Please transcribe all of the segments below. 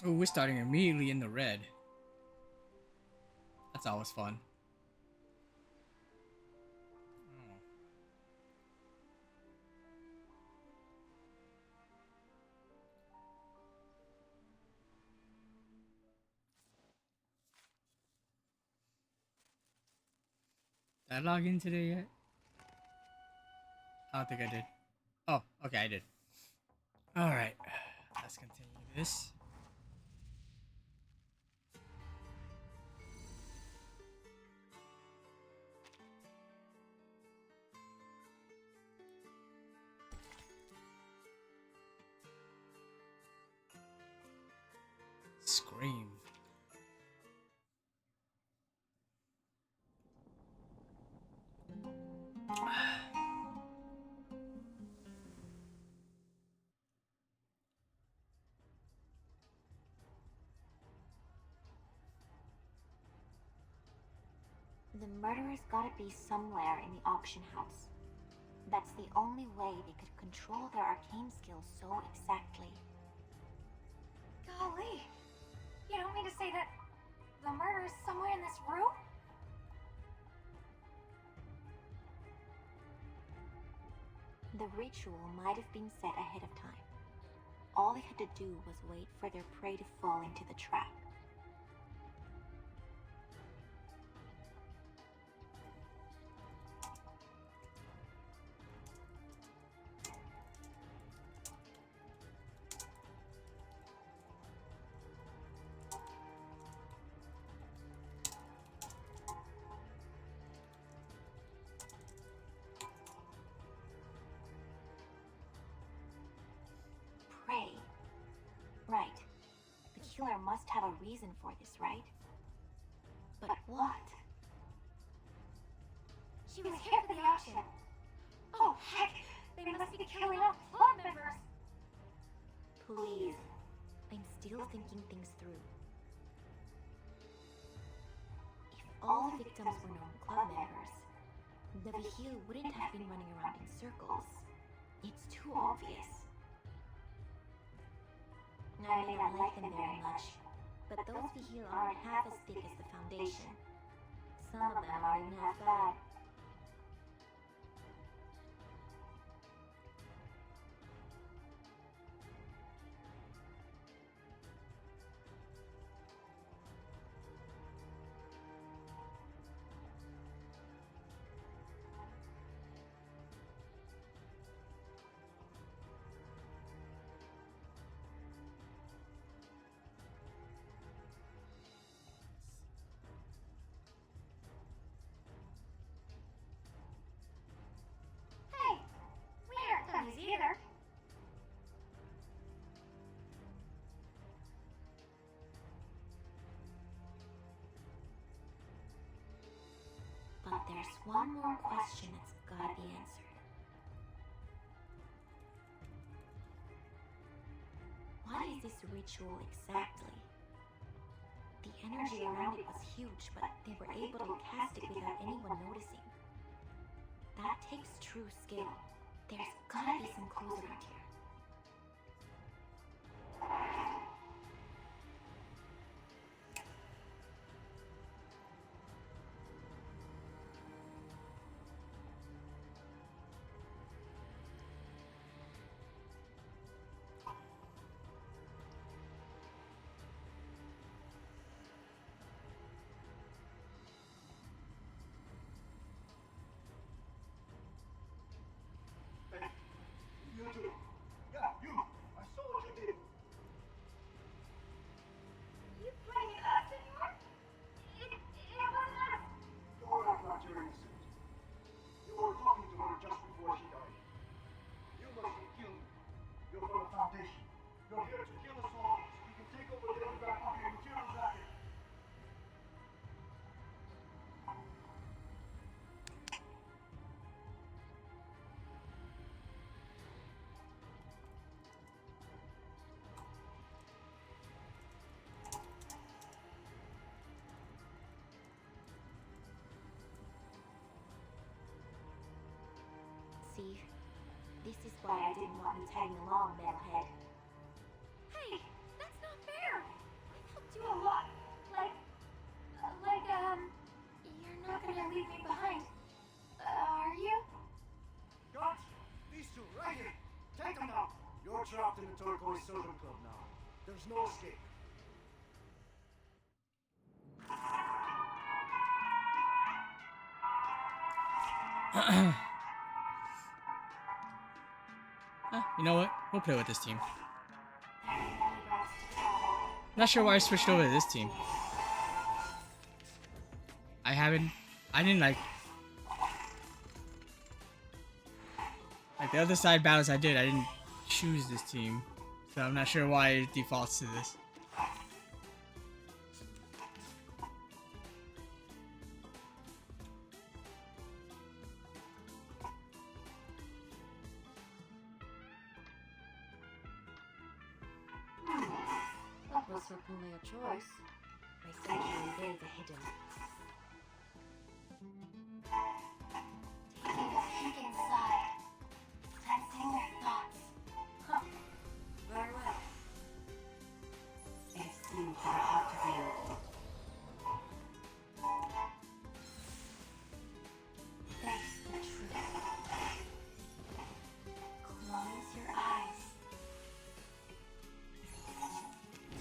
Oh, we're starting immediately in the red. That's always fun. Oh. Did I log in today yet? I don't think I did. Oh, okay, I did. Alright. Let's continue this. Scream. The murderer's gotta be somewhere in the auction house. That's the only way they could control their arcane skills so exactly. Golly, you don't mean to say that the murderer's somewhere in this room? The ritual might have been set ahead of time. All they had to do was wait for their prey to fall into the trap. Prey. Right. The killer must have a reason for this, right? But what? She was here for the auction. Oh, heck! They must be killing off club members! Please. I'm still thinking things through. If all the victims were known club members, the Vigil wouldn't have been running around in circles. It's too obvious. I may not like them very much, but those Vigil aren't half as thick as the Foundation. Some of them aren't even half bad. Hey, we aren't dummies either. But there's one more question that's gotta be answered. What is this ritual exactly? The energy around it was huge, but they were able to cast it without anyone noticing. That takes true skill. There's gotta be some clues around here. You too. Yeah, you. I saw what you did. You blaming us, Senor? It wasn't us. Don't act like you're innocent. You were talking to her just before she died. You mustn't kill me. You're from the Foundation. You're here to kill us all so you can take over the underground copy of material jacket. See, this is why I didn't want you tagging along, Metalhead. Hey, that's not fair. trapped in the Turquoise Serpent Club now. There's no escape. You know what? We'll play with this team. There are many routes to travel. Not sure why I switched over to this team. I didn't like the other side battles I didn't choose this team. So I'm not sure why it defaults to this. That was certainly a choice. My sanctuary veils are hidden. Taking a peek inside. Sensing their thoughts. Huh. Very well. It seems to be hard to view. Face the truth. Close your eyes.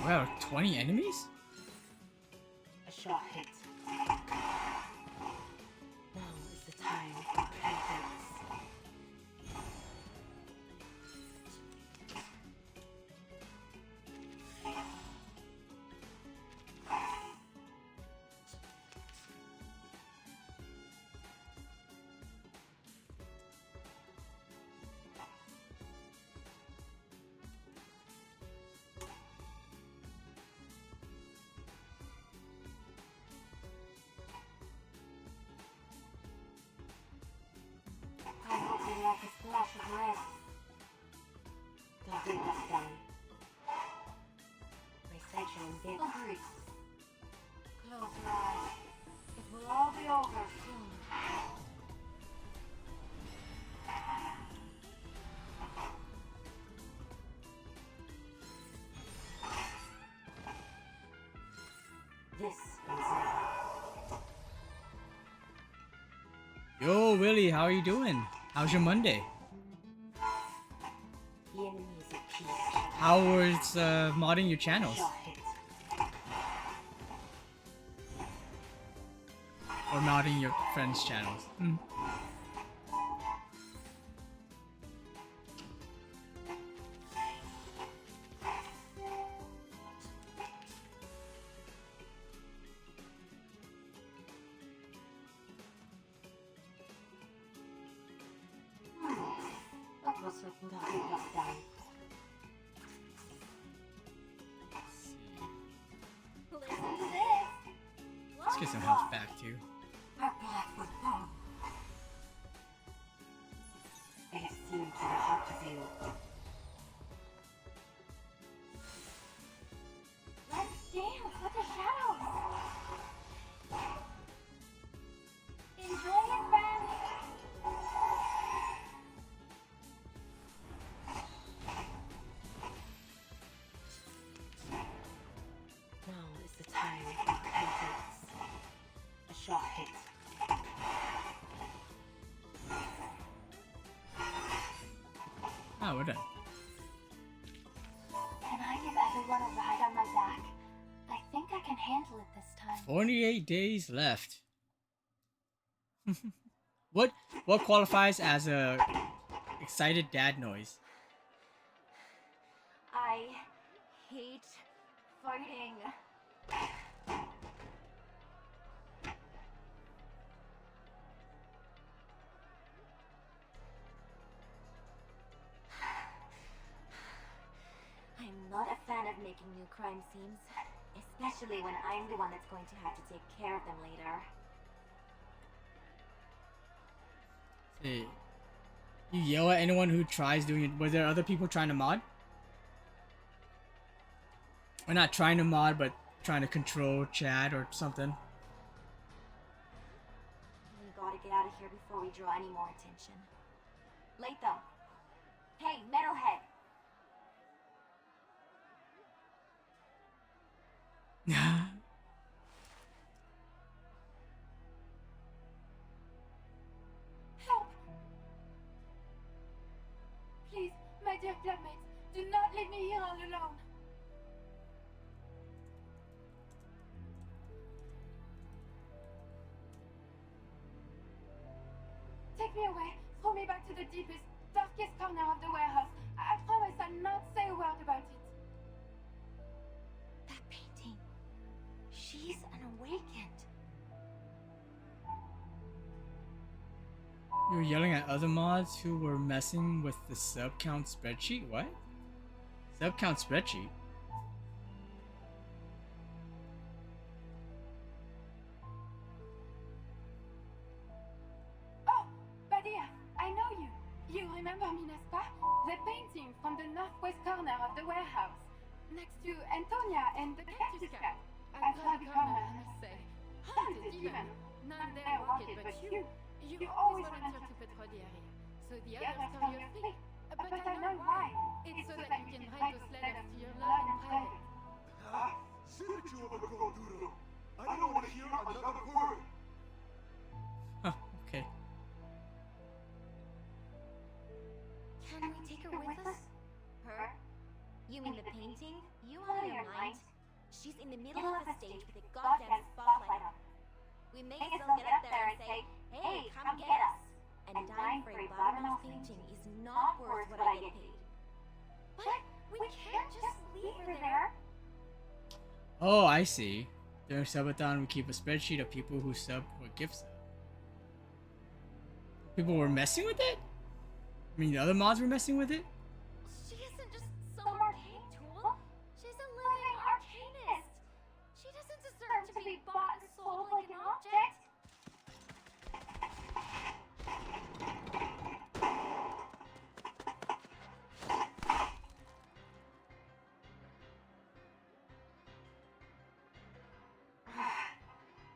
Wow, 20 enemies? A short hit. Now is the time for repentance. I hope you like a splash of red. Don't do this, then. My sanctuary veils. Agreed. Close your eyes. It will all be over soon. This is Yo, Willie, how are you doing? How's your Monday? the enemies of peace. How was modding your channels? Short hit. Or modding your friends' channels? That was certain to hit this down. Listen to this. Let's get some health back too. Her path was wrong. It seemed to be hard to view. Let's dance with the shadows. Enjoy it, friends. Now is the time for repentance. A short hit. Oh, we're done. Can I give everyone a ride on my back? I think I can handle it this time. 48 days left. What qualifies as a excited dad noise? I hate fighting. I'm not a fan of making new crime scenes, especially when I'm the one that's going to have to take care of them later. Hey, you yell at anyone who tries doing it. Was there other people trying to mod? Or not trying to mod, but trying to control chat or something? We gotta get out of here before we draw any more attention. Latham! Hey, Metalhead! Help! Please, my dear flatmates, do me away. Throw me back to the deepest, darkest corner of the warehouse. I promise I'll not say a word about it. That painting. She's unawakened. You were yelling at other mods who were messing with the sub count spreadsheet? What? Sub count spreadsheet? Oh, Badia, I know you. You remember me, n'est-ce pas? The painting from the northwest corner of the warehouse. Next to Antonia and the cactus cat. A grubby corner, I must say. Haunted even. None there walk it but you. You always volunteer to patrol the area, so the others call you a freak. But I know why. It's so that you can write those letters to your love in private. Ah, sit at you overgrown doodle. I don't want to hear another word. Huh, okay. Can we take her with us? Her? You mean the painting? You out of your mind? She's in the middle of a stage with a goddamn spotlight on her. We may as well get up there and say, hey, come get us. And dying for a bottom-off painting is not worth what I get paid. But we can't just leave her there. Oh, I see. During subathon, we keep a spreadsheet of people who sub or gift sub. People were messing with it? I mean, the other mods were messing with it? She isn't just some arcane tool. She's a living arcanist. She doesn't deserve to be bought and sold like an object.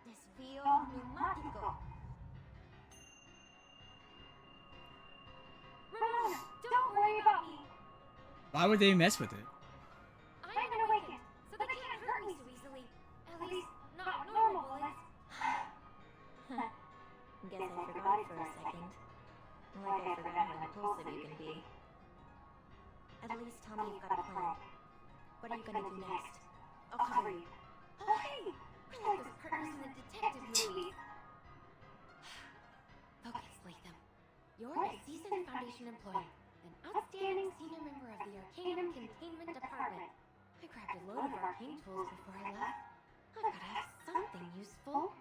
Desvío pneumático. Ramona, don't worry about me. Why would they mess with it? I'm unawakened, so they can't hurt me so easily. At least, not normal bullets. Guess I forgot it for a second. Like I forgot how impulsive you can be. At least tell me you've got a plan. What are you gonna do next? I'll cover you. Oh hey! We're like those partners in the detective movies. Focus, Latham. You're a seasoned Foundation employee, an outstanding senior member of the Arcanum Containment Department. I grabbed a load of arcane tools before I left. I've gotta have something useful.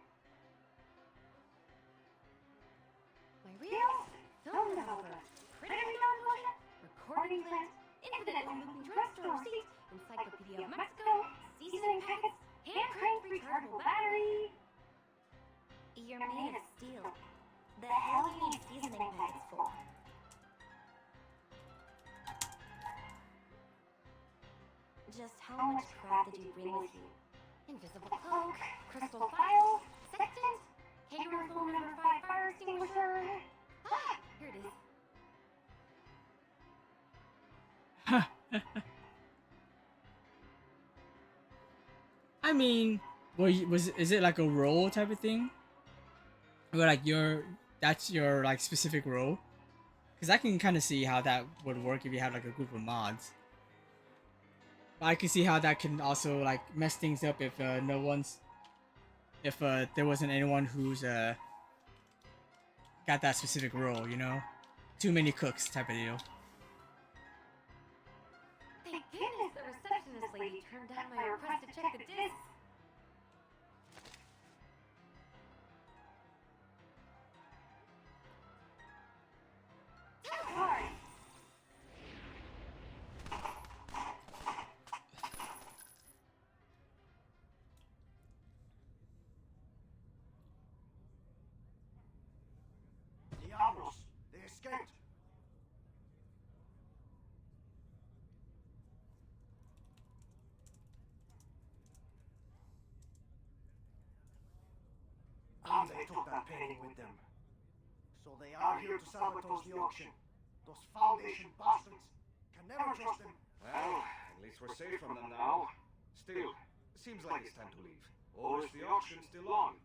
My reels, film developer, printer downloader, recording plant, infinitely looping drugstore receipt, Encyclopedia of Mexico, seasoning packets, hand-cranked rechargeable battery. You're made of steel. The hell do you need seasoning packets for? Just how much crap did you bring with you? Invisible cloak, crystal file, sextant, caterer phone number 5 fire extinguisher. Ah, here it is. I mean, is it like a role type of thing? Or like that's your like specific role? Because I can kind of see how that would work if you have like a group of mods. But I can see how that can also like mess things up if there wasn't anyone who's got that specific role, you know? Too many cooks type of deal. Thank goodness the receptionist lady turned down my request to check the discs. Hard. Diablos, they escaped. And they took that painting with them. So they are here to sabotage the auction. Those Foundation bastards. Can never trust them. Well, at least we're safe from them now. Still, seems like it's time to leave. Or is the auction still on?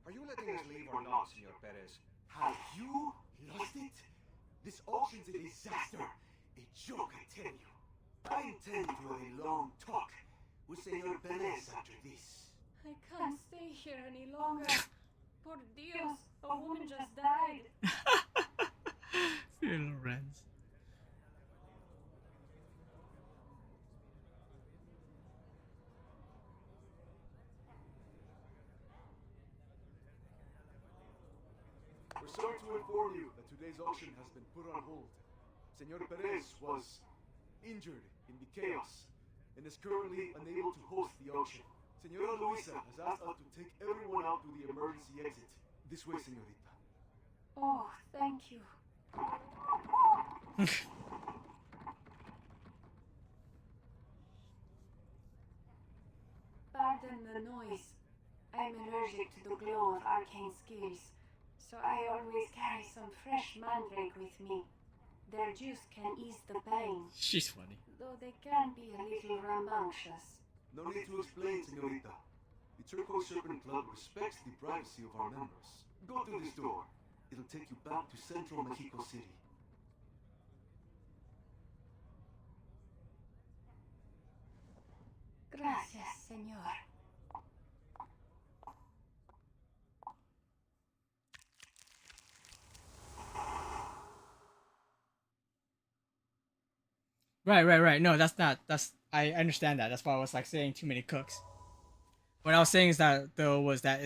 Are you letting us leave or not, Senor Perez? Have you lost it? This auction's a disaster. A joke, I tell you. I intend to have a long talk with Senor Perez after this. I can't stay here any longer. Por Dios, a woman just died. Lorenz. We're sorry to inform you that today's auction has been put on hold. Senor Perez was injured in the chaos and is currently unable to host the auction. Senora Luisa has asked us to take everyone out to the emergency exit. This way, senorita. Oh, thank you. Pardon the noise. I'm allergic to the glow of arcane skills, so I always carry some fresh mandrake with me. Their juice can ease the pain, She's funny. though they can be a little rambunctious. No need to explain, senorita. The Turquoise Serpent Club respects the privacy of our members. Go through this door. It'll take you back to Central Mexico City. Gracias, señor. Right. No, that's not. That's I understand that. That's why I was like saying too many cooks. What I was saying is that though was that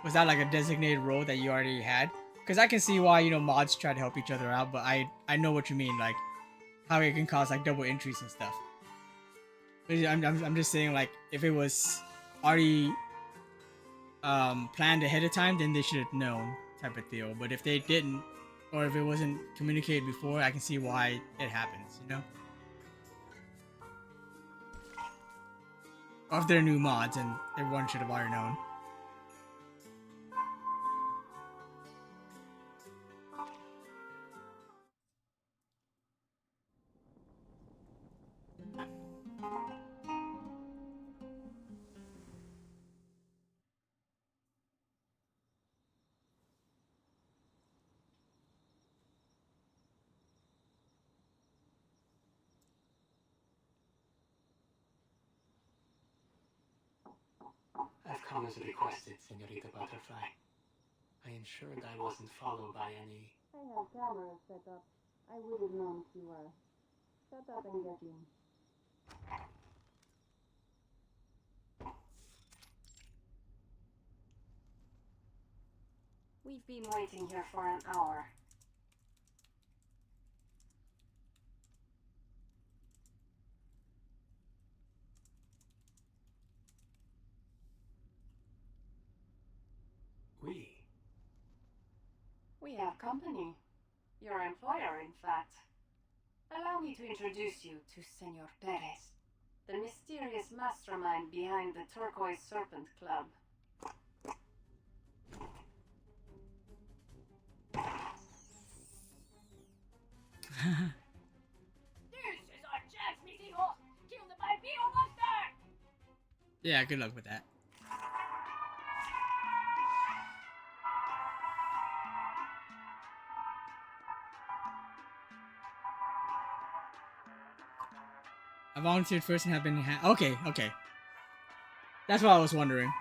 like a designated role that you already had? Because I can see why mods try to help each other out, but I know what you mean, like how it can cause like double entries and stuff. But I'm just saying, like, if it was already planned ahead of time, then they should have known, type of deal. But if they didn't, or if it wasn't communicated before, I can see why it happens, Or if they're new mods and everyone should have already known. I've come as requested, Senorita Butterfly. I ensured I wasn't followed by any... I have cameras set up. I would have known if you were. Shut up and get in. We've been waiting here for an hour. We have company. Your employer, in fact. Allow me to introduce you to Senor Perez, the mysterious mastermind behind the Turquoise Serpent Club. This is our chance, mis hijos! Kill the vampiro monster! Yeah, good luck with that. I volunteered first and have been okay. That's what I was wondering.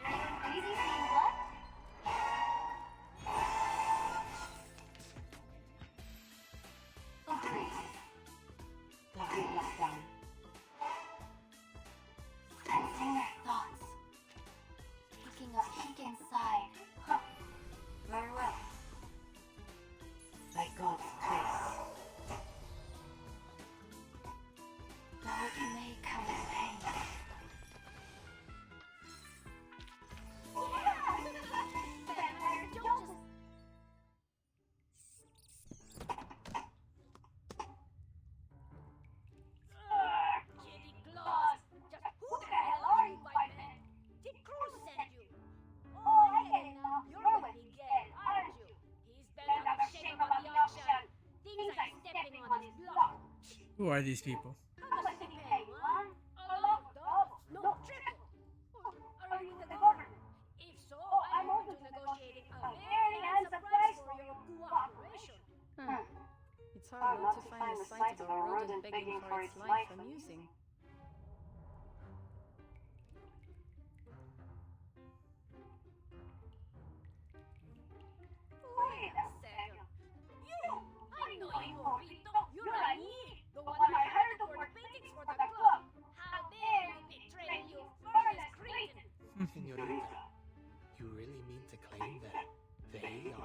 Anyone crazy saying what? Agreed. The good luck then. Sensing their thoughts. Taking a peek inside. Huh. Very well. By God's grace. Though it may come in pain. Vampire Jones! Kitty Claus! Just who the hell are you, my man? Dick Cruz sent you. Oh, I get it now. You're with Miguel, aren't you? He's bent out of shape about the auction. Things are stepping on his block. Who are these people? How much did he pay you, huh? A lot of double. No, triple. Are you with the government? If so, I'm open to negotiating a very handsome price for your cooperation. It's hard not to find the sight of a rodent begging for its life amusing.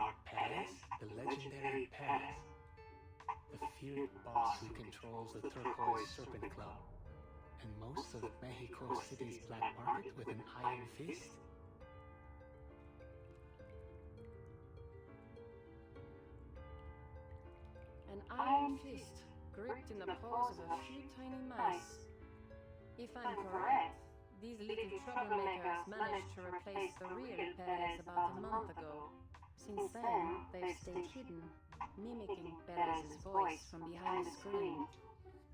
are Perez, the legendary Perez, the feared boss who controls the Turquoise Serpent Club, and most of Mexico City's black market with an iron fist? An iron fist gripped in the paws of a few tiny mice. If I'm correct, these little troublemakers managed to replace the real Perez about a month ago. Since then, they've stayed hidden, mimicking Perez's voice from behind the screen.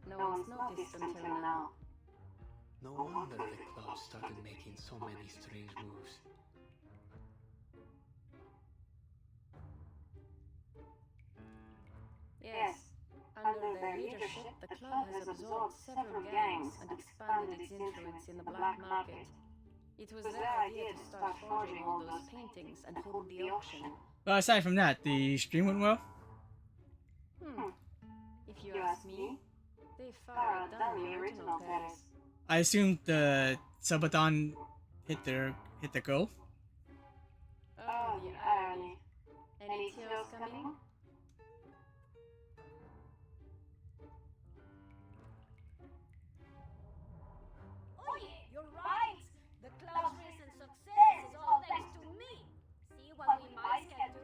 No one's noticed until now. No wonder the club started making so many strange moves. Yes, under their leadership, the club has absorbed several gangs and expanded its influence in the black market. It was their idea to start forging all those paintings and hold the auction. Well, aside from that, the stream went well. If you ask me, they far outdone the original Perez. I assumed the subathon hit the goal. Oh, the irony. Any tears coming? Oh yeah, you're right. The club's recent success is all thanks to me. See what we mice can do?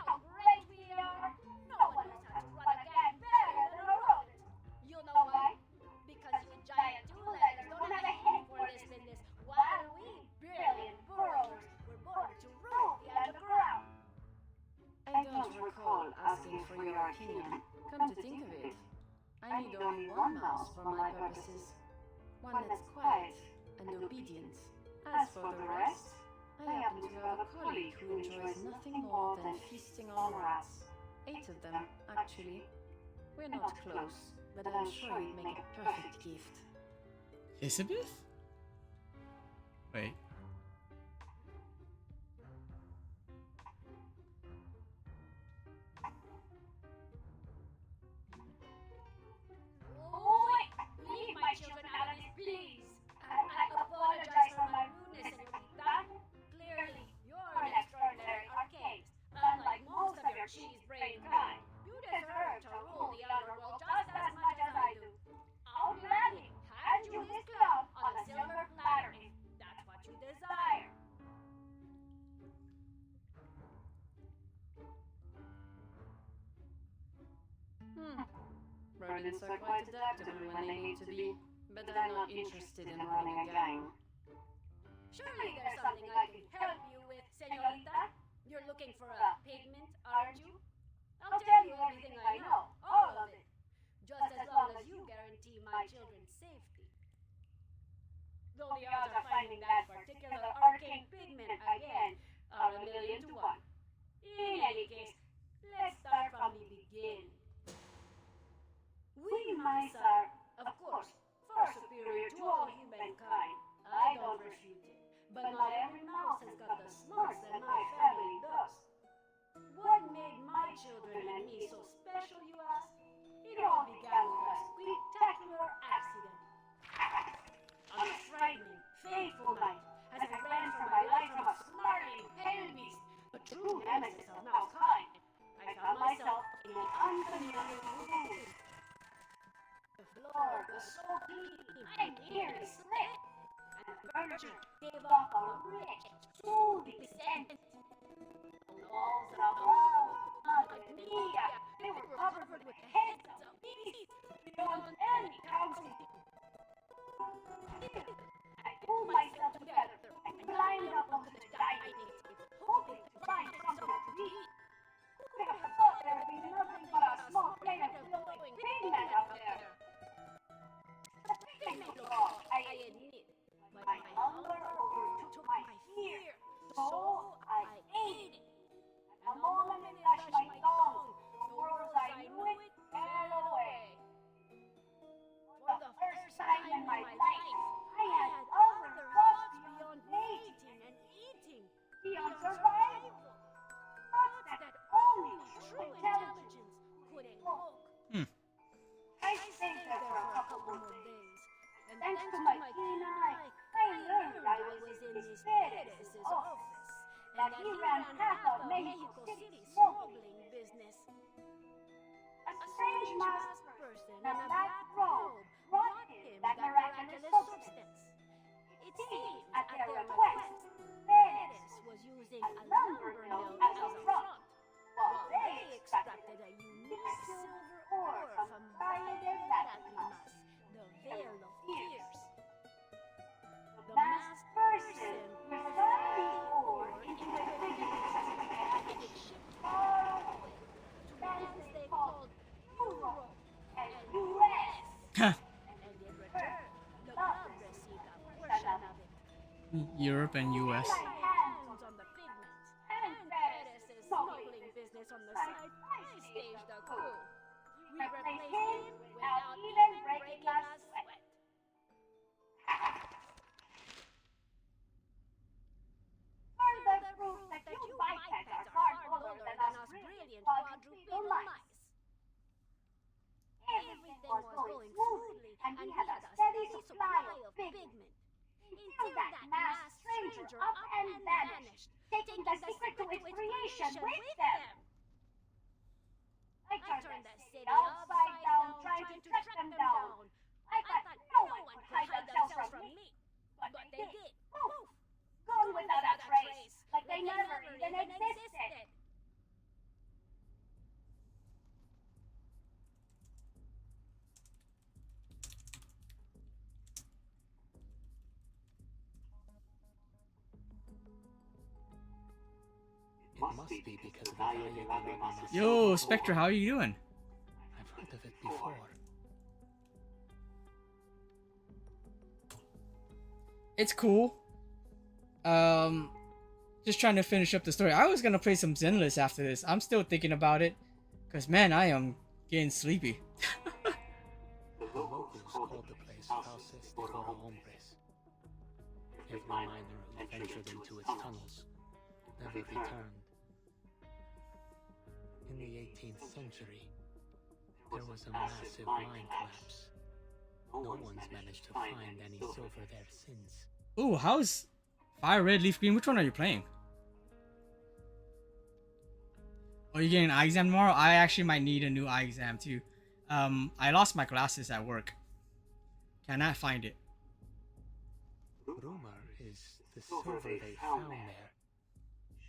How great we are! No one knows how to run a gang better than a rodent. You know why? Because you giant two-leggers don't have a head for this business, while we brilliant burrowers were born to rule the underground. I don't recall asking for your opinion. Come to think of it, I need only one mouse for my purposes. One that's quiet and obedient. As for the rest, I happen to have a colleague who enjoys nothing more than feasting on rats. 8 of them, actually. We're not close, but I'm sure he'd make a perfect gift. Elizabeth? Wait. Oi! Leave my children out of this, please! I apologize for my rudeness, señorita. Clearly, you're an extraordinary archivist. Unlike most of your cheese-brain kind, you deserve to rule the underworld just as much as I do. I'll gladly hand you this club on a silver platter if that's what you desire. Rodents are quite adaptable when they need to be, but I'm not interested in running a gang. Surely there's something I can help you with, señorita. You're looking for a pigment, aren't you? I'll tell you everything I know, all of it. Just as long as you guarantee my children's safety. Though the odds of finding that particular arcane pigment again are 1,000,000 to 1. In any case, let's start from the beginning. We mice are, of course, far superior to all humankind. I don't refute it. But not every mouse has got the smarts that my family does. What made my children and me so special, you ask? It all began with a spectacular accident. On a frightening, fateful night, as I ran for my life from a snarling pale beast, a true nemesis of mousekind, I found myself in an unfamiliar room. The floor was so clean, I nearly slipped, and the furniture gave off a rich, soothing scent. The walls of the room, like media, they were covered with the heads of beasts beyond any counting. I pulled myself together and climbed up onto the dining table, hoping to find something to eat. Who could have thought there would be nothing but a small plate of glowing pigment out there? The pigment looked off, I admit, but my hunger overtook my fear, so I ate it. And the moment Europe and US. My hands on the pigment. And Perez's smuggling business on the side. I staged a coup. We replaced him without even breaking a sweat. Further proof that you bipeds are far duller than us brilliant quadrupedal mice. Everything was going smoothly, and we had a steady supply of pigment. Until that masked stranger up and vanished, taking the secret to its creation with them. I turned the city upside down trying to track them down. I thought no one could hide themselves from me. But they did. Poof! Gone without a trace, like they never even existed. It must be because of the value they love in us. Yo, Spectre, how are you doing? I've heard of it before. It's cool. Just trying to finish up the story. I was gonna play some Zenless after this. I'm still thinking about it, cause man, I am getting sleepy. The locals called the place Houses de Oro Hombres. Every miner who ventured into its tunnels never returned. In the 18th century, there was a massive mine collapse. No one's managed to find any silver there since. Ooh, how's Fire Red, Leaf Green? Which one are you playing? Oh, you're getting an eye exam tomorrow? I actually might need a new eye exam too. I lost my glasses at work. Cannot find it. Rumor is the silver they found there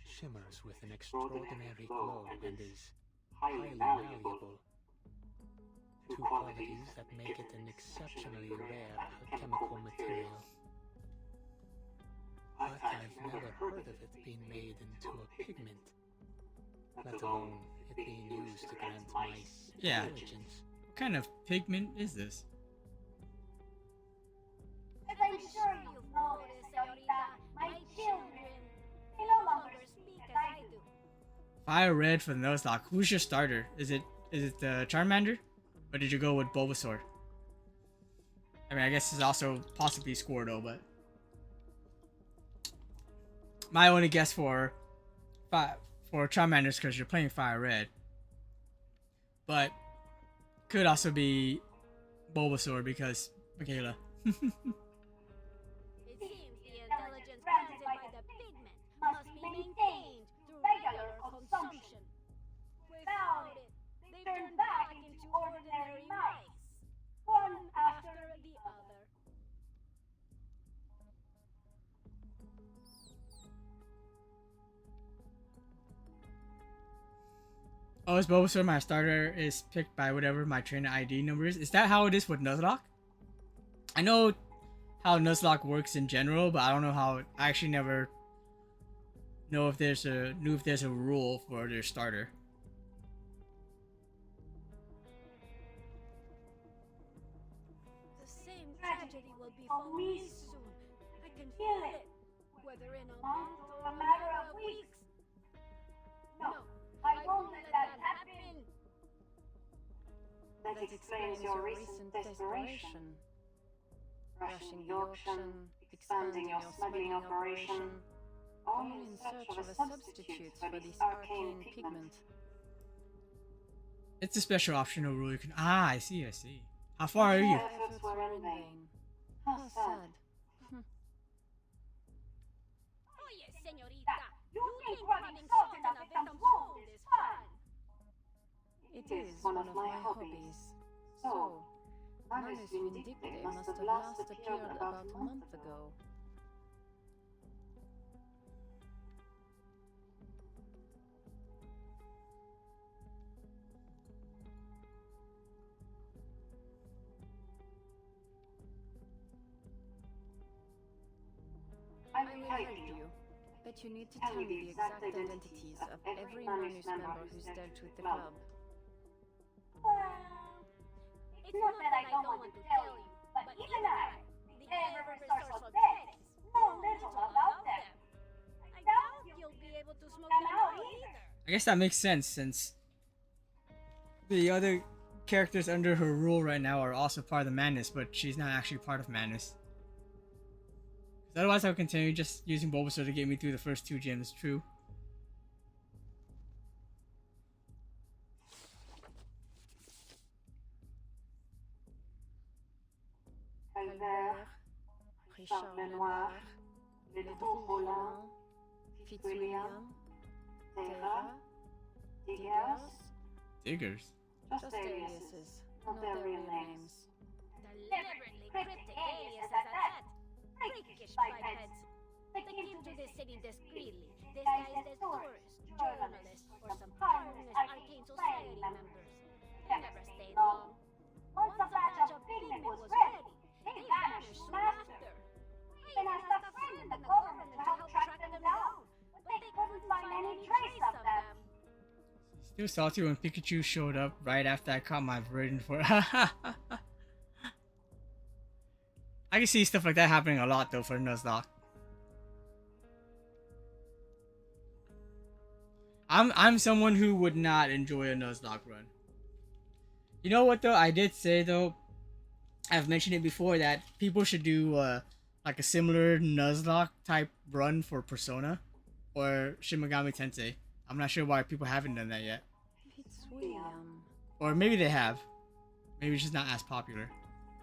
shimmers with an extraordinary glow and is highly malleable. Two qualities that make it an exceptionally rare chemical material. But I've never heard of it being made into a pigment, let alone it being used to grant mice intelligence. What kind of pigment is this? As I'm sure you've noticed, señorita, my children, they no longer speak as I do. Fire Red for the Nuzlocke. Who's your starter? Is it the Charmander? Or did you go with Bulbasaur? I mean, I guess it's also possibly Squirtle, but my only guess for Charmander is because you're playing Fire Red, but could also be Bulbasaur because Michaela. It seems the intelligence granted by the pigment must be maintained through regular consumption. Without it, they turn back into ordinary mice, one after the other. Oh, is Bulbasaur my starter is picked by whatever my trainer ID number is? Is that how it is with Nuzlocke? I know how Nuzlocke works in general, but I don't know how. I actually never know if there's a rule for their starter. The same tragedy will befall me soon. I can feel it, whether in a month or a matter of weeks. No, I won't let that happen. That explains your recent desperation. Rushing the auction, expanding your smuggling operation, all in search of a substitute for this arcane pigment. It's a special optional rule you can. Ah, I see. How far are you? Your efforts were in vain. How sad. Oye, señorita, you think rubbing salt in a victim's wound is fun? It is one of my hobbies. So, Manus Vindicte must have last appeared about a month ago. I will help you, but you need to tell me the exact identities of every Manus member who's dealt with the club. Well, it's not that I don't want to tell you, but even I, the ever resourceful Dennis, know little about smoke them out either. I guess that makes sense since the other characters under her rule right now are also part of the madness, but she's not actually part of madness. 'Cause otherwise, I would continue just using Bulbasaur to get me through the first 2 gyms. True. Albert, Richard Lenoir, Ledru Roland, Fitzwilliam, Terra, Diggers. Diggers. Just aliases, not their real names. Deliberately cryptic aliases at that. Freakish bipeds. They came to the city discreetly, disguised as tourists, journalists, or some harmless arcane society members. They never stayed long. Once a batch of pigment was ready, they vanished soon after. We even asked a friend in the government to help track them down, but they couldn't find any trace of them. Still salty when Pikachu showed up right after I caught my version for. I can see stuff like that happening a lot though for Nuzlocke. I'm someone who would not enjoy a Nuzlocke run. You know what though? I did say though, I've mentioned it before that people should do like a similar Nuzlocke type run for Persona or Shin Megami Tensei. I'm not sure why people haven't done that yet. Fitzwilliam. Or maybe they have. Maybe it's just not as popular.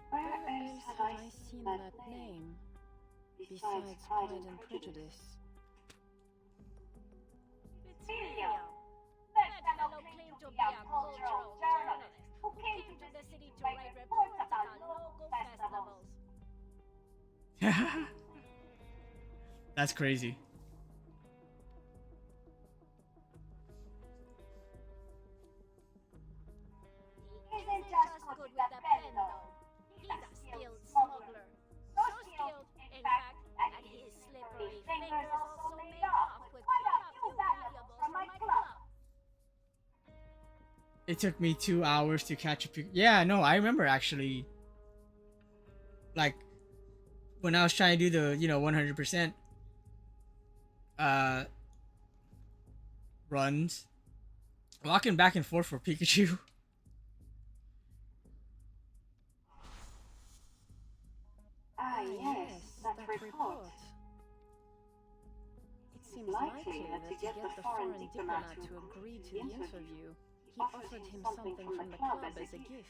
Where else have I seen that name? Besides Pride and Prejudice. Fitzwilliam. That fellow claimed to be a cultural journalist who came to the city to write reports about local festivals. That's crazy. He isn't just good with the pen, though. He's a skilled smuggler. So skilled, in fact, that his slippery fingers also made off with quite a few valuables from my club. It took me 2 hours to catch a Yeah, no, I remember actually. Like, when I was trying to do the, 100% runs, walking back and forth for Pikachu. Ah, yes, that report. It seems likely that to get the foreign diplomat to agree to the interview, he offered him something from the club as a gift.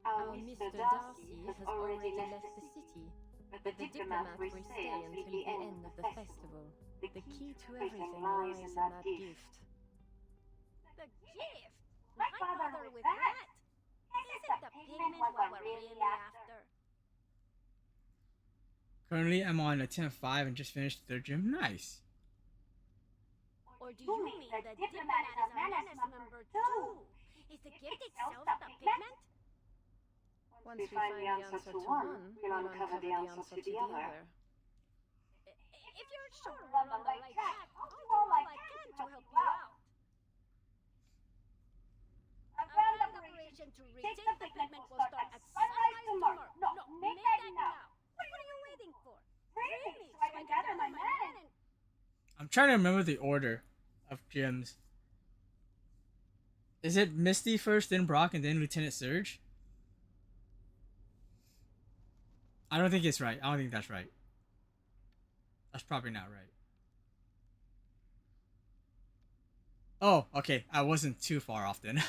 Our Mr. Darcy has already left the city, but the diplomat will stay until the end of the festival. The key to everything lies in that gift. The gift? Why bother with that? Is it the pigment what we're really after? Currently, I'm on attempt 5 and just finished the 3rd gym. Nice. Or do you mean the diplomat is a menace number 2? Is the gift itself the pigment? Once we find the answer to one, we'll uncover the answer to the other. If you're sure we're on the right track, I'll do all I can to help you out. A grand operation to retake the pigment will start at sunrise tomorrow. No, make that now. What are you waiting for? Free me so I can gather my men and... I'm trying to remember the order of gyms. Is it Misty first, then Brock, and then Lieutenant Surge? I don't think it's right. I don't think that's right. That's probably not right. Oh, okay. I wasn't too far off then.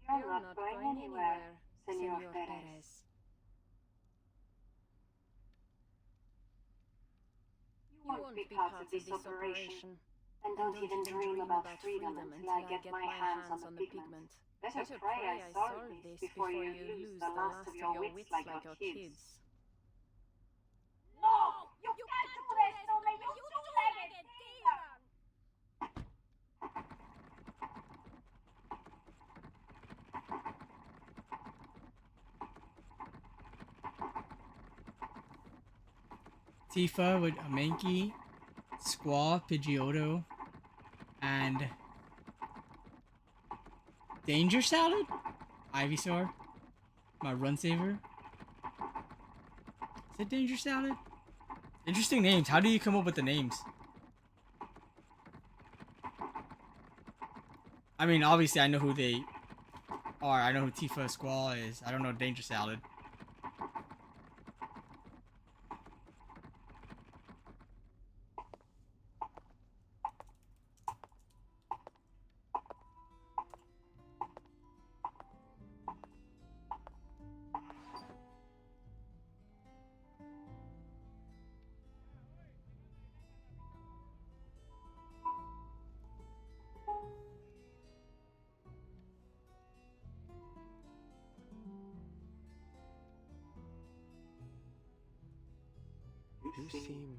You're not going anywhere, Senor Perez. You won't be part of this operation. And don't even dream about freedom until I get my hands on the pigment. Better pray I solve this before you lose the last of your wits like your kids. No! You can't do this to me, you two-legged demon! Tifa with a Mankey, Squall, Pidgeotto, and Danger Salad? Ivysaur? My run saver? Is it Danger Salad? Interesting names. How do you come up with the names? I mean, obviously, I know who they are. I know who Tifa Squall is. I don't know Danger Salad. You seem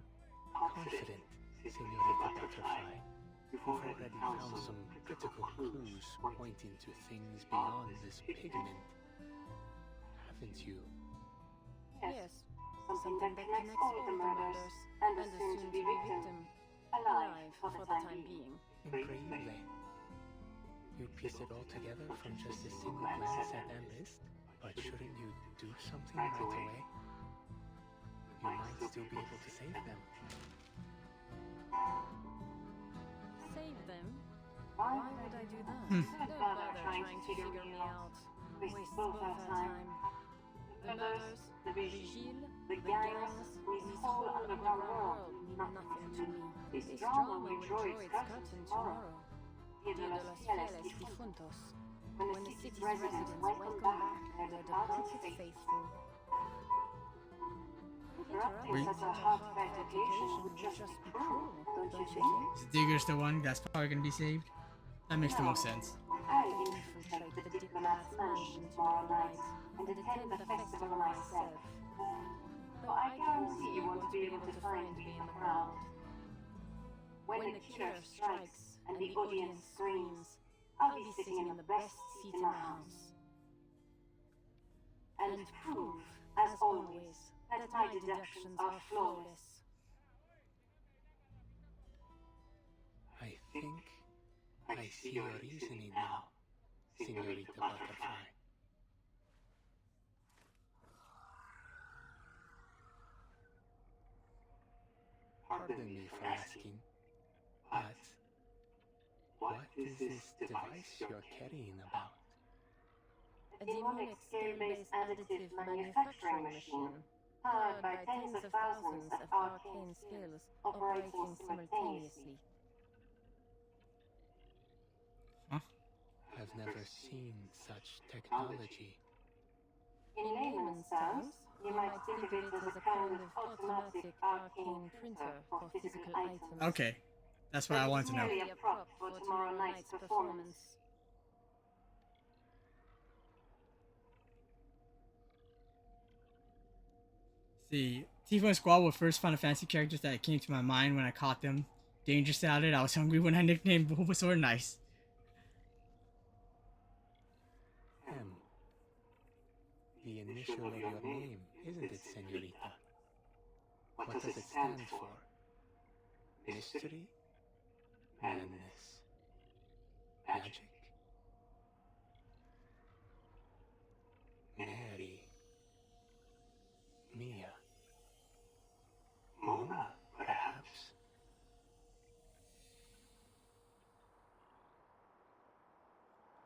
confident, Senorita Butterfly. You've already found some critical clues pointing to things beyond this pigment, haven't you? Yes, something that connects all the murders and the soon-to-be victim alive for the time being. Increíble. You piece it all together from just a single glance at that list, but shouldn't you do something right away? You might still be able to save them. Save them? Why would I do that? Don't bother trying to figure me out. Waste both our time. The murders, the vigil, the gangs, this whole underground world mean nothing to me. This drama will draw its curtain tomorrow. Dia de los Fieles Difuntos, when the city's residents welcome back their departed faithful. Interrupting such a heartfelt occasion would just be cruel, don't you think? Digger's the one that's probably gonna be saved. That makes the most sense. I'll infiltrate the diplomat's mansion tomorrow night and attend the festival myself. Though I guarantee you won't be able to find me in the crowd. When the killer strikes and the audience screams, I'll be sitting in the best seat in the house. And prove, as always, that my deductions are flawless. I think I see your reasoning now, Senorita Butterfly. Pardon me for asking, but what is this device you're carrying about? A demonic scale-based additive manufacturing machine, powered by tens of thousands of arcane skills operating simultaneously. I've never seen such technology. In layman's terms, you might think of it as a kind of automatic arcane printer for physical items. Okay, that's what I want to know. It's merely a prop for tomorrow night's performance. See, Tifa and Squall were first Final Fantasy characters that came to my mind when I caught them. Danger Salad, I was hungry when I nicknamed Bulbasaur Nice. M. The initial of your name, isn't it, Senorita? What does it stand for? Mystery? Madness? Magic? Mary? Mia? Mona, perhaps?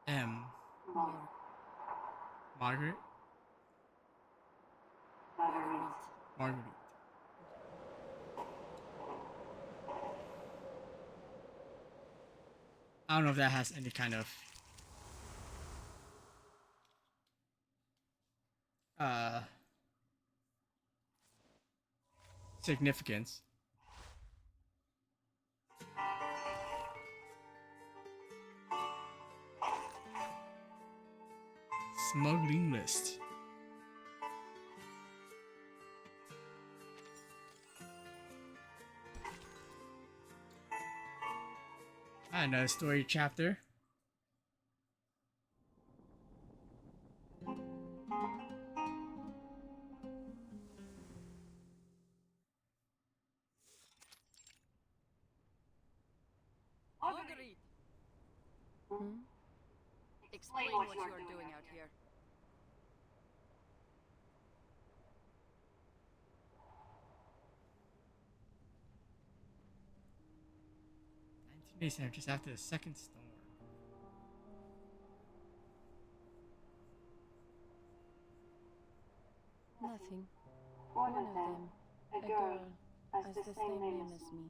M. Margaret? Marguerite. I don't know if that has any kind of significance. Smuggling list. Another story chapter. Marguerite! Explain what you are doing out here. Teammates center just after the second storm. Nothing. One of them, a girl, has the same name as me.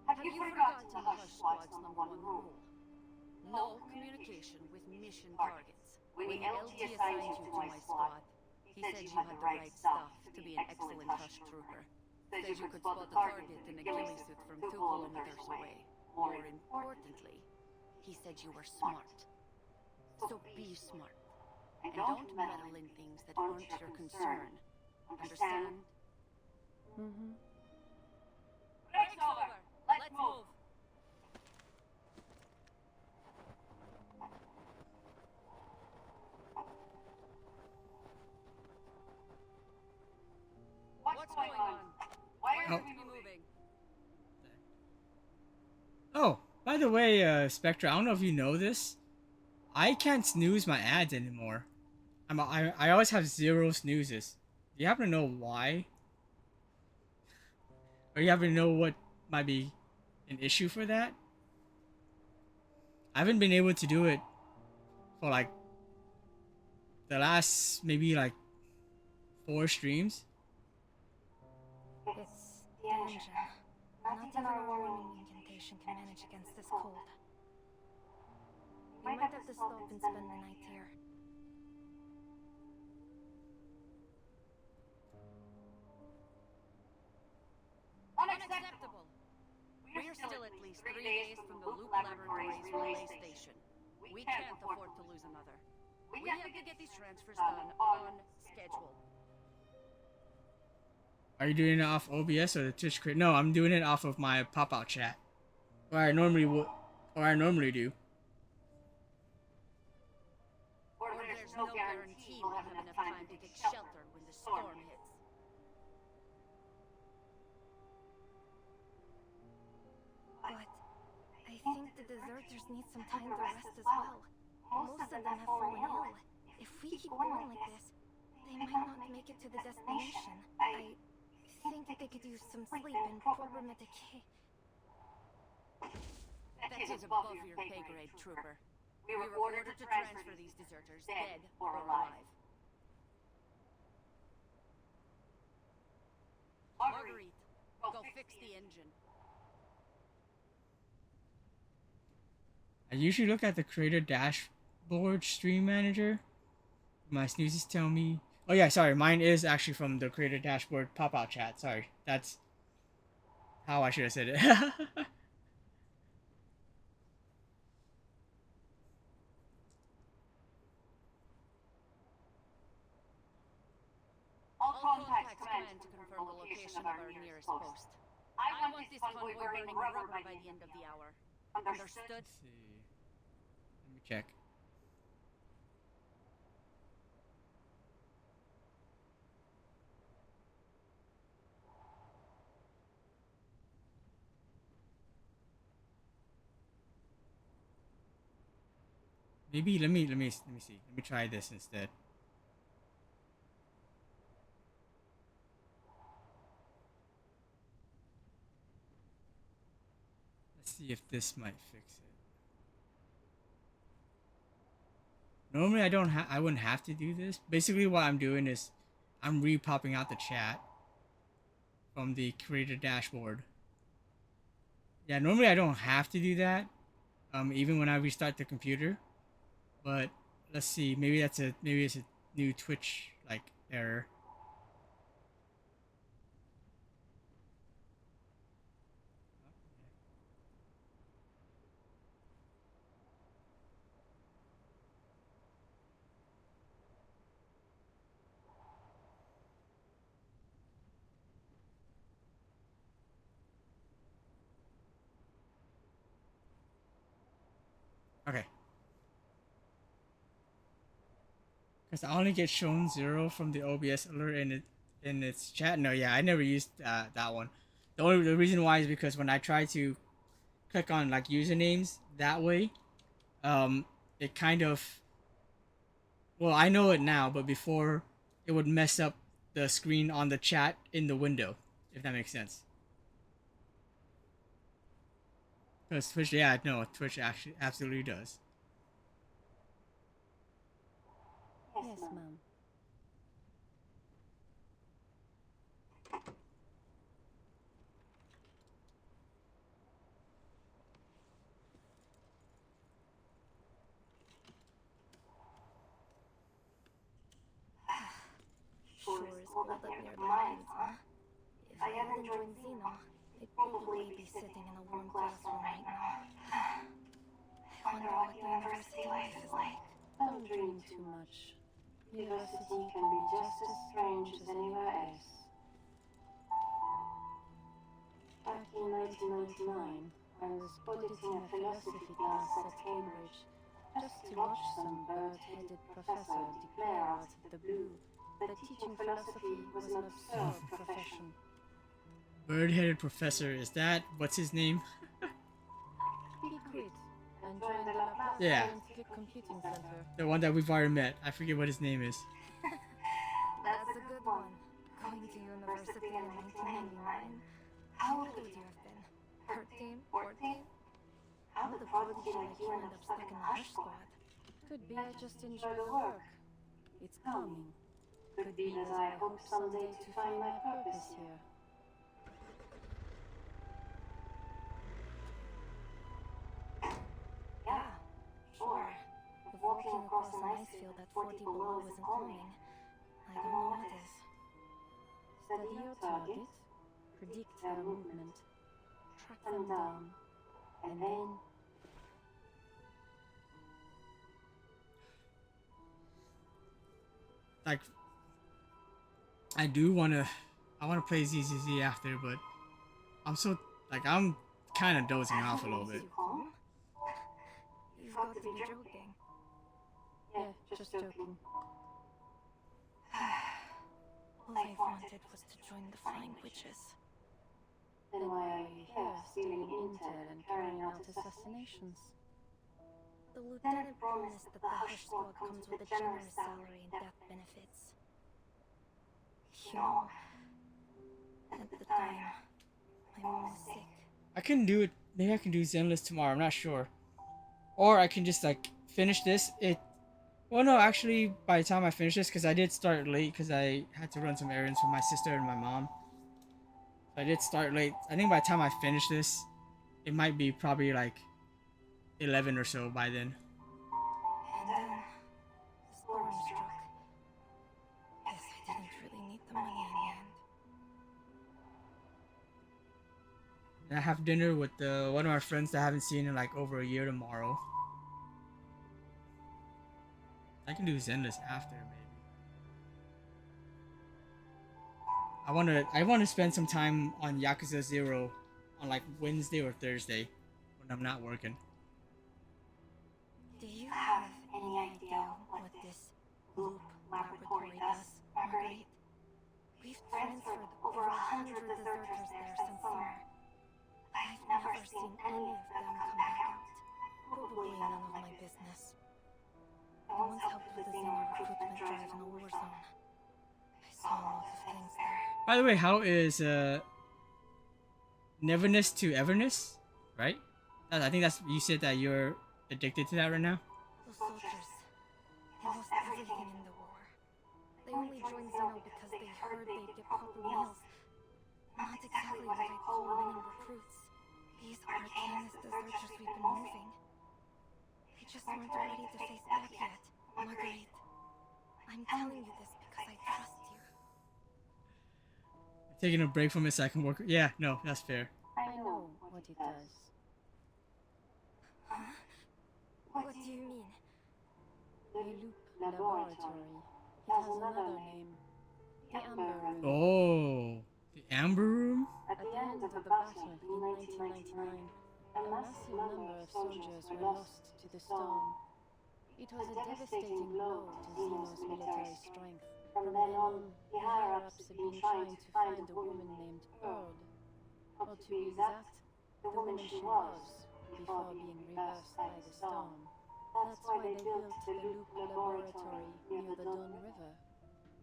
Have you forgotten the Hush Squad's #1 rule? No communication with mission targets. When the LT assigned you to my squad, he said you had the right stuff to be an excellent Hush trooper. Said you could spot the target in a ghillie suit from 2 kilometers away. More importantly, he said you were smart. So be smart. And don't meddle in things that aren't your concern. Understand? Mm-hmm. Break's over. Let's move. What's going on? Why are we moving? Oh, by the way, Spectra, I don't know if you know this. I can't snooze my ads anymore. I always have 0 snoozes. Do you happen to know why? Or you happen to know what might be an issue for that? I haven't been able to do it for like the last maybe like 4 streams. It's the engine. Not even our warming incantation can manage against this cold. We might have to stop and spend the night here. Unacceptable. We're still at least 3 days from the Loop Laboratories relay station. We can't afford to lose another. We have to get these transfers done on schedule. Are you doing it off OBS or the Twitch crit? No, I'm doing it off of my pop-out chat. Or I normally do. Or there's no guarantee we'll have enough time to take shelter when the storm hits. But I think the deserters need some time to rest as well. Most of them have fallen ill. If we keep going like this, they might not make it to the destination. I think they could use some sleep and proper medication. That is above your pay grade, Trooper. We were ordered to transfer these deserters, dead or alive. Marguerite, go fix the engine. I usually look at the creator dashboard stream manager. My snoozes tell me. Oh yeah, sorry. Mine is actually from the creator dashboard pop-out chat. Sorry, that's how I should have said it. All contacts command to confirm the location of our nearest post. I want this convoy burning rubber by the end of the hour. Understood? Let's see. Let me check. Maybe let me see. Let me try this instead. Let's see if this might fix it. Normally I wouldn't have to do this. Basically what I'm doing is I'm re-popping out the chat from the creator dashboard. Yeah, normally I don't have to do that. Even when I restart the computer. But let's see, maybe it's a new Twitch like error. Okay. Because I only get shown 0 from the OBS alert in its chat. No, yeah, I never used that one. The reason why is because when I try to click on like usernames that way, it kind of, well, I know it now, but before it would mess up the screen on the chat in the window, if that makes sense. Because Twitch, yeah, no, Twitch actually absolutely does. Yes, ma'am. Sure is cold up near the mines, huh? If I hadn't joined Xeno, I'd probably be sitting in a warm classroom right now. I wonder what university life is like. Don't dream too much. University can be just as strange as anywhere else. Back in 1999, I was auditing a philosophy class at Cambridge, just to watch some bird-headed professor declare out of the blue that teaching philosophy was an absurd profession. Bird-headed professor, is that what's his name? He quit and joined the Laplace Yeah. Scientific Computing Center. The one that we've already met. I forget what his name is. That's a good one. Going to university in 1999. How old would you have been? 13? 14? How did the prodigy like you end up stuck in the Hush Squad? Could be I just enjoy the work. It's calming. Could be that I hope someday to find my purpose here. Yeah, sure. If walking across an ice field at 40 below isn't calming, I don't know what is. Study your target, predict their movement, track them down, and then... Like, I wanna play ZZZ after, but I'm so, like, I'm kind of dozing off a little bit. You calm? You've got to be joking. Yeah, just joking. All I wanted was to join the Flying Witches. Then why are you here, stealing intel and carrying out assassinations? The lieutenant promised that the Hush Squad comes with a generous salary and death benefits. You know, at the time, my mom was sick. I can do it. Maybe I can do Zenless tomorrow. I'm not sure. Or I can just like finish this. Well, no, actually, by the time I finish this, because I did start late, because I had to run some errands for my sister and my mom. So I did start late. I think by the time I finish this, it might be probably like 11 or so by then. And then, the storm struck. Guess I didn't really need the money in the end. And I have dinner with one of our friends that I haven't seen in like over a year tomorrow. I can do Zenless after, maybe. I wanna spend some time on Yakuza 0 on like Wednesday or Thursday when I'm not working. Do you have any idea what this loop laboratory does, Marguerite? We've transferred over 100 deserters there since summer. I've never seen any of them come back out. Probably none of my business. I once helped with the Xeno recruitment drive in a war zone. I saw a lot of things there. By the way, how is Neverness to Everness? Right? I think that's, you said that you're addicted to that right now? Those soldiers, they lost everything in the war. They only joined Xeno because they heard they'd get proper meals. Not exactly what I'd call winning recruits. These are the tamest deserters we've been moving. They just weren't ready to face back yet. Marguerite, I'm telling you this because I trust you. Taking a break from it so I can work. Yeah, no, that's fair. I know what it does. Huh? What do you mean? The Loop Laboratory. It has another name. The Amber Room. Oh, the Amber Room? At the end of the battle in 1999, a massive number of soldiers were lost to the storm. It was a devastating blow to Xeno's military strength. From then on, the higher-ups have been trying to find a woman named Erd. Or to be exact, the woman she was, before being reversed by the storm. That's why they built the Loop Laboratory near the Don River.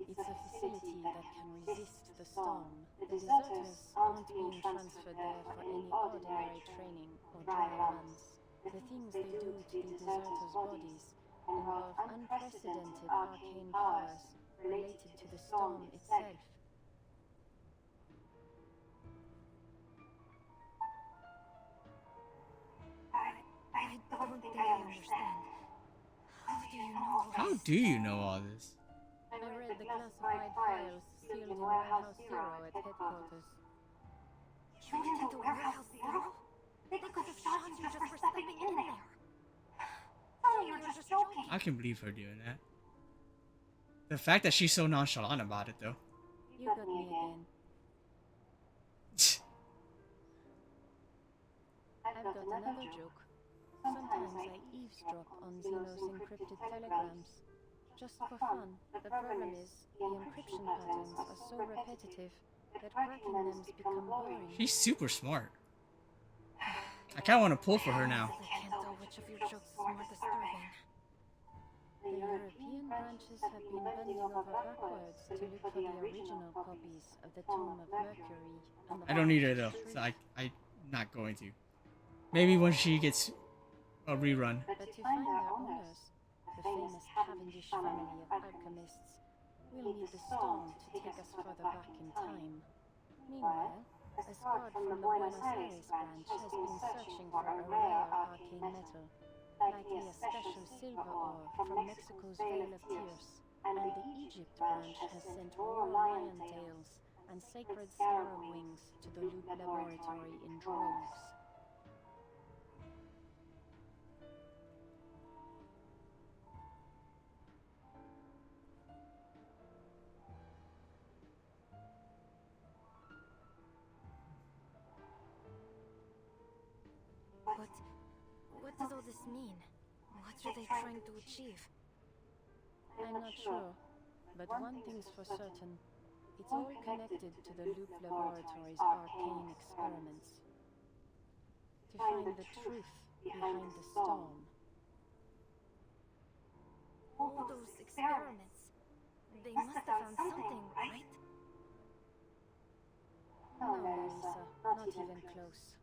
It's a facility that can resist the storm. The deserters aren't being transferred there for any ordinary training or dry runs. The things they do to the deserters' bodies involve unprecedented arcane powers related to the storm itself. I don't think I understand. How do you know all this? I read the classified files sealed in Warehouse Zero at headquarters. You went into Warehouse Zero? They could have shot you just for stepping in there. Tell me you're just joking. I can believe her doing that. The fact that she's so nonchalant about it, though. You got me again. I've got another joke. Sometimes I eavesdrop on Zeno's encrypted telegrams. Just for fun. The problem is, the encryption patterns are so repetitive that cracking them's become boring. She's super smart. I kind of want to pull for her now. I can't tell which of your jokes is more disturbing. The European branches have been bending over backwards to look for the original copies of the Tome of Mercury and the I don't need her though, so I'm not going to. Maybe when she gets a rerun. But to find their owners, the famous Cavendish family of alchemists, we'll need the storm to take us further back in time. Meanwhile, a squad from the Buenos Aires branch has been searching for a rare arcane metal, likely a special silver ore from Mexico's Vale of Tears, and the Egypt branch has sent raw lion tails and sacred scarab wings to the Loop Laboratory in droves. What does all this mean? What are they trying to achieve? I'm not sure, but one thing's for certain. It's all connected to the Loop Laboratory's arcane experiments. To find the truth behind the storm. All those experiments. They must have found something, right? No, Melissa, not even close.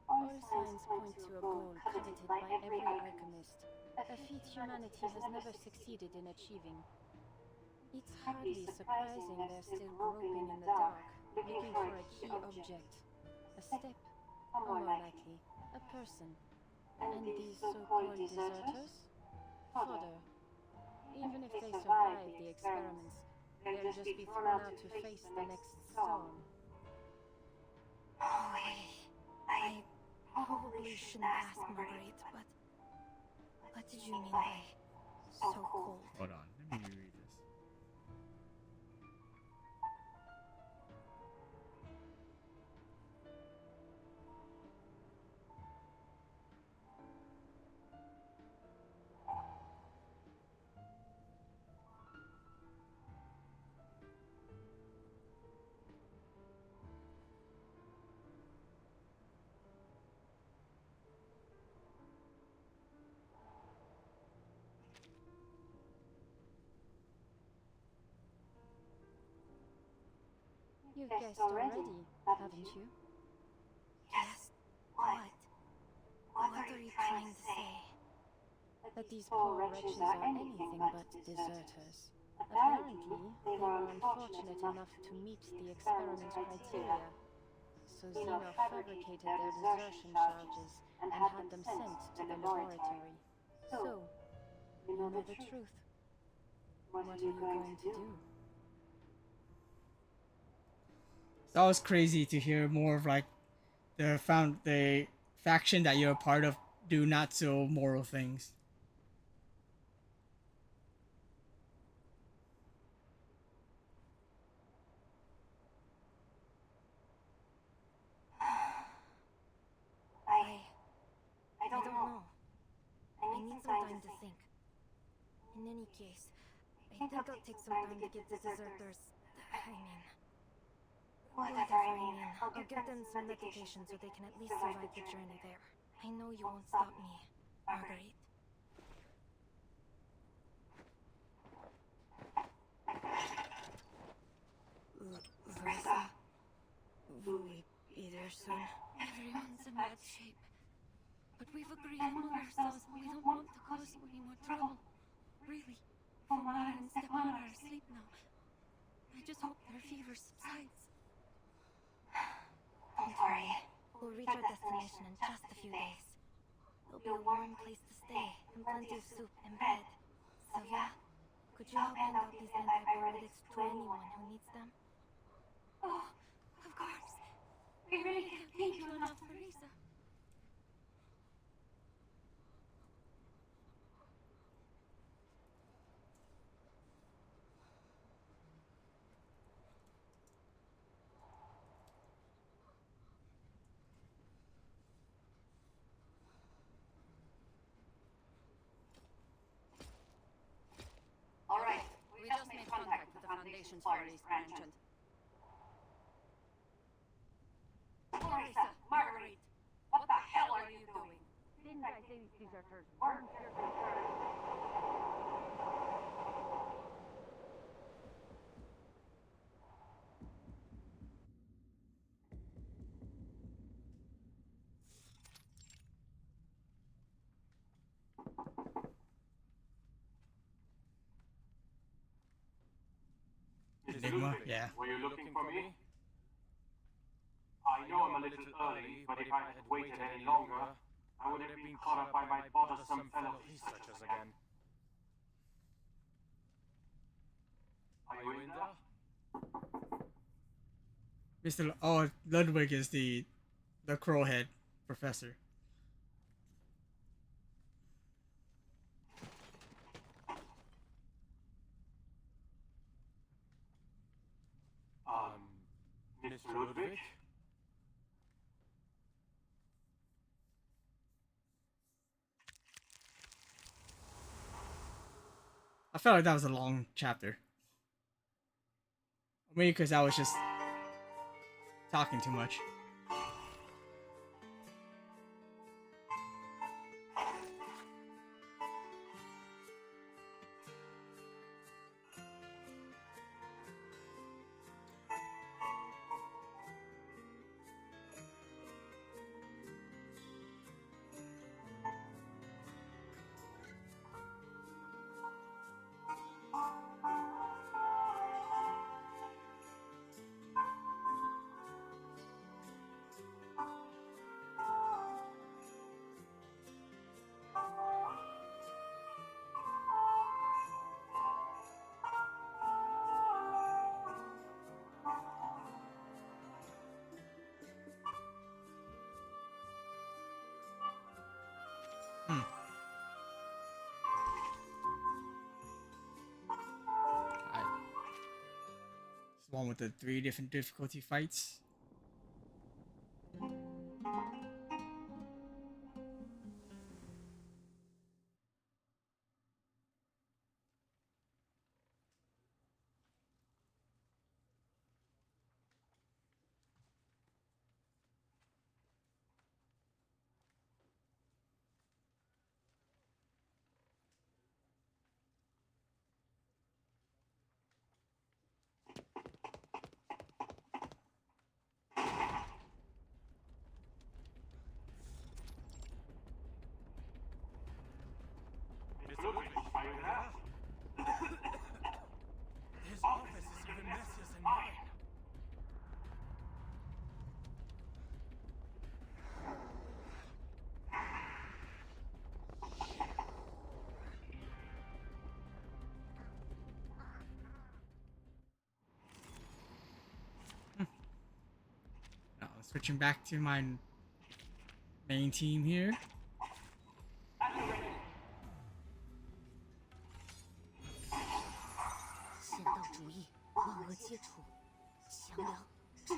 All signs point to a goal coveted by every alchemist, a feat humanity has never succeeded in achieving. It's hardly surprising they're still groping in the dark, looking for a key object, a step, or more likely, a person. And these so-called deserters? Fodder. Even if they survive the experiments, they'll just be thrown out to face the next storm. Oh, I probably shouldn't ask Marguerite, but what did you mean by so cold? Hold on, let me reread this. You've guessed already, haven't you? Yes. What? What are you trying to say? That these poor wretches are anything but deserters. Apparently, they were unfortunate enough to meet the experiment criteria. So Zeno fabricated their desertion charges and had them sent to the laboratory. So, you know the truth. What are you going to do? That was crazy to hear more of like the faction that you're a part of do not so moral things. I don't know. I need some time to think. In any case, I think I'll take some time to get the deserters. Whatever I mean, I'll give them some medication so they can at least survive the journey there. I know you won't stop me, Marguerite. soon. Everyone's in bad shape. But we've agreed among ourselves we don't want to cause you any more trouble. Really. Fomar and Stepan are asleep now. I just hope their fever subsides. Don't worry. We'll reach our destination in just a few days. There'll be a warm place to stay, and plenty of soup and bed. Sylvia, could you help hand out these antibiotics to anyone who needs them? Oh, of course. We really can't thank you enough, Teresa. All right, we just made contact with the Foundation's Far East branch and... Clarissa, Marguerite, what the hell are you doing? Didn't I say these deserters weren't your concern? Enigma, yeah. Were you looking for me? I know I'm a little early, but if I had waited any longer, I would have been caught up by my bothersome fellow researchers again. Are you in there? Mr. Oh, Ludwig is the crowhead professor. Mr. Ludwig? I felt like that was a long chapter. Maybe because I was just talking too much. One with the 3 different difficulty fights. Mr. Ludwig, are you there? His office is even messier than mine. Now, switching back to my main team here. 先到主义，万恶皆除，降良诛。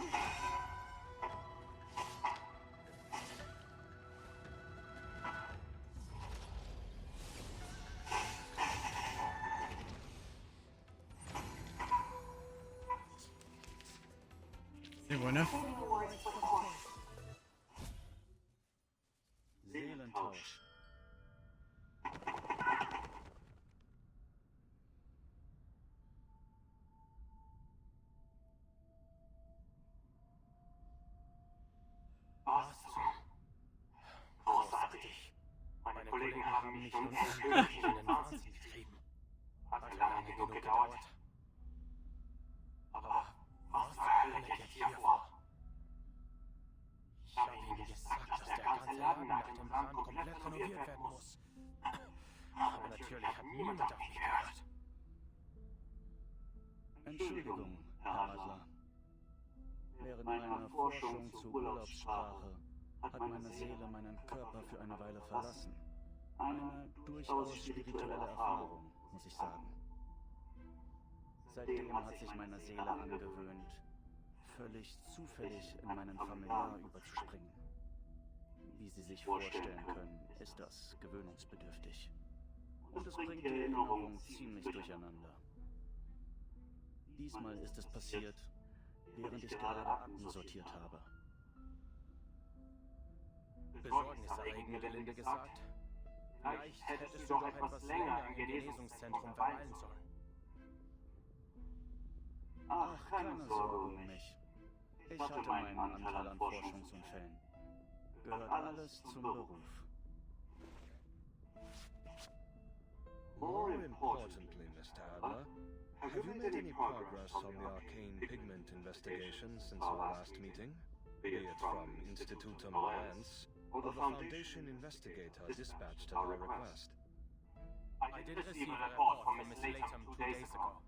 Is it enough? Seelentausch. haben mich nun endgültig in den Wahnsinn getrieben. Hat lange genug gedauert. Aber was zur Hölle geht hier vor? Ich habe ihm gesagt, dass der ganze Laden nach dem Brand komplett renoviert werden muss. Aber natürlich hat niemand auf mich gehört. Entschuldigung, Herr Adler. Während meiner Forschung zur Urlaubssprache hat meine Seele meinen Körper für eine Weile verlassen. Eine durchaus spirituelle Erfahrung, muss ich sagen. Seitdem hat sich meine Seele angewöhnt, völlig zufällig in meinen Familiar überzuspringen. Wie Sie sich vorstellen können, ist das gewöhnungsbedürftig. Und es bringt die Erinnerung ziemlich durcheinander. Diesmal ist es passiert, während ich gerade Akten sortiert habe. Besorgniserregend, gelinde gesagt. Vielleicht hättest du doch etwas länger im Genesungszentrum verweilen sollen. Ach, keine Sorge um mich. Ich hatte meinen Anteil an Forschungsunfällen. Gehört alles zum Beruf. More importantly, Mr. Adler, have you made any progress on the arcane pigment investigation since our last meeting? Be it from Institutum Alliance or the Foundation investigator dispatched at our request. I did receive a report from Miss Latham 2 days ago.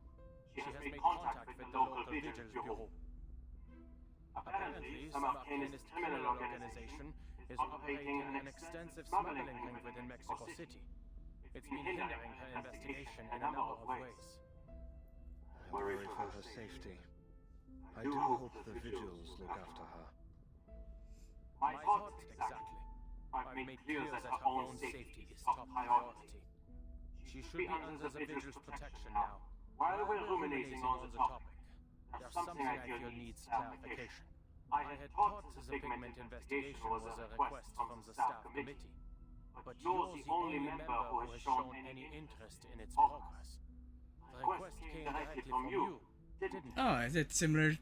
She has made contact with the local vigilance bureau. Apparently, some arcanist criminal organization is operating an extensive smuggling ring within Mexico City. It's been hindering her investigation in a number of ways. I worry for her safety. I do hope the vigils look after her. My thoughts exactly. I've made clear that her own safety is top priority. She should be under the vigil's protection now. While we're ruminating on the topic, there's something I feel needs clarification. I had thought the pigment investigation was a request from the staff committee, but you're the only member who has shown any interest in its progress. The request came directly from you, didn't it? Oh, is it similar?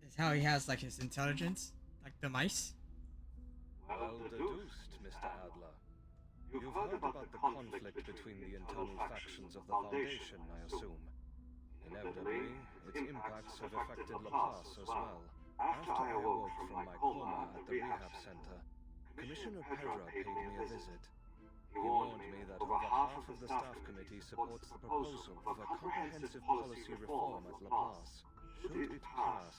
Is how he has like his intelligence, like the mice? Well deduced, Mr. Adler. You've heard about the conflict between the internal factions of the Foundation, I assume. Inevitably, its impacts have affected Laplace as well. After I awoke from my coma at the rehab center, Commissioner Pedra paid me a visit. He warned me that over half of the staff committee supports the proposal of a comprehensive policy reform at Laplace. Should it pass,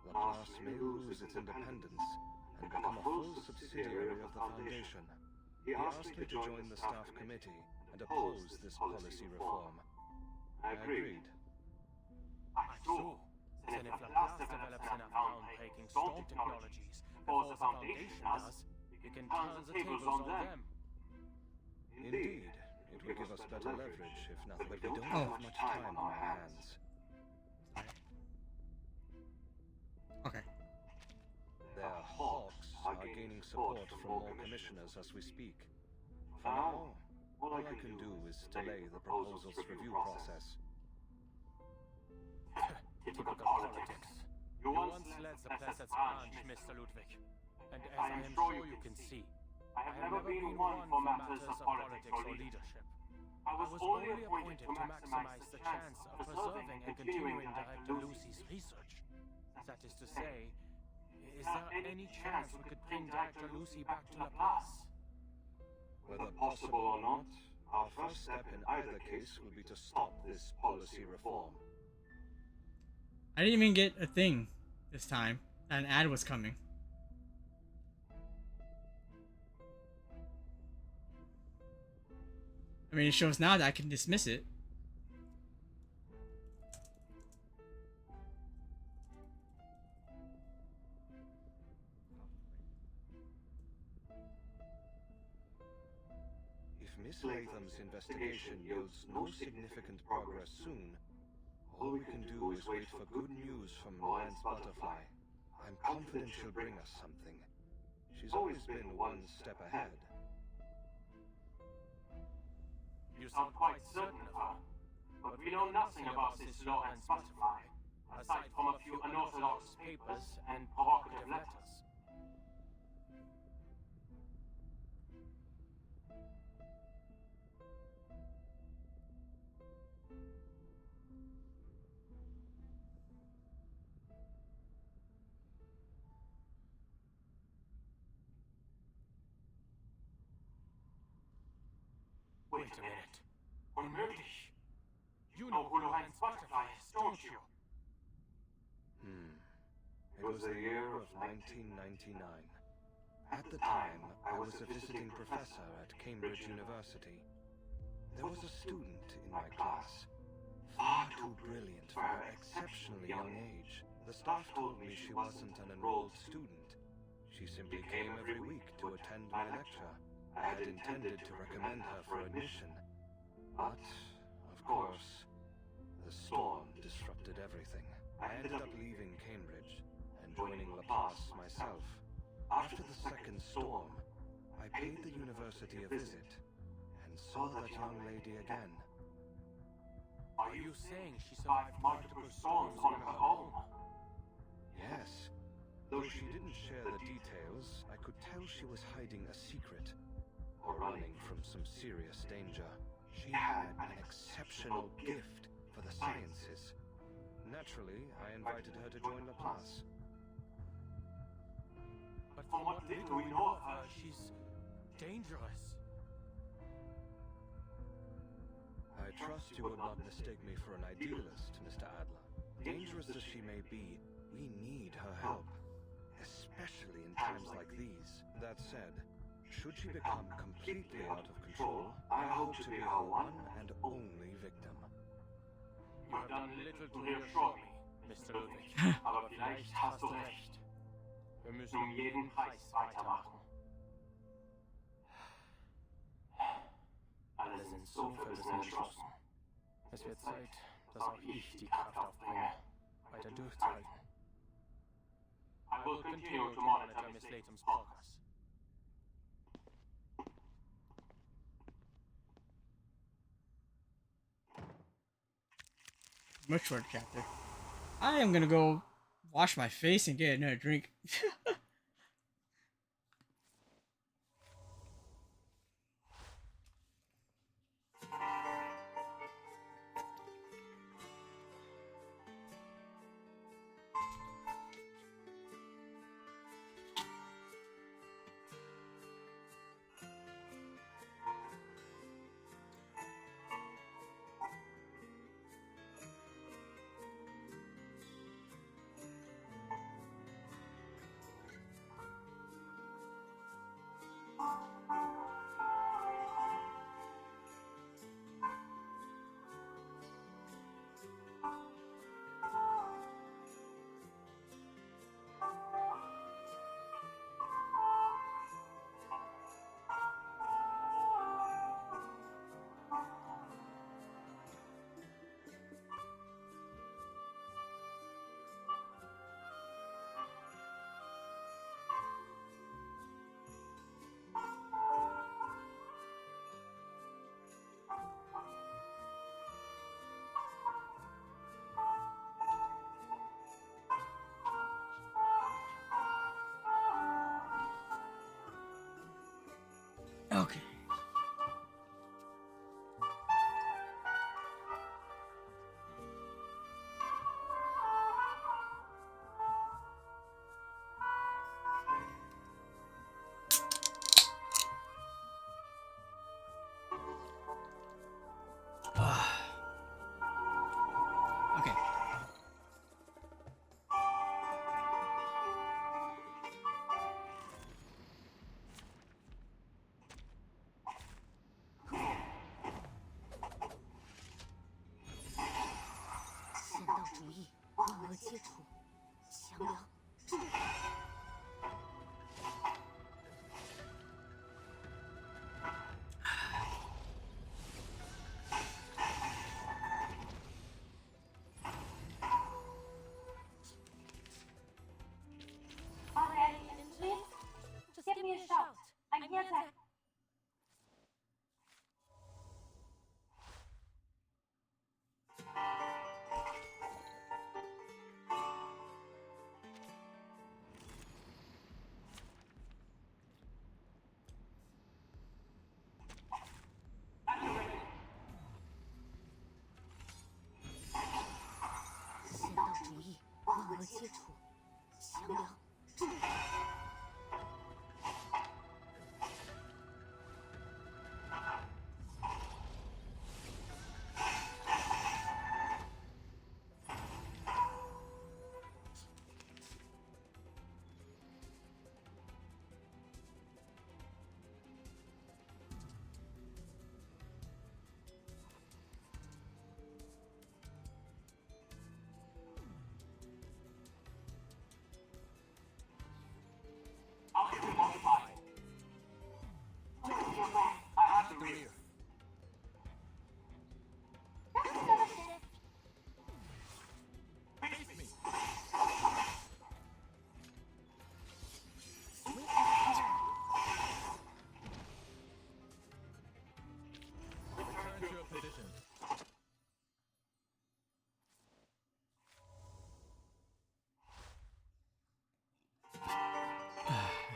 Laplace may lose its independence and become a full subsidiary of the Foundation. He asked me to join the staff committee and oppose this policy reform. I agreed. So, then if Laplace develops enough groundbreaking stone technologies before the Foundation does, we can turn the tables on them. Indeed, it would give us better leverage, if nothing, but we don't have much time on our hands. Okay. Their hawks are gaining support from more commissioners as we speak. For now, all I can do is delay the proposal's review process. Typical politics. You once led the Placets branch, Mr. Ludwig. And as I am sure you can see, I have never been one for matters of politics or leadership. I was only appointed to maximize the chance of preserving and continuing Director Lucy's research. That is to say, is there any chance we could bring Director Lucy back to Laplace? Whether possible or not, our first step in either case will be to stop this policy reform. I didn't even get a thing this time. An ad was coming. I mean, it shows now that I can dismiss it. If Miss Latham's investigation yields no significant progress soon, all we can do is wait for good news from Lawrence Butterfly. I'm confident she'll bring us something. She's always been one step ahead. You sound quite certain of her, but we know nothing about this Lawrence Butterfly, aside from a few unorthodox papers and provocative letters. Wait a minute. Unmöglich. You know who Lorenz Butterfly is, don't you? It was the year of 1999. At the time, I was a visiting professor at Cambridge University. There was a student in my class, far too brilliant for her exceptionally young age. The staff told me she wasn't an enrolled student. She simply came every week to attend my lecture. I had intended to recommend her for admission. But, of course, the storm disrupted everything. I ended up leaving Cambridge and joining La Place myself. After the second storm, I paid the university a visit and saw that young lady again. Are you saying she survived multiple storms on her own? Yes. Though she didn't share the details, I could tell she was hiding a secret or running from some serious danger. She had an exceptional gift for the sciences. Naturally, I invited her to join La Place. But from what little we know of her, she's dangerous. I trust you would not mistake me for an idealist, Mr. Adler. Dangerous as she may be, we need her help, especially in times like these. That said, should she become completely out of control, I hope to be her one and only victim. You have done little to reassure me, Mr. Ludwig. Aber vielleicht hast du recht. Wir müssen jeden Preis weitermachen. Alle sind so verbissen entschlossen. Es wird Zeit, dass auch ich die Kraft aufbringe, weiter durchzuhalten. I will continue to monitor Miss Latham's progress. Much short chapter. I am gonna go wash my face and get another drink. Okay. Okay. Are there any entries? Just give me a shout. I'm here to...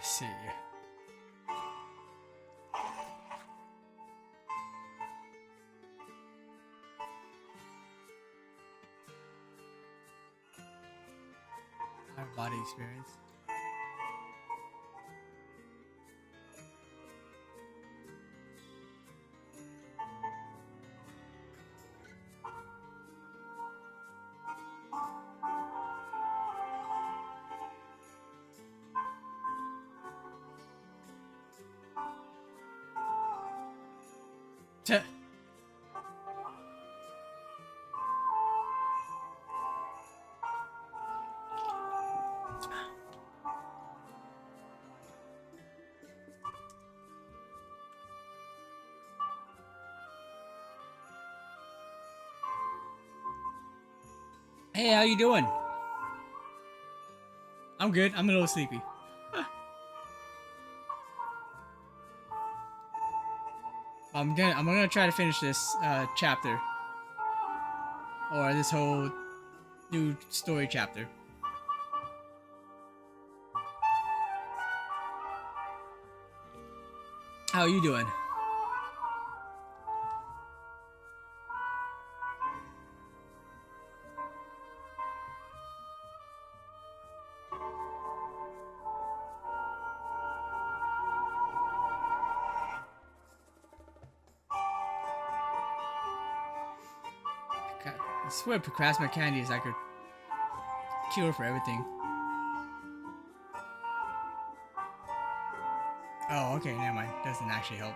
Let's see. Our body experience. Tuh. Hey, how you doing? I'm good. I'm a little sleepy. I'm gonna try to finish this chapter, or this whole new story chapter. How are you doing? I swear procrastinate candy is like a cure for everything. Oh, okay, never mind. Doesn't actually help.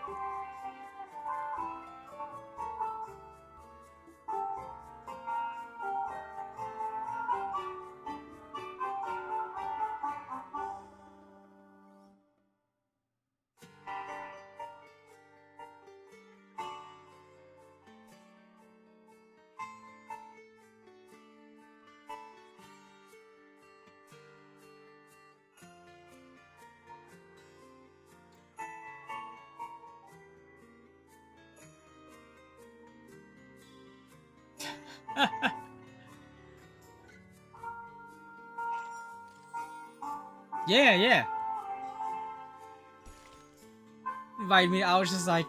Yeah, yeah. Invite me. I was just like,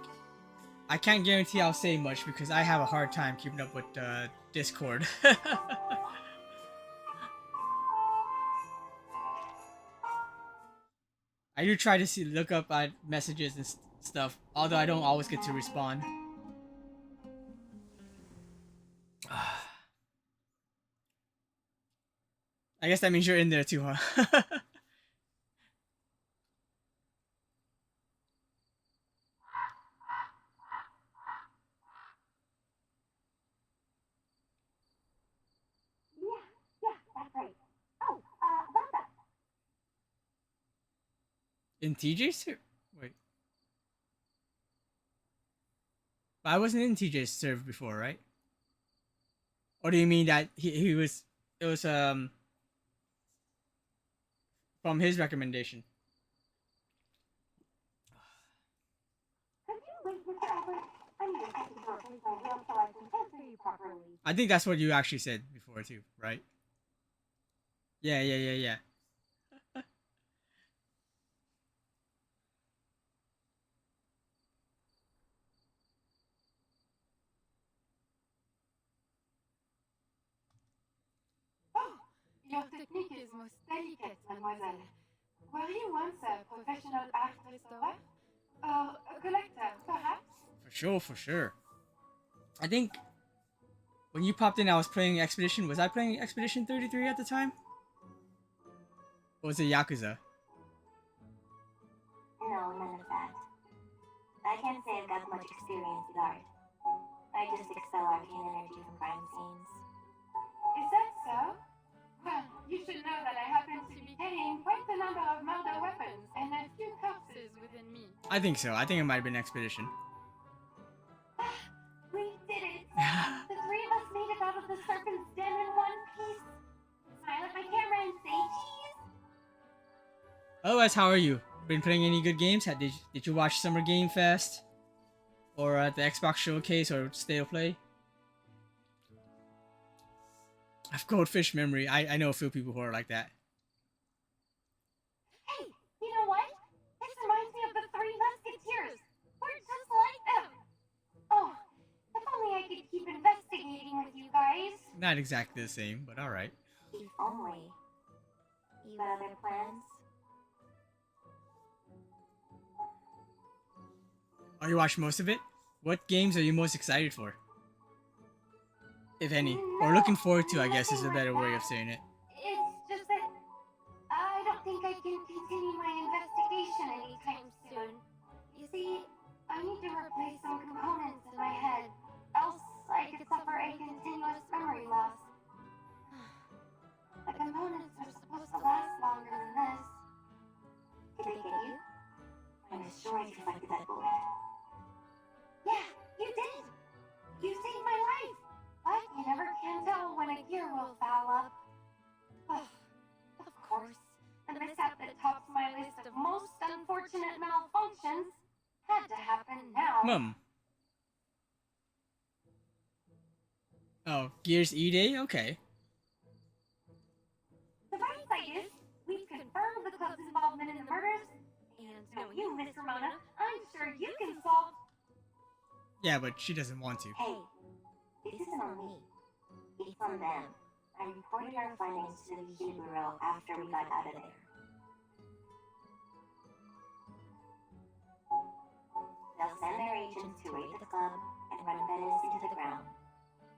I can't guarantee I'll say much because I have a hard time keeping up with Discord. I do try to look up messages and stuff, although I don't always get to respond. I guess that means you're in there too, huh? Yeah, that's right. Oh, Wanda. In TJ's? Wait. I wasn't in TJ's server before, right? Or do you mean that he was... It was, from his recommendation? Could you wait, Mr. Albert? I need to take the door so I can answer you properly. I think that's what you actually said before too, right? Yeah. Oh, your technique is most delicate, mademoiselle. Were you once a professional art restorer? Or a collector, perhaps? For sure. I think when you popped in, I was playing Expedition. Was I playing Expedition 33 at the time? Or was it Yakuza? No, none of that. I can't say I've got much experience with art. I just expel arcane energy from crime scenes. Is that so? Well, you should know that I happen to be carrying quite a number of murder weapons and a few corpses within me. I think so. I think it might have been Expedition. We did it! The three of us made it out of the Serpent's den in one piece. Smile at my camera and say cheese! Otherwise, how are you? Been playing any good games? Did you watch Summer Game Fest? Or at the Xbox Showcase or State of Play? I've goldfish memory. I know a few people who are like that. Hey, you know what? guys. Not exactly the same, but all right. If only. You got other plans? Oh, you watched most of it? What games are you most excited for? If any. Or looking forward to, I guess, is a better way of saying it. It's just that I don't think I can continue my investigation anytime soon. You see, I need to replace some components in my head, else I could suffer a continuous memory loss. The components are supposed to last longer than this. Did they get you? I was sure I deflected that bullet. Yeah, you did! You saved my life! But you never can tell when a gear will foul up. Of course, the mishap that tops my list of most unfortunate malfunctions had to happen now. Oh, Gears E-Day? Okay. The bright side is, we've confirmed the club's involvement in the murders, and knowing you, Miss Ramona, I'm sure you can solve... Yeah, but she doesn't want to. Hey, this isn't on me. It's on them. I reported our findings to the Vision Bureau after we got out of there. They'll send their agents to raid the club and run Venice into the ground.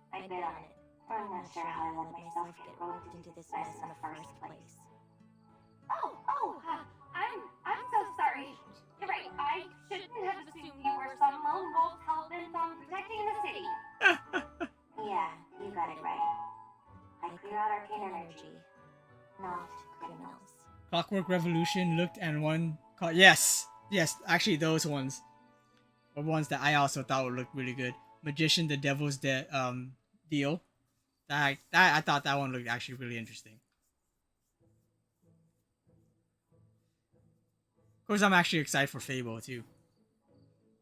I bet on it. I'm not sure how I let myself get roped into this mess in the first place. I'm so sorry. You're right, I shouldn't have assumed you were some lone wolf hell-bent on protecting the city. Yeah, you got it right. I clear out arcane energy, not criminals. Clockwork Revolution looked and one... Yes! Yes, actually those ones were ones that I also thought would look really good. Magician, the Devil's Deal. I thought that one looked actually really interesting. Of course, I'm actually excited for Fable too.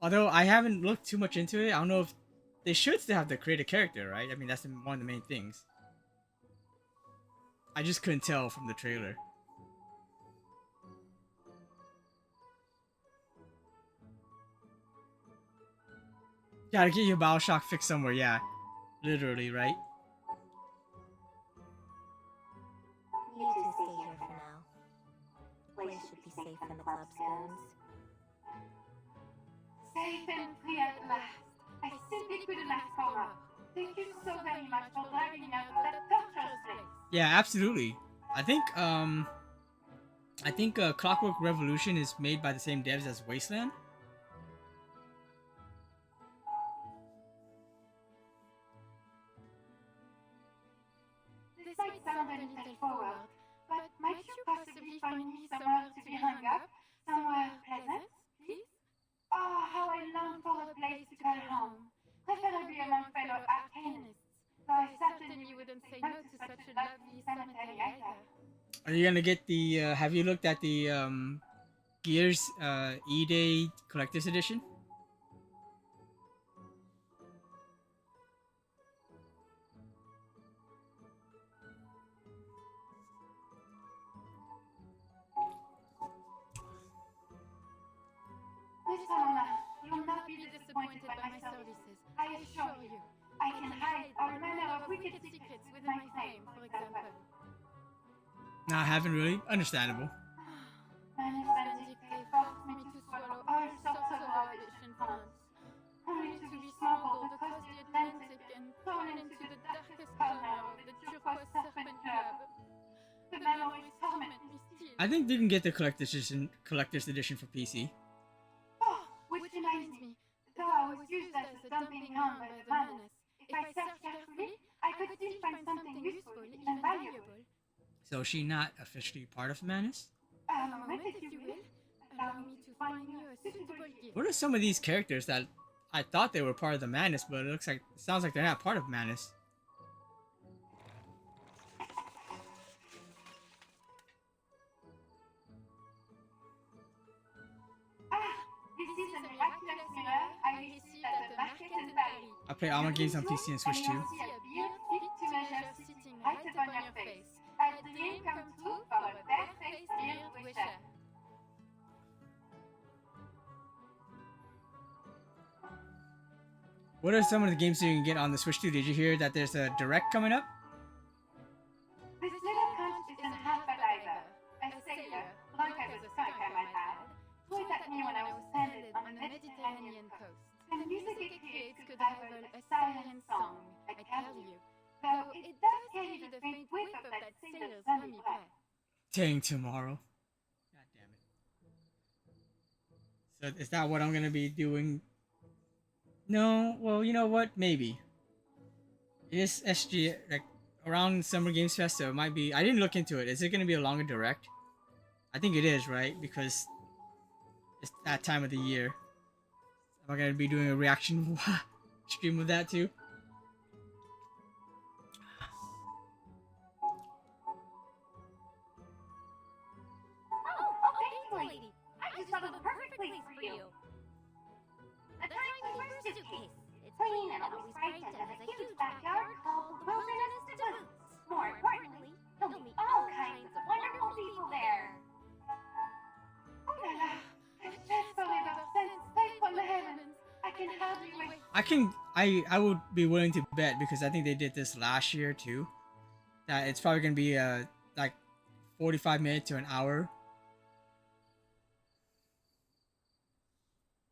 Although I haven't looked too much into it, I don't know if they should still have to create a character, right? I mean, that's one of the main things. I just couldn't tell from the trailer. Gotta get your Bioshock fix somewhere, yeah. Literally, right? You two stay here for now. Place should be safe from the club's goons. Safe and free at last. I simply couldn't ask for more. Thank you so very much for driving me out of that torturous place. Yeah, absolutely. I think Clockwork Revolution is made by the same devs as Wasteland. This might sound a little forward, but might you possibly find me somewhere to be hung up? Somewhere pleasant, please? Oh, how I long for a place to call home. Preferably among fellow arcanists, though I certainly wouldn't say no to such a lovely cemetery either. Are you gonna get the, have you looked at the, Gears, E-Day Collector's Edition? Miss Ramona, you will not be disappointed by my services, I assure you. I can hide all manner of wicked secrets with my fame, for example. No, I haven't really. Understandable. Management dictate forced me to swallow all sorts of rubbish and plants, only to be smuggled across the Atlantic and thrown into the darkest corner of the Turquoise Serpent Club. The memories torment me still. I think they can get the collector's edition for PC. Oh, which reminds me, though I was used as a dumping ground by the madness, if I searched carefully, I could still find something useful, even valuable. So is she not officially part of Manus? A moment, if you will. Allow me to find you a suitable gift. What are some of these characters that I thought they were part of the Manus, but it sounds like they're not part of Manus. This is a miraculous mirror I received at the market in Paris. I play Alma games on PC and Switch too. And you'll see a beard fit to measure sitting right upon your face. A dream come true for a bare-faced beard wisher. What are some of the games you can get on the Switch 2? Did you hear that there's a direct coming up? This little cunt isn't half bad either. A sailor, drunk as a skunk I might add, threw it at me when I was stranded on the Mediterranean coast. The music it creates could rival a siren song, I tell you. Though it does carry the faint whiff of that sailor's rummy breath. Dang, tomorrow. God damn it. So is that what I'm gonna be doing? No, well, you know what? Maybe. It is SG, like, around Summer Games Fest, so it might be. I didn't look into it. Is it gonna be a longer direct? I think it is, right? Because it's that time of the year. Am I gonna be doing a reaction stream of that too? Oh, thanks, lady. I just thought of the perfect place for you. The tiny first suitcase. It's clean and always bright and has a huge backyard called the Wilderness to Boot. More importantly, you'll meet all kinds of wonderful people there. Oh la la, a chest for river sent straight from the heavens. I can hardly wait. I would be willing to bet, because I think they did this last year too, that it's probably gonna be like 45 minutes to an hour.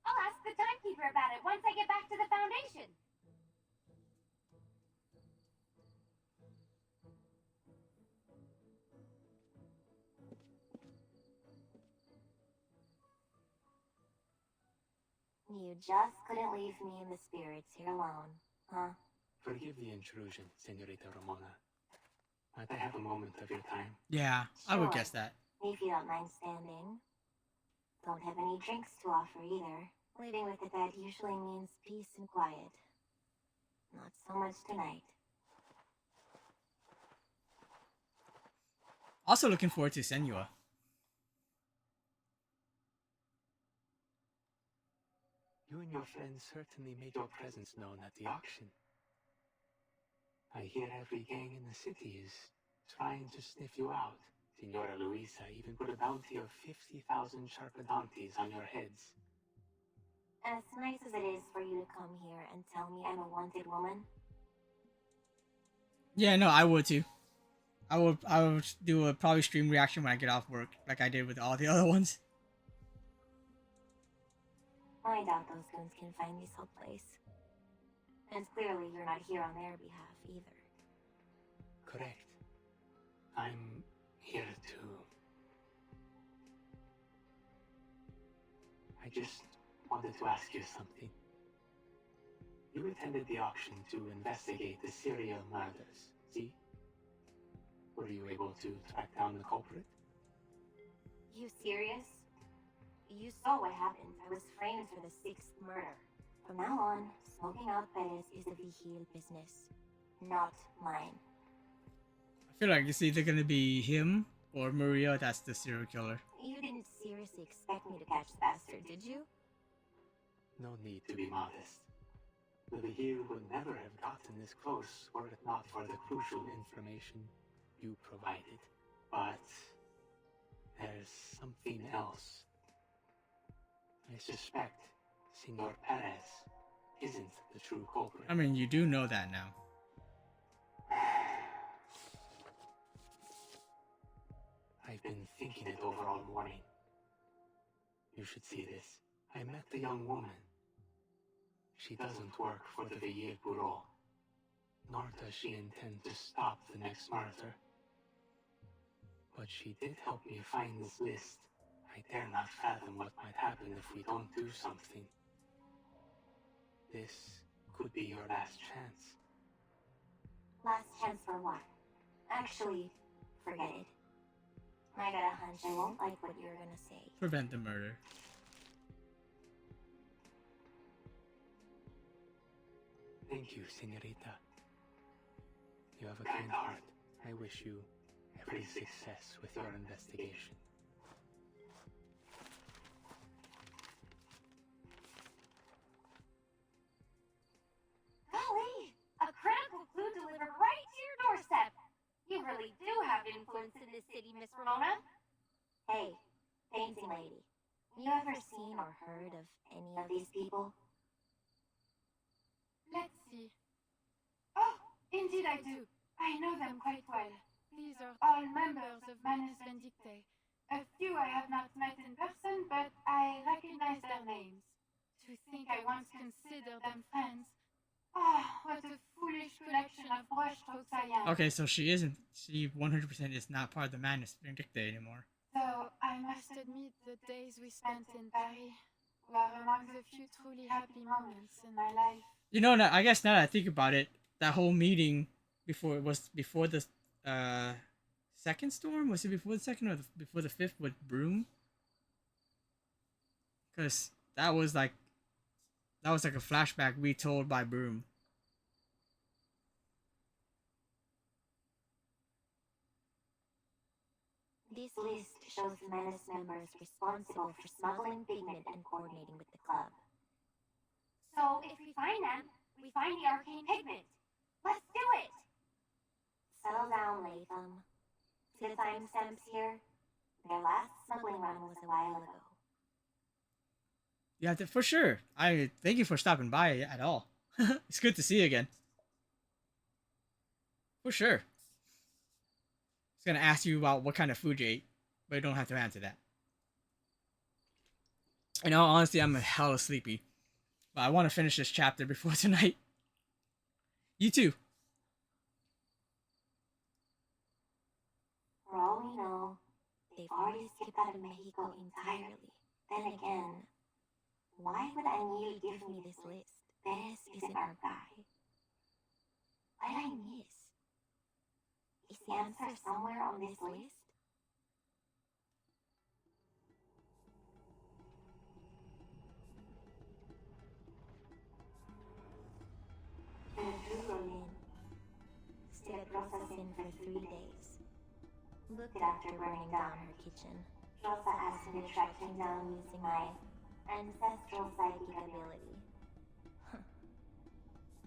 I'll ask the timekeeper about it once I get back to the Foundation. You just couldn't leave me and the spirits here alone, huh? Forgive the intrusion, Senorita Ramona. Might I have a moment of your time? Yeah, I would Sure. guess that. If you don't mind standing. Don't have any drinks to offer either. Leaving with the dead usually means peace and quiet. Not so much tonight. Also looking forward to Senua. You and your friends certainly made your presence known at the auction. I hear every gang in the city is trying to sniff you out. Signora Luisa even put a bounty of 50,000 Sharpentantes on your heads. As nice as it is for you to come here and tell me I'm a wanted woman, Yeah, no, I would too. I would do a probably stream reaction when I get off work, like I did with all the other ones. I doubt those goons can find me someplace. And clearly you're not here on their behalf either. Correct. I'm here to... I just wanted to ask you something. You attended the auction to investigate the serial murders, see? Were you able to track down the culprit? You serious? You saw what happened. I was framed for the 6th murder. From now on, smoking out Perez is a Vigil business, not mine. I feel like it's either gonna be him or Maria that's the serial killer. You didn't seriously expect me to catch the bastard, did you? No need to be modest. The Vigil would never have gotten this close were it not for the crucial information you provided. But there's something else. I suspect Senor Perez isn't the true culprit. I mean, you do know that now. I've been thinking it over all morning. You should see this. I met the young woman. She doesn't work for the Vigil Bureau, nor does she intend to stop the next murder. But she did help me find this list. I dare not fathom what might happen if we don't do something. This could be your last chance. Last chance for what? Actually, forget it. I got a hunch I won't like what you're gonna say. Prevent the murder. Thank you, Senorita. You have a kind heart. I wish you every success with your investigation. Golly! A critical clue delivered right to your doorstep! You really do have influence in this city, Miss Ramona. Hey, painting lady. You ever seen or heard of any of these people? see. Oh, indeed I do. I know them quite well. These are all members of Manus Vindictae. A few I have not met in person, but I recognize their names. To think I once considered them friends. Ah, what a foolish collection of brushstrokes I am. Okay, so she isn't. She 100% is not part of the Madness Vindictae anymore. Though I must admit the days we spent in Paris were among the few truly happy moments in my life. You know, I guess now that I think about it, that whole meeting before the second storm, was it before the second or before the fifth with Broom? Because that was like a flashback retold by Broom. This list shows the Manus members responsible for smuggling pigment and coordinating with the club. So if we find them, we find the arcane pigment. Let's do it! Settle down, Latham. See the timestamps here? Their last smuggling run was a while ago. Yeah, for sure. I thank you for stopping by at all. It's good to see you again. For sure. I was gonna ask you about what kind of food you ate, but you don't have to answer that. You know, honestly, I'm hella sleepy, but I want to finish this chapter before tonight. You too. For all we know, they've already skipped out of Mexico entirely. Then again, why would Anil give me this list? This isn't our guy. What did I miss? Is the answer somewhere on this list? And drew in. Stayed at Rosa's Inn for 3 days. Looked after burning down her kitchen. Rosa asked me to track him down using my ancestral psychic ability.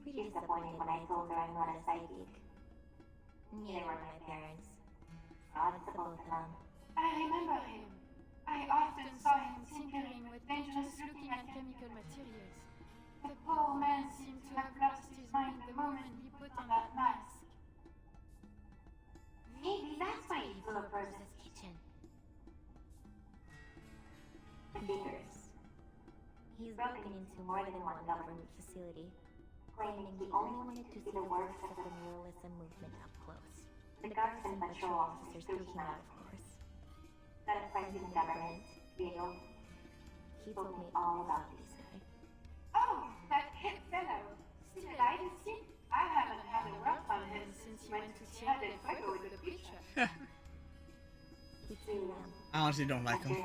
Pretty disappointed when I told her I'm not a psychic. Neither were my parents. Frauds, the both of them. I remember him. I often saw him tinkering with dangerous-looking alchemical materials. The poor man seemed to have lost his mind the moment he put on that mask. Maybe that's why he blew up Rosa's kitchen. Figures. He's broken into more than one government facility, claiming he only wanted to see the works of the muralism movement up close. The guards and patrol officers threw him out, of course. Got a friend in the government, Leo. He told me all about this guy. Oh, that hip fellow. Still alive, is he? I haven't had a word from him since he went to Tierra del Fuego with the preacher. It's William. I honestly don't like him.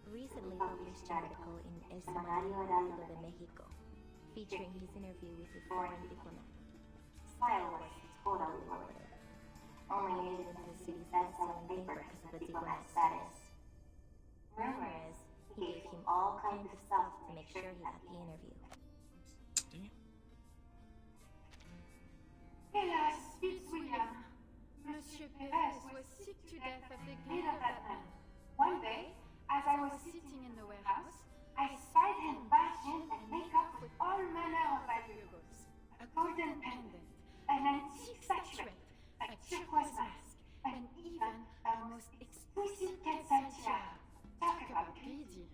Recently published an article in El Semanario Heraldo de Mexico, featuring his interview with a foreign diplomat. Style was totally loaded. Only made it into the city's best-selling paper because of the diplomat's status. Rumor is, he gave him all kinds of stuff to make sure he got the interview. Hélas, Fitzwilliam. Monsieur Perez was sick to death of the greed of that man. One day, as I was sitting in the warehouse, I spied him barge in and make off with all manner of valuables. A golden pendant, an antique statuette, a turquoise mask, and even a most exquisite quetzal tiara. Talk about greedy.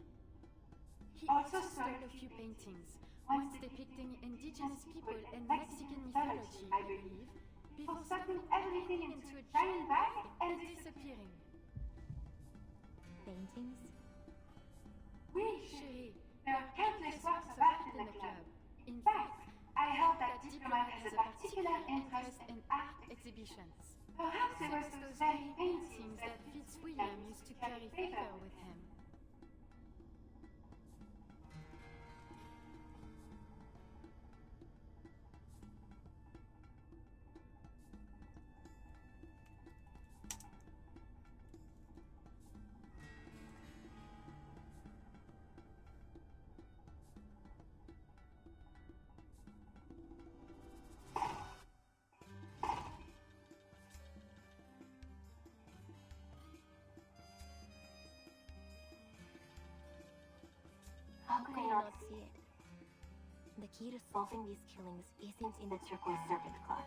He also stole a few paintings, once depicting indigenous people in Mexican mythology, I believe, before stuffing everything into a giant bag and disappearing. Paintings? Oui, chérie. There are countless works of art in the club. In fact, I heard that diplomat has a particular interest in art exhibitions. Perhaps it was those very paintings that Fitzwilliam used to carry favor with him. key to solving these killings isn't in the Turquoise Serpent Club.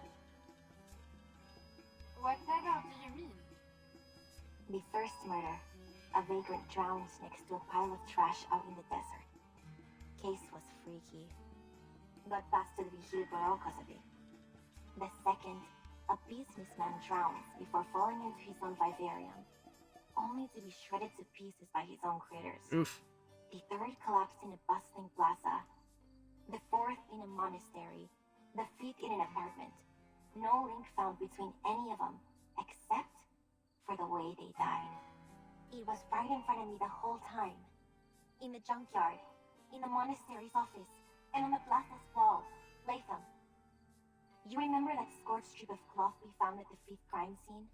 Whatever do you mean? The first murder, a vagrant drowned next to a pile of trash out in the desert. Case was freaky. Got passed to the Vigil Bureau because of it. The second, a businessman drowns before falling into his own vivarium, only to be shredded to pieces by his own critters. Oof. The third collapsed in a bustling plaza. The fourth in a monastery. The fifth in an apartment. No link found between any of them, except for the way they died. It was right in front of me the whole time. In the junkyard, in the monastery's office, and on the plaza's wall. Latham. You remember that scorched strip of cloth we found at the fifth crime scene?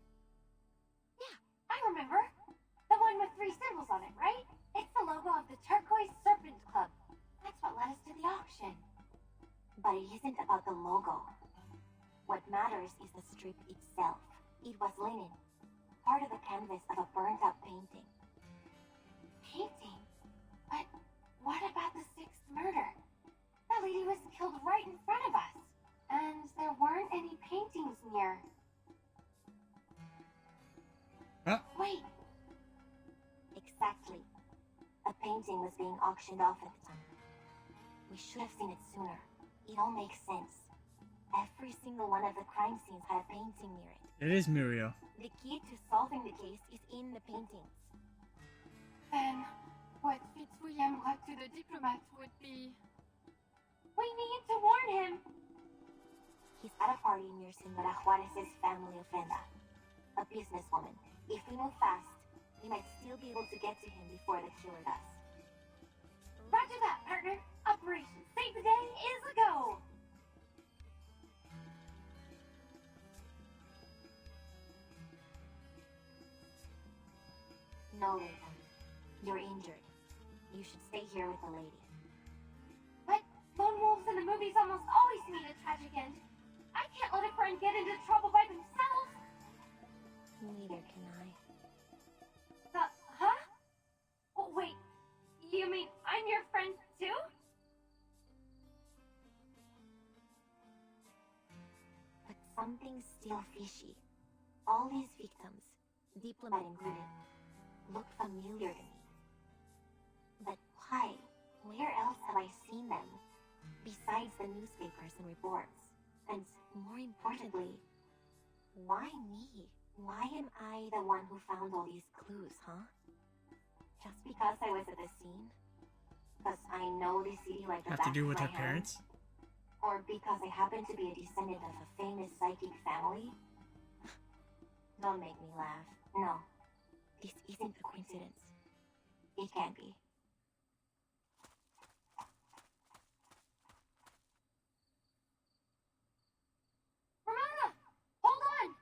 Yeah, I remember. The one with 3 symbols on it, right? It's the logo of the Turquoise Serpent Club. That's what led us to the auction. But it isn't about the logo. What matters is the strip itself. It was linen, part of the canvas of a burnt-out painting. Painting? But what about the 6th murder? That lady was killed right in front of us. And there weren't any paintings near. Huh? Wait. Exactly. A painting was being auctioned off at the time. We should have seen it sooner. It all makes sense. Every single one of the crime scenes had a painting near it. It is Muriel. The key to solving the case is in the paintings. Then, what Fitzwilliam brought to the diplomat would be... We need to warn him! He's at a party near Senora Juarez's family ofrenda. A businesswoman. If we move fast, we might still be able to get to him before the killer does. Roger that, partner! Operation Save the Day is a go! No, Layton. You're injured. You should stay here with the lady. But lone wolves in the movies almost always meet a tragic end. I can't let a friend get into trouble by themselves. Neither can I. Huh? Oh, wait, you mean I'm your friend too? But something's still fishy. All these victims, diplomat included, look familiar to me. But why? Where else have I seen them? Besides the newspapers and reports. And more importantly, why me? Why am I the one who found all these clues, huh? Just because I was at the scene? Because I know this city like the Have back to do of with my her hand? parents? Or because I happen to be a descendant of a famous psychic family? Don't make me laugh. No. This isn't a coincidence. It can't be. Ramona! Hold on!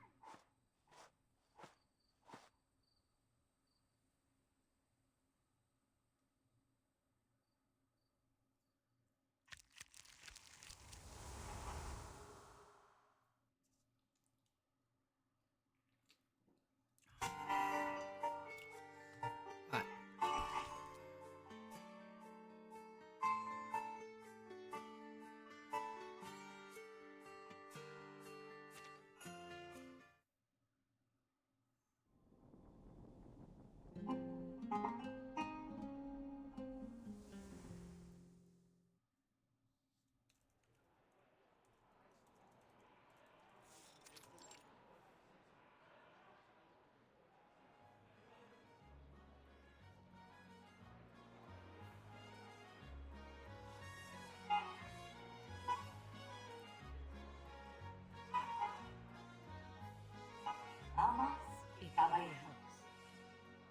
Damas y caballeros,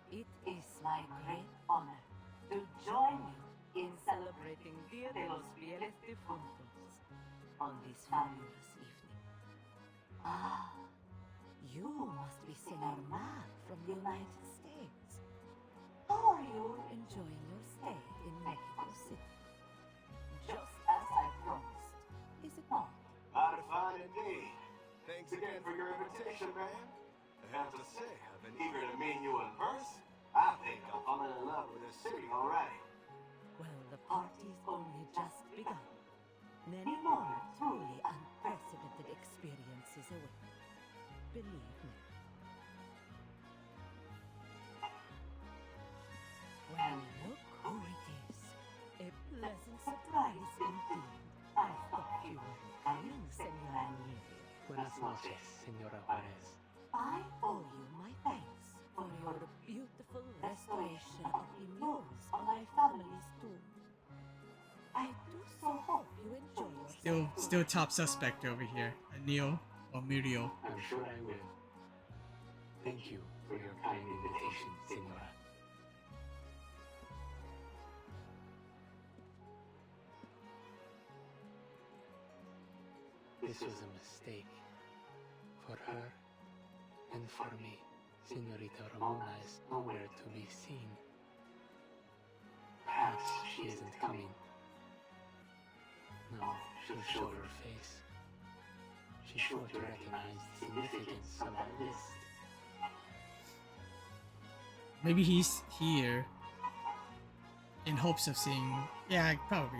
it is my great honor to join you in celebrating Dia de los Fieles Difuntos on this fabulous evening. Ah, you must be Senor Matt from the United States. How are you enjoying your stay in Mexico City? Just as I promised, is it not? Mighty fine indeed. Thanks again for your invitation, man. I have to say, I've been eager to meet you in person. I think I'm falling in love with this city already. Well, the party's only just begun. Many more truly unprecedented experiences await. Believe me. Well, look who it is. A pleasant surprise indeed. I thought you were coming, Senora Amelia. Buenas noches, Señora Juarez. I owe you my thanks for your beautiful restoration of the murals on my family's tomb. I do so hope you enjoy yourself. Still top suspect over here. Neil or Muriel. I'm sure I will. Thank you for your kind invitation, Senora. This was a mistake. For her and for me. Senorita Ramona is nowhere to be seen. Perhaps she isn't coming. No, she'll show her face. She's sure to recognize the significance of that list. Maybe he's here in hopes of seeing. Yeah, probably.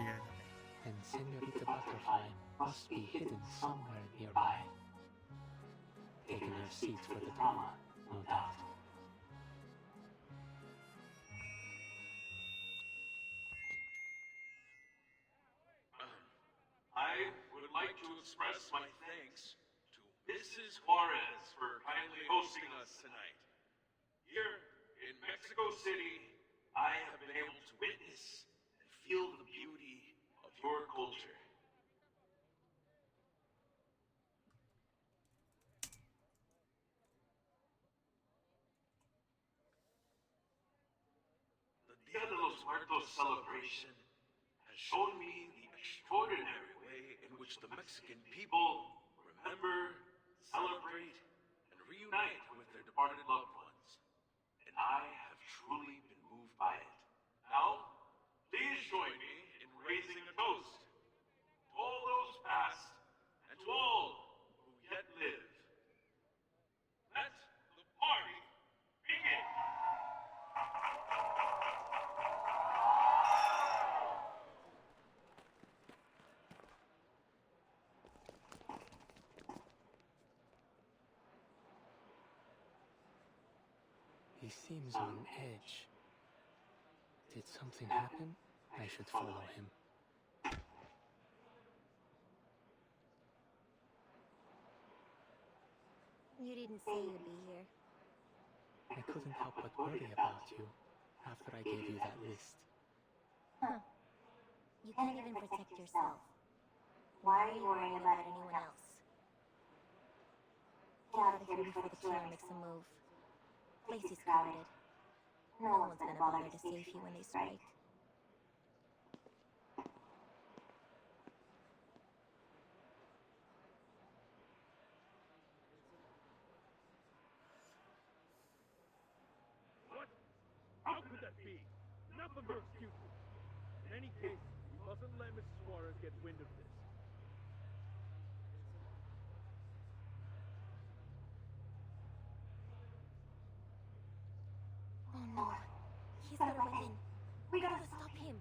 And Senorita Butterfly must be hidden somewhere nearby. Taking her seat for the drama, no doubt. I would like to express my thanks to Mrs. Juarez for kindly hosting us tonight. Here in Mexico City, I have been able to witness and feel the beauty of your culture. The Dia de los Muertos celebration has shown me the extraordinary way in which the Mexican people remember, celebrate, and reunite with their departed loved ones. And I have truly been moved by it. Now, please join me in raising a toast to all those past and to all who yet live. Let the party begin! He seems on edge. Did something happen? I should follow him. You didn't say you'd be here. I couldn't help but worry about you after I gave you that list. Huh. You can't even protect yourself. Why are you worrying about anyone else? Get out of here before the killer makes a move. Place is crowded. No one's gonna bother to save you when they strike. What? How could that be? Enough of your excuses. In any case, we mustn't let Mrs. Juarez get wind of this. Oh no. He's got a weapon. We gotta stop him.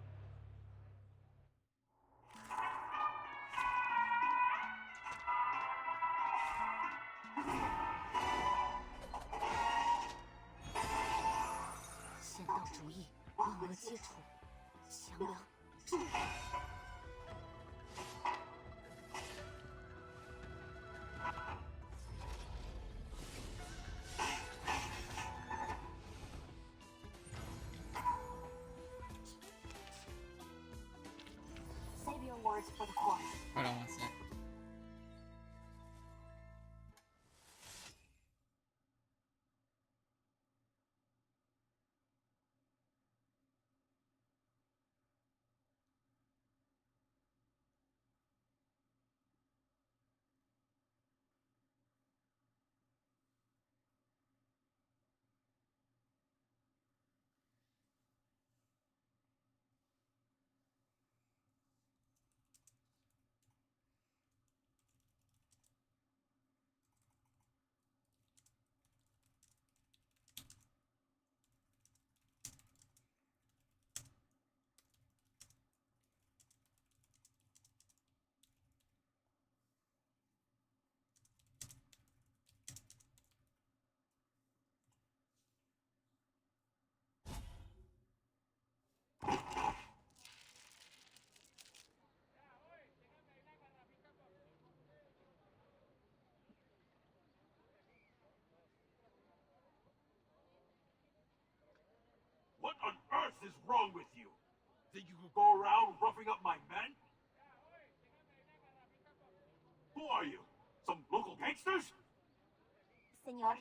Save your words for the court. Hold on one sec. Think you could go around roughing up my men? Who are you? Some local gangsters? Senor,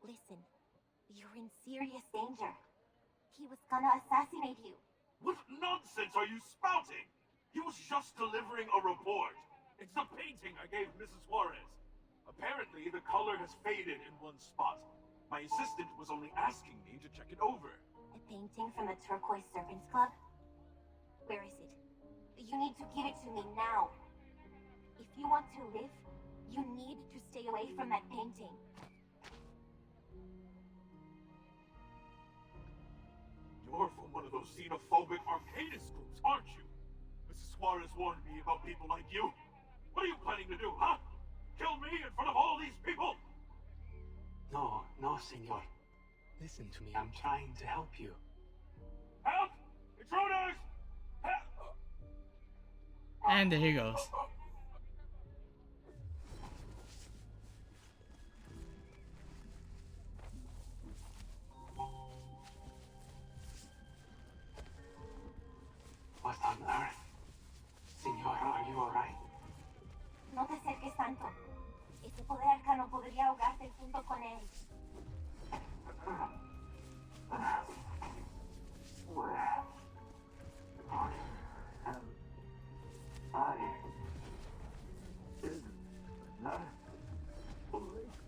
listen. You're in serious danger. He was gonna assassinate you. What nonsense are you spouting? He was just delivering a report. It's the painting I gave Mrs. Juarez. Apparently, the color has faded in one spot. My assistant was only asking me to check it over. A painting from the Turquoise Serpent Club? Where is it? You need to give it to me now. If you want to live, you need to stay away from that painting. You're from one of those xenophobic Arcadis groups, aren't you? Mrs. Juarez warned me about people like you. What are you planning to do, huh? Kill me in front of all these people? No, no, senor. Listen to me, I'm trying to help you. Help! Intruders! Help! And there he goes. What on earth? Senor, are you alright? No te acerques tanto. Ese poder arcano podría ahogarte junto con él.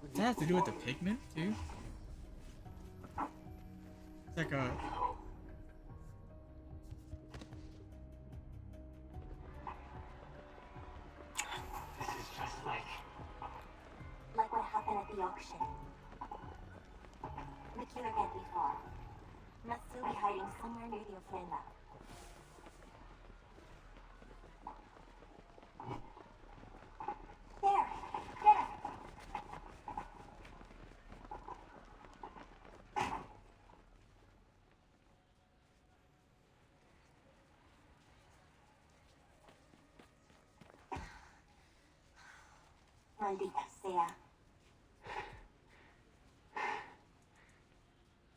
Does that have to do with the pigment too? It's like a This is just like what happened at the auction. The killer can't be far. Must still be hiding somewhere near the ofrenda. There! Get him! Maldita sea.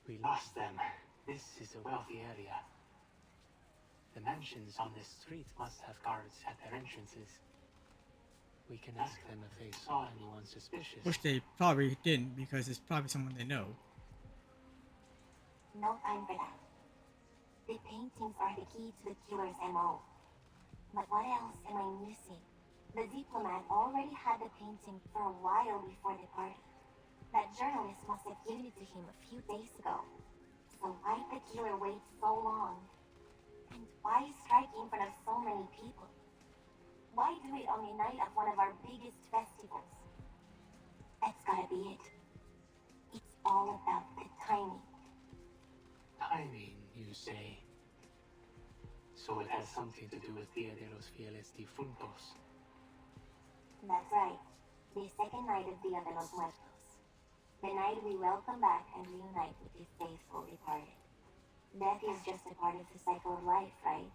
we lost them. This is a wealthy area. The mansions on this street must have guards at their entrances. We can ask them if they saw anyone suspicious. which they probably didn't because it's probably someone they know. No time for that. The paintings are the key to the killer's MO. But what else am I missing? The diplomat already had the painting for a while before the party. That journalist must have given it to him a few days ago. So why did the killer wait so long? And why strike in front of so many people? Why do it on the night of one of our biggest festivals? That's gotta be it. It's all about the timing. Timing, you say? So it has something to do with Dia de los Fieles Difuntos. That's right. The second night of Dia de los Muertos. The night we welcome back and reunite with the faithful departed. Death is just a part of the cycle of life, right?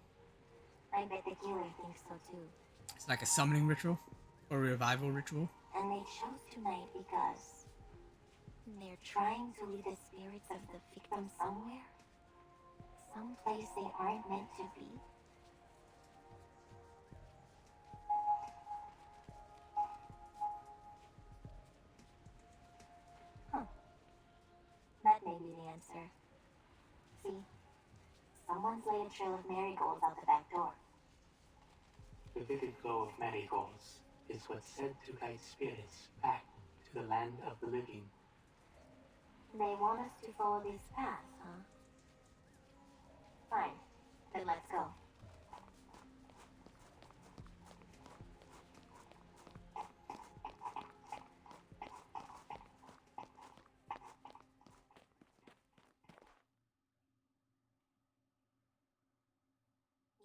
I bet the killer thinks so too. It's like a summoning ritual or revival ritual. And they chose tonight because they're trying to lead the spirits of the victims somewhere. Someplace they aren't meant to be. Huh. That may be the answer. See? Someone's laid a trail of marigolds out the back door. The vivid glow of marigolds is what's said to guide spirits back to the land of the living. They want us to follow this path, huh? Fine. Then let's go.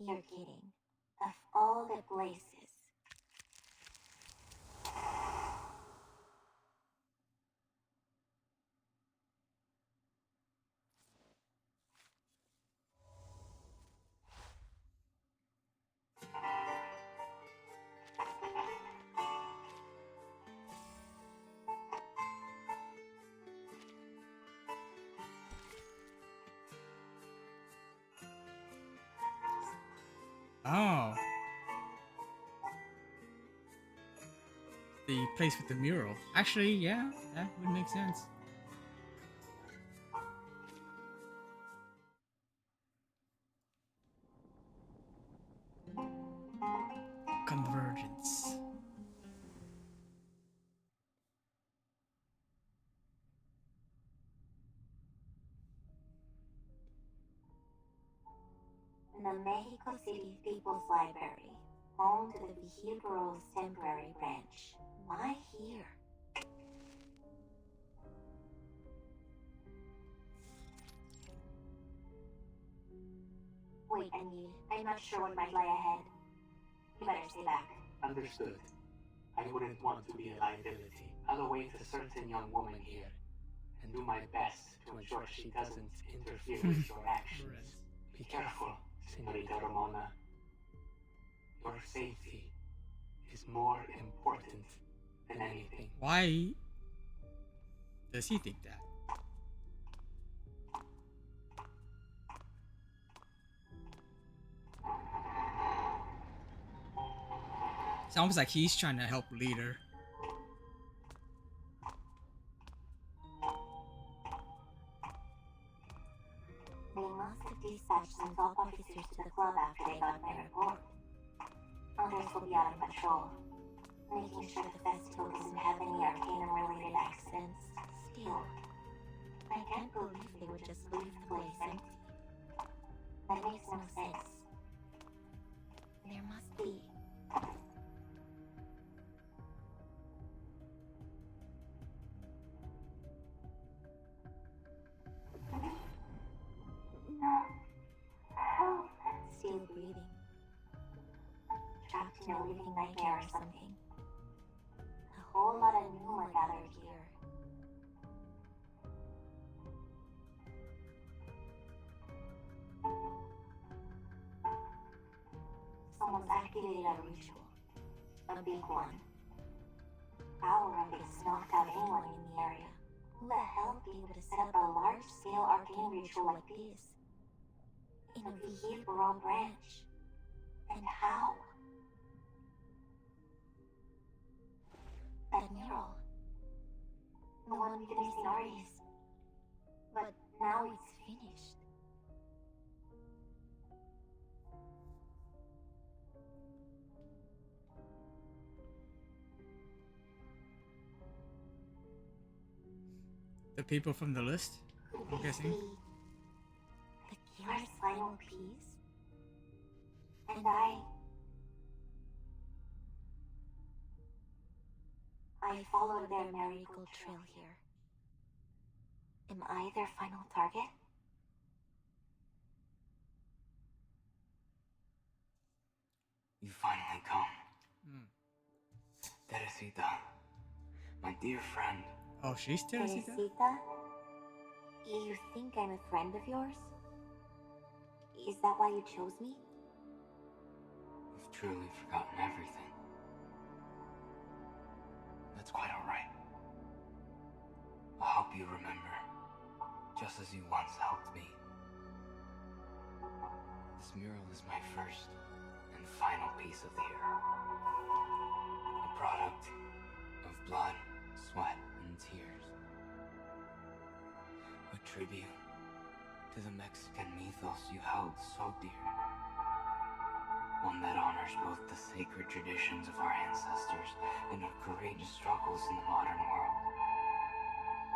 You're kidding. Of all the places. Oh, the place with the mural. Actually, yeah, that would make sense. Convergence. The Mexico City People's Library, home to the Vehicles temporary branch. Why here? Wait, Emil, I'm not sure what might lie ahead. You better stay back. Understood. I wouldn't want to be a liability. I'll await a certain young woman here and do my best to ensure she doesn't interfere with your actions. Be careful, Senorita Ramona. Your safety is more important than anything. Why does he think that? It's almost like he's trying to help lead her. They must have dispatched some top officers to the club after they got my report. Others will be out on patrol, making sure the festival doesn't have any Arcanum-related accidents. Still, I can't believe they would just leave the place empty. That makes no sense. There must be. No. Help. Still breathing. Trapped in a living nightmare or something. A whole lot of pneuma gathered here. Someone's activated a ritual. A big one. Power of it knocked out anyone in the area. Who the hell would be able to set up a large-scale arcane ritual like this? In a vehicle branch? And how? That mural. The one with the missing artists. But now it's finished. The people from the list, I'm guessing. The killer's final piece? And I followed their marigold trail here. Am I their final target? You finally come. Teresita, my dear friend. Oh, she's Teresita? Teresita? You think I'm a friend of yours? Is that why you chose me? You've truly forgotten everything. That's quite alright. I'll help you remember, just as you once helped me. This mural is my first and final piece of the year. A product of blood, sweat, and tears. A tribute to the Mexican mythos you held so dear. One that honors both the sacred traditions of our ancestors and our courageous struggles in the modern world.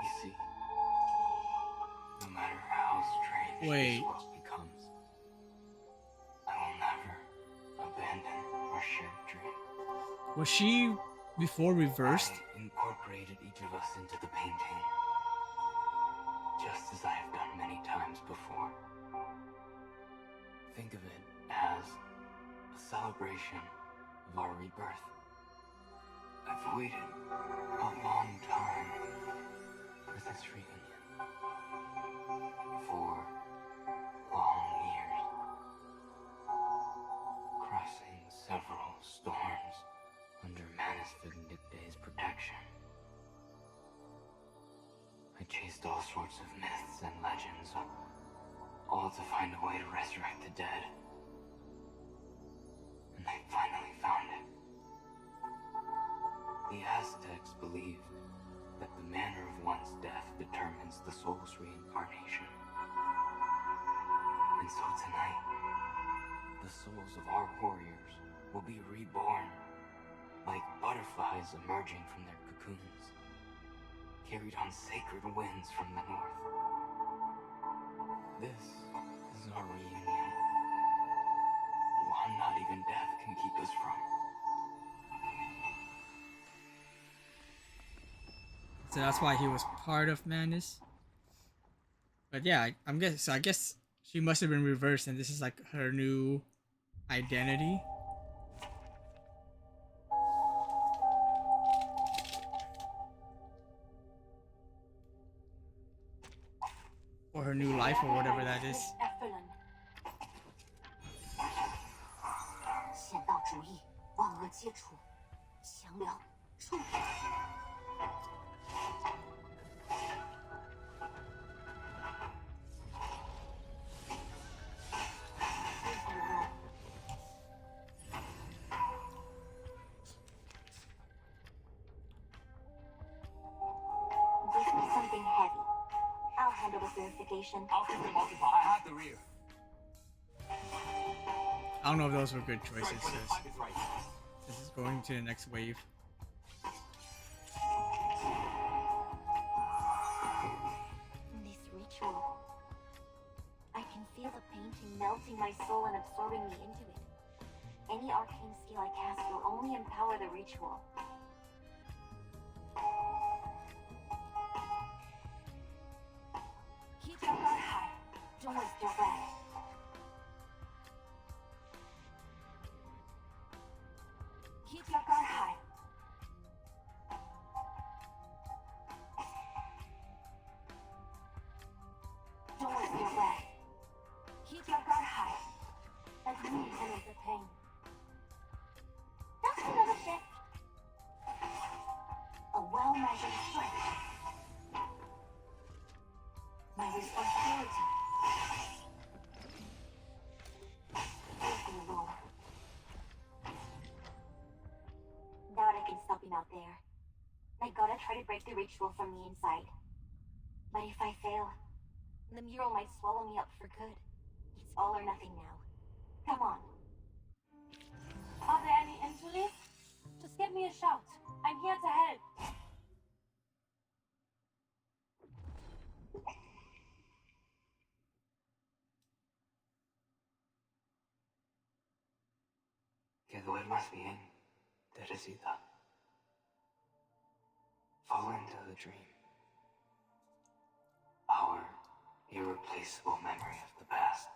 You see, no matter how strange this world becomes, I will never abandon our shared dream. Was she before reversed? I incorporated each of us into the painting, just as I have done many times before. Think of it as a celebration of our rebirth. I've waited a long time for this reunion. 4 long years. Crossing several storms under Manus Vindicte's protection. I chased all sorts of myths and legends, all to find a way to resurrect the dead. and they finally found it. The Aztecs believed that the manner of one's death determines the soul's reincarnation. And so tonight, the souls of our warriors will be reborn, like butterflies emerging from their cocoons, carried on sacred winds from the north. This is our reunion. One not even death can keep us from. So that's why he was part of Madness. But yeah, I guess she must have been reversed, and this is like her new identity. Or her new life, or whatever that is. 先到主意，万恶皆除，降凉处理。This is something heavy. I'll handle the verification. I'll keep the multiplier. I have the rear. I don't know if those were good choices. This is going to the next wave. This ritual. I can feel the painting melting my soul and absorbing me into it. Any arcane skill I cast will only empower the ritual. Keep your guard high. Don't waste your breath. Keep your guard high. Don't waste your breath. Keep your guard high. Let me handle the pain. Just another shift. A well-measured strength. My responsibility. Taking a roll. Doubt I can stop him out there. I gotta try to break the ritual from the inside. But if I fail, the mural might swallow me up for good. It's all or nothing now. Come on. Are there any injuries? Just give me a shout. I'm here to help. Que duermas bien, Teresita. Fall into the dream. Our irreplaceable memory of the past.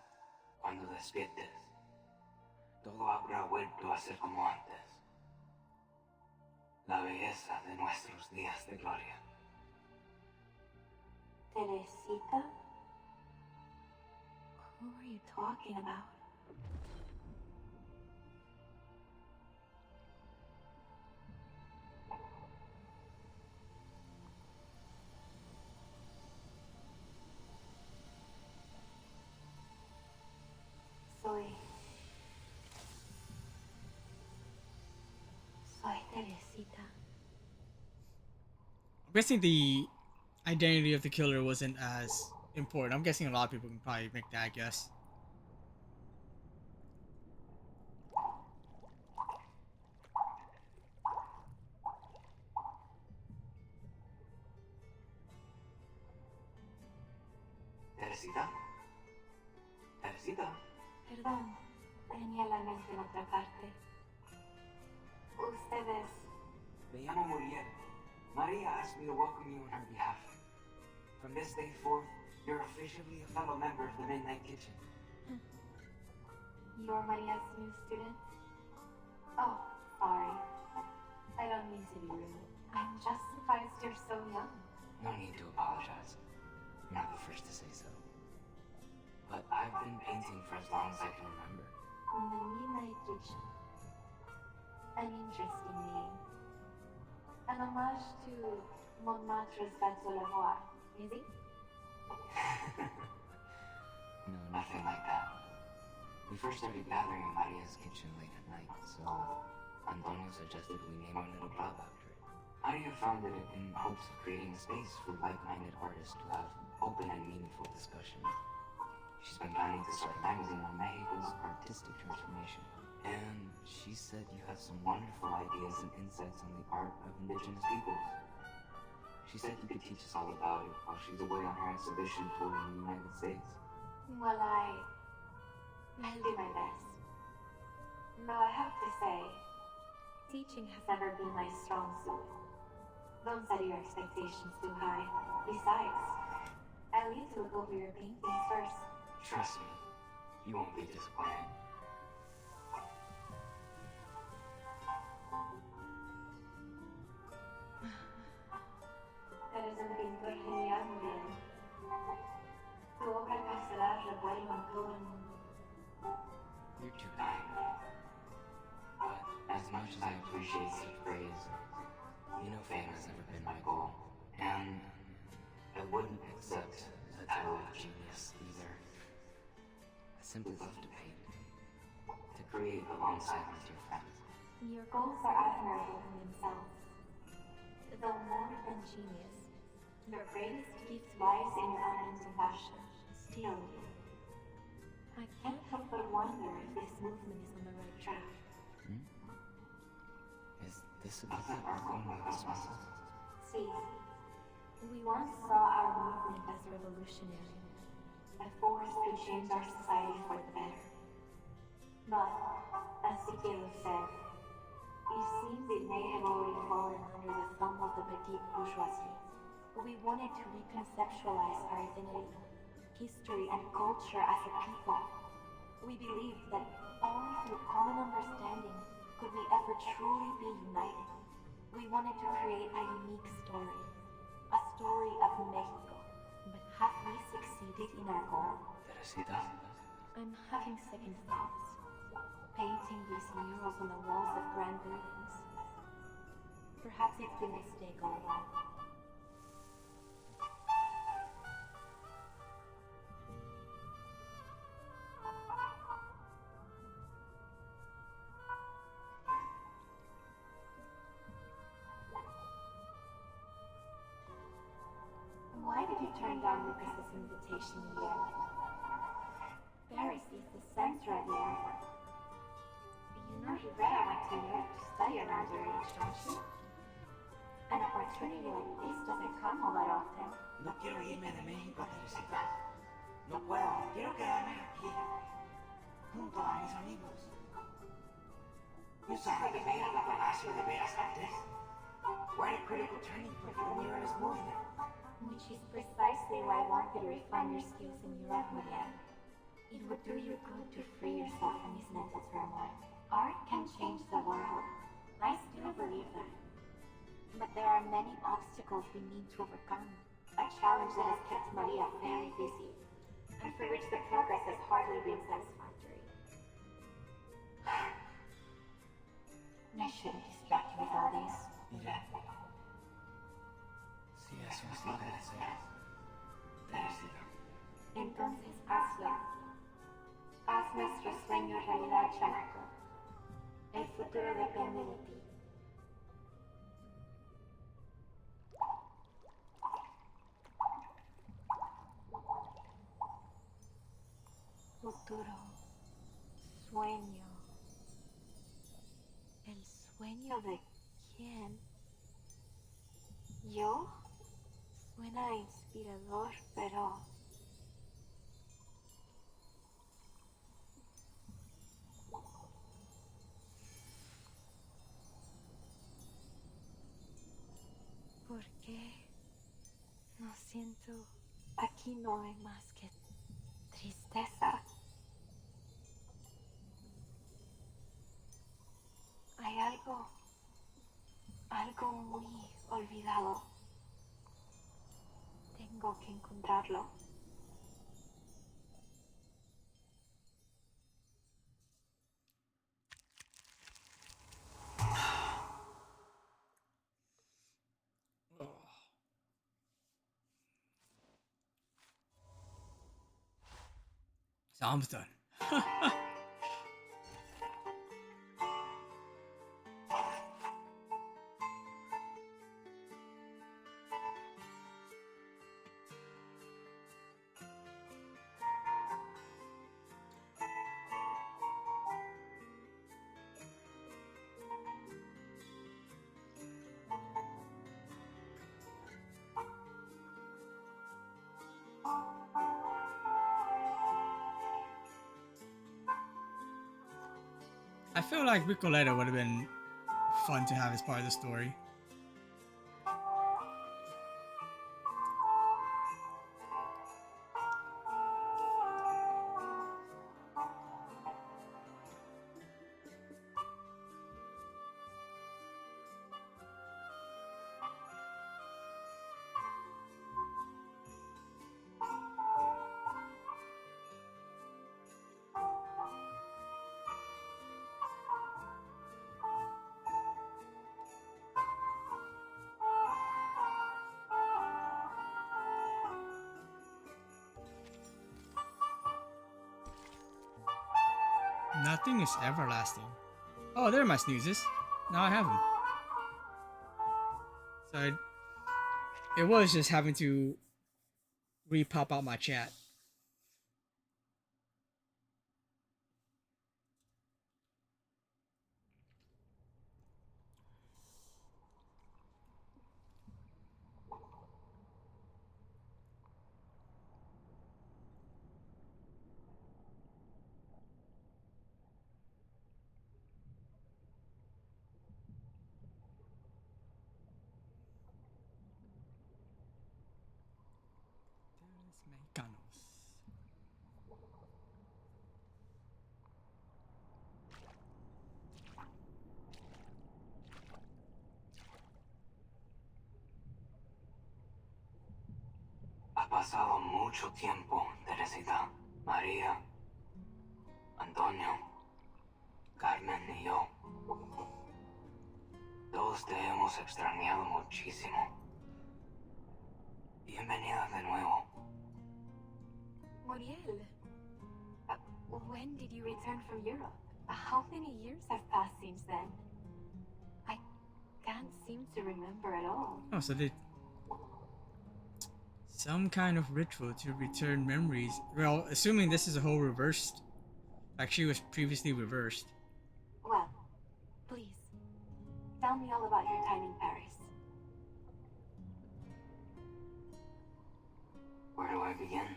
Cuando despiertes, todo habrá vuelto a ser como antes. La belleza de nuestros días de gloria. Teresita? Who are you talking about? Soy Teresita. I'm guessing the identity of the killer wasn't as important. I'm guessing a lot of people can probably make that guess. Teresita? Teresita? Perdón, tenía la mente en otra parte. Ustedes... Me llamo Muriel. Maria asked me to welcome you on her behalf. From this day forth, you're officially a fellow member of the Midnight Kitchen. You're Maria's new student? Oh, sorry. I don't mean to be rude. I'm just surprised you're so young. No need to apologize. You're not the first to say so. But I've been painting for as long as I can remember. The Midnight Kitchen. An interesting name. An homage to Montmartre's Bateau Lavoir, is it? No, nothing like that. We We first started gathering in Maria's kitchen late at night, so Antonio suggested we name our little club after it. Maria founded it in hopes of creating a space for like-minded artists to have open and meaningful discussion. She's been planning to start a magazine on Mexico's artistic transformation. And she said you have some wonderful ideas and insights on the art of indigenous peoples. She said you could teach us all about it while she's away on her exhibition tour in the United States. Well, I'll do my best. Though I have to say, teaching has never been my strong suit. Don't set your expectations too high. Besides, I'll need to look over your paintings first. Trust me, you won't be disappointed. Eres un pintor genial, Muriel. Tu obra causará revuelo en todo el mundo. You're too kind. But as much as I appreciate such praise, you know fame has never been my goal. And I wouldn't accept the title of genius either. I simply love to paint. To create alongside my dear friends. Your goals are admirable in themselves. Though more than genius, your greatest gift lies in your unanswered passion. Still, I can't help but wonder if this movement is on the right track. Is this about that art going with the muscle? See, we once saw our movement as revolutionary, a force to change our society for the better. But, as Sikelo said, it seems it may have already fallen under the thumb of the petite bourgeoisie. We wanted to reconceptualize our identity, history, and culture as a people. We believed that only through common understanding could we ever truly be united. We wanted to create a unique story, a story of Mexico. But have we succeeded in our goal? Teresita? I'm having second thoughts. Painting these murals on the walls of grand buildings. Perhaps it's been a mistake all along. Why did you turn down Lucas's invitation in the end? Paris is the center of the art. You know he read I went to New York to study an underage, don't you? An opportunity like this doesn't come all that often. No quiero irme de México, Teresita. No puedo. Quiero quedarme aquí, junto a mis amigos. You saw the debate at the Palacio de Bellas Artes. We're at a critical turning point for the muralist movement. Which is precisely why I want you to refine your skills in Europe, Muriel. It would do you good to free yourself from this mental turmoil. Art can change the world. I still believe that. But there are many obstacles we need to overcome. A challenge that has kept Maria very busy, and for which the progress has hardly been satisfactory. I shouldn't distract you with all this. Mira. Si eso es lo que deseas, Teresita. Entonces hazlo. Haz nuestro sueño realidad, chamaco. El futuro depende de ti. Futuro. Sueño. ¿El sueño de quién? ¿Yo? Suena inspirador, pero... ¿Por qué? No siento... Aquí no hay más que tristeza. Hay algo muy olvidado. Tengo que encontrarlo. So I'm done. I feel like Ricoletta would have been fun to have as part of the story. Nothing is everlasting. Oh, there are my snoozes. Now I have them. So it was just having to re-pop out my chat. Mexicanos. Ha pasado mucho tiempo, Teresita, María, Antonio, Carmen y yo. Todos te hemos extrañado muchísimo. Bienvenida de nuevo. Muriel, when did you return from Europe? How many years have passed since then? I can't seem to remember at all. Oh, so they some kind of ritual to return memories. Well, assuming this is a whole reversed, like she was previously reversed. Well, please, tell me all about your time in Paris. Where do I begin?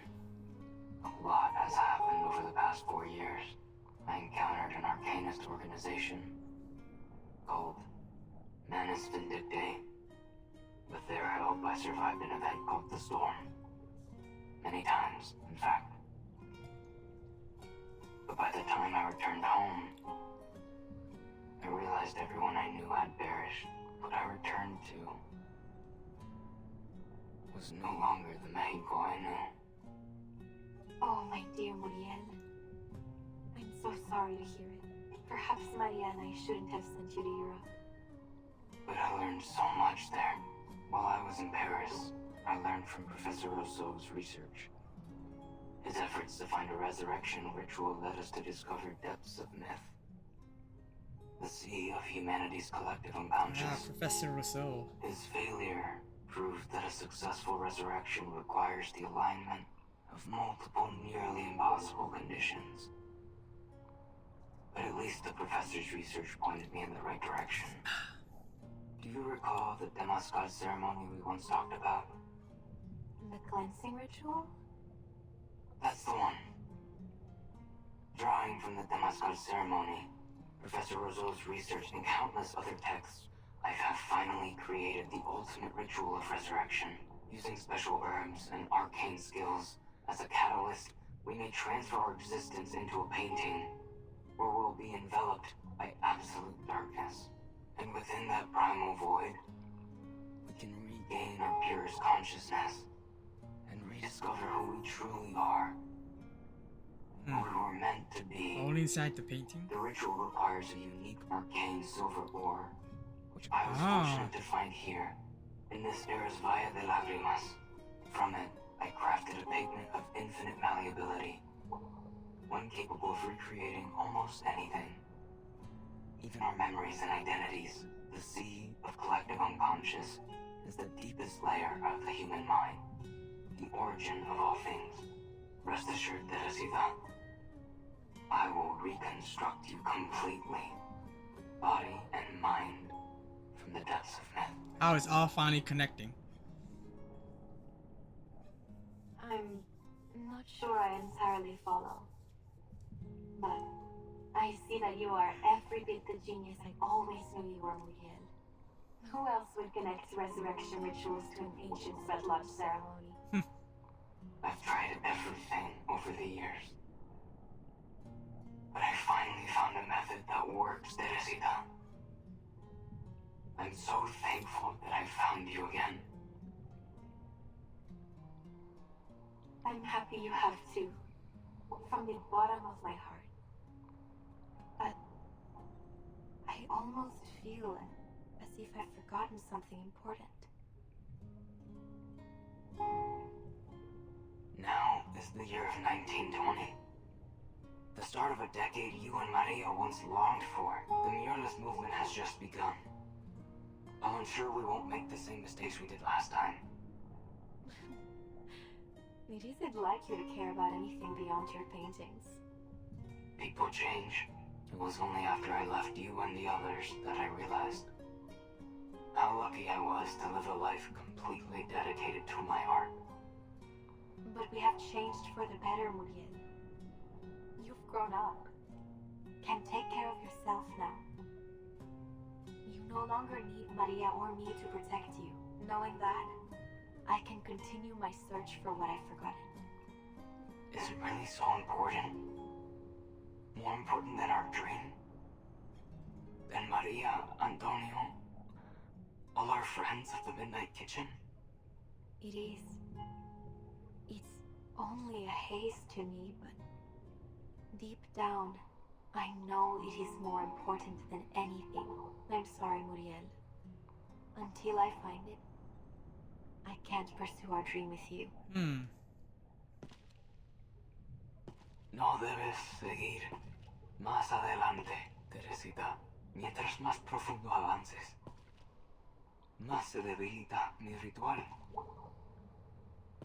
A lot has happened over the past 4 years. I encountered an arcanist organization called Manus Vindictae. With their help, I survived an event called the Storm. Many times, in fact. But by the time I returned home, I realized everyone I knew had perished. What I returned to was no longer the Mexico I knew. Oh, my dear Muriel. I'm so sorry to hear it. Perhaps Maria and I shouldn't have sent you to Europe. But I learned so much there. While I was in Paris, I learned from Professor Rousseau's research. His efforts to find a resurrection ritual led us to discover depths of myth. The sea of humanity's collective unconscious. Professor Rousseau. His failure proved that a successful resurrection requires the alignment of multiple nearly impossible conditions. But at least the professor's research pointed me in the right direction. Do you recall the Damascus ceremony we once talked about? The cleansing ritual? That's the one. Drawing from the Damascus ceremony, Professor Rousseau's research and countless other texts, I have finally created the ultimate ritual of resurrection. Using special herbs and arcane skills as a catalyst, we may transfer our existence into a painting, where we'll be enveloped by absolute darkness. And within that primal void, we can regain our purest consciousness and rediscover who we truly are. Who we were meant to be. Only inside the painting? The ritual requires a unique arcane silver ore, which I was fortunate to find here, in this era's Valle de Lágrimas. From it, I crafted a pigment of infinite malleability, one capable of recreating almost anything. Even our memories and identities, the sea of collective unconscious, is the deepest layer of the human mind, the origin of all things. Rest assured, Teresita, I will reconstruct you completely, body and mind, from the depths of myth. How it's all finally connecting. I'm not sure I entirely follow, but I see that you are every bit the genius I always knew you were, Muriel. Who else would connect resurrection rituals to an ancient sweat lodge ceremony? I've tried everything over the years. But I finally found a method that works, Teresita. I'm so thankful that I found you again. I'm happy you have too. From the bottom of my heart. But I almost feel as if I've forgotten something important. Now is the year of 1920. The start of a decade you and Maria once longed for. The muralist movement has just begun. I'll ensure we won't make the same mistakes we did last time. It isn't like you to care about anything beyond your paintings. People change. It was only after I left you and the others that I realized how lucky I was to live a life completely dedicated to my art. But we have changed for the better, Muriel. You've grown up. Can take care of yourself now. You no longer need Maria or me to protect you. Knowing that, I can continue my search for what I've forgotten. Is it really so important? More important than our dream? Than Maria, Antonio, all our friends of the Midnight Kitchen? It is. It's only a haze to me, but deep down, I know it is more important than anything. I'm sorry, Muriel. Until I find it, I can't pursue our dream with you. No debes seguir más adelante, Teresita. Mientras más profundo avances, más se debilita mi ritual.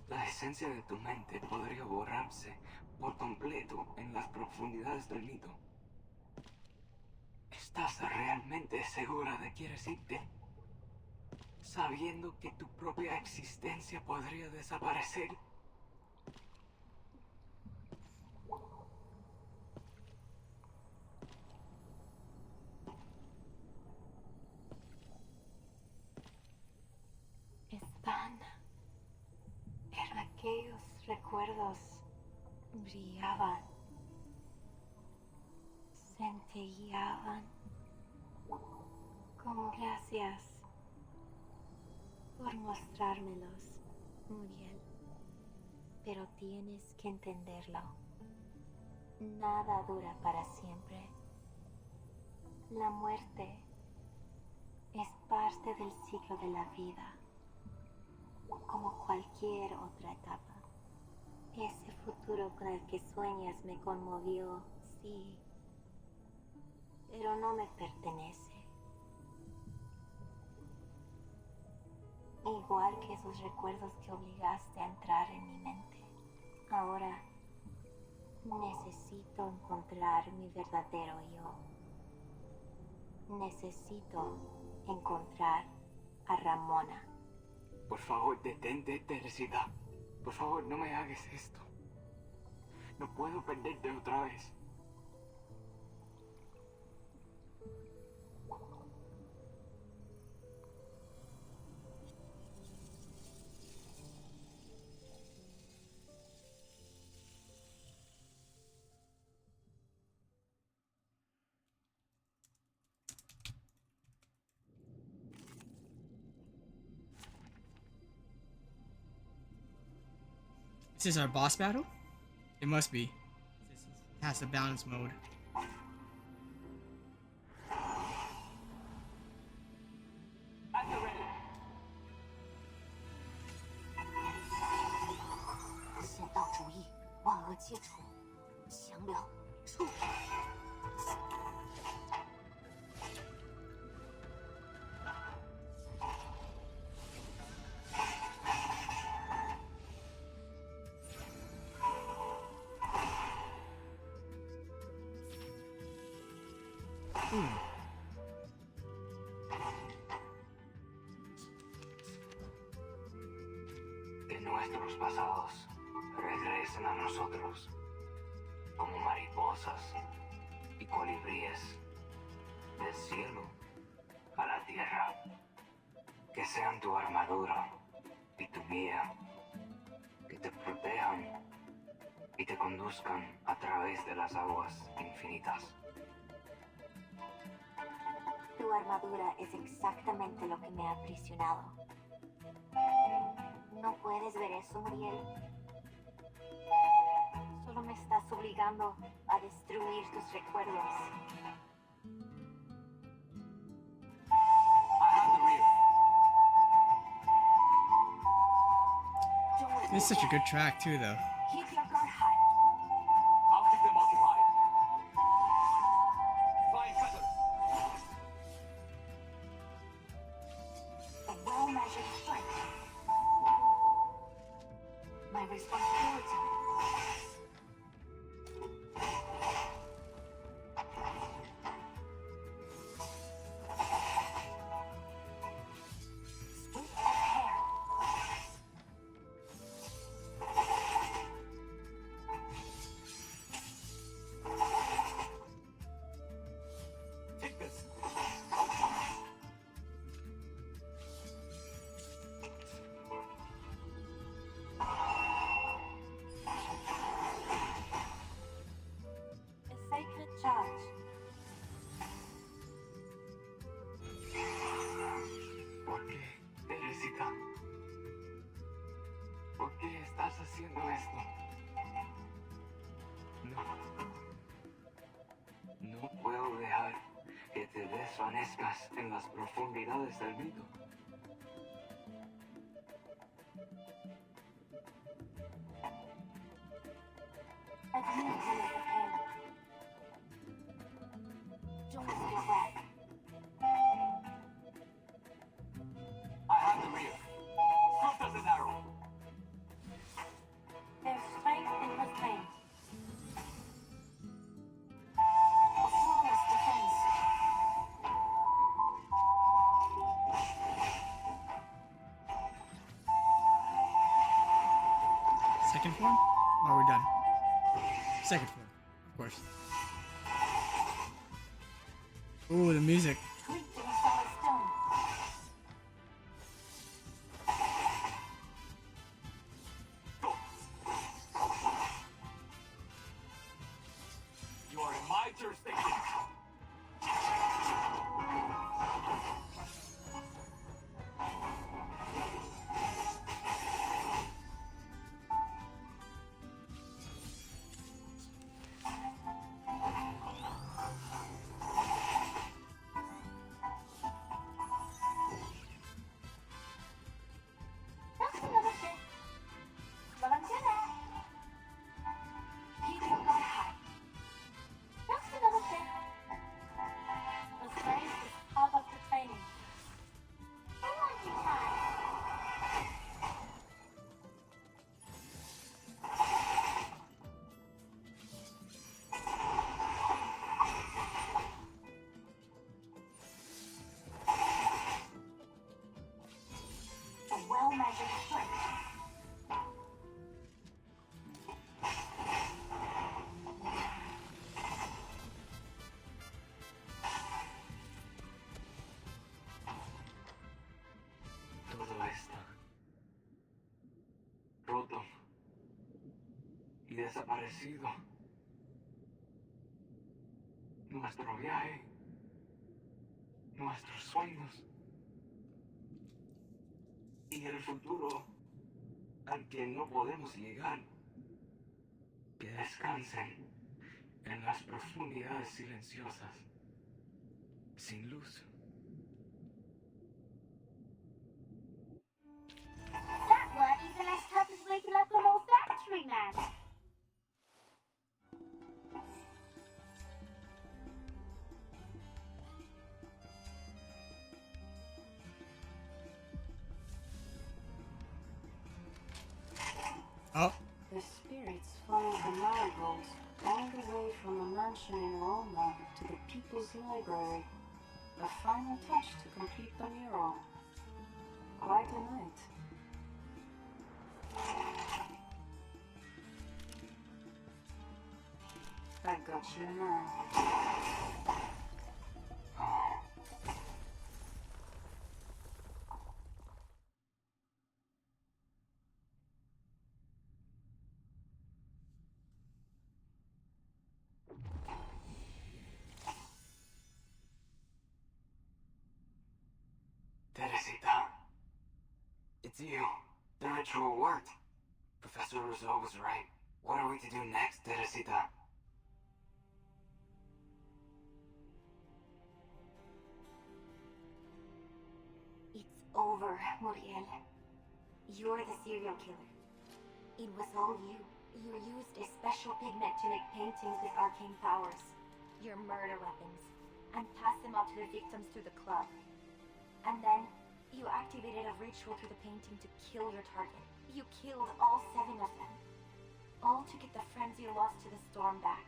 La esencia de tu mente podría borrarse por completo en las profundidades del mito. ¿Estás realmente segura de que quieres irte? Sabiendo que tu propia existencia podría desaparecer. Están en aquellos recuerdos. Brillaban. Centelleaban. Como gracias por mostrármelos, Muriel. Pero tienes que entenderlo. Nada dura para siempre. La muerte es parte del ciclo de la vida, como cualquier otra etapa. Ese futuro con el que sueñas me conmovió, sí, pero no me pertenece. Igual que esos recuerdos que obligaste a entrar en mi mente. Ahora necesito encontrar mi verdadero yo. Necesito encontrar a Ramona. Por favor, detente, Teresita. Por favor, no me hagas esto. No puedo perderte otra vez. This is our boss battle? It must be. It has a balance mode. Que nuestros pasados regresen a nosotros como mariposas y colibríes. Del cielo a la tierra. Que sean tu armadura y tu guía. Que te protejan y te conduzcan a través de las aguas infinitas. Tu armadura es exactamente lo que me ha aprisionado. ¿No puedes ver eso, Muriel? Solo me estás obligando a destruir tus recuerdos. It's such a good track too, though. Keep your guard high. I'll keep them occupied. Flying feathers. A well-measured strike. My responsibility. Sweep of hair. Take this. A sacred charge. ¿Por qué, Teresita? ¿Por qué estás haciendo esto? No puedo dejar que te desvanezcas en las profundidades del mito. Admit you of the pain. Join your breath. I have the rear. Swift as an arrow. Their strength and restraint. A flawless defense. Second form? Or are we done? Second form, of course. Ooh, the music. Tweaked in a solid stone. You are in my jurisdiction. Just another trick. But I'm good at. Keep your guard high. Just another trick. The strength is part of the training. I want you time. A well-measured strike. Todo está roto y desaparecido. Nuestro viaje, nuestros sueños y el futuro al que no podemos llegar. Que descansen en las profundidades silenciosas, sin luz. That weren't even as tough as waking up an old factory man. Oh, The spirits followed the marigolds all the way from a mansion in Roma to the People's Library. A final touch to complete the mural. Quite a night. I got you now. deal. The ritual worked. Professor Rousseau was right. What are we to do next, Teresita? It's over, Muriel. You're the serial killer. It was all you. You used a special pigment to make paintings with arcane powers, your murder weapons, and passed them out to the victims through the club. And then, you activated a ritual through the painting to kill your target. You killed all 7 of them. All to get the friends you lost to the storm back.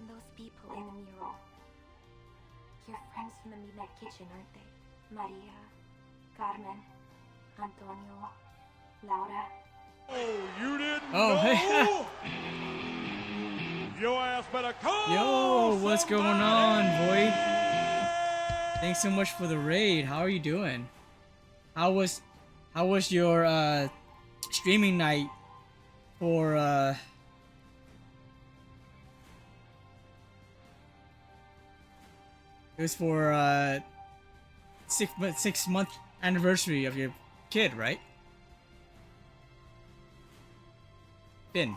Those people in the mural. Your friends from the Midnight Kitchen, aren't they? Maria, Carmen, Antonio, Laura. Oh, you didn't Oh, know? Your ass better come. Yo, what's going on, Void? Thanks so much for the raid. How are you doing? How was your streaming night for it was for 6-month anniversary of your kid, right? Finn.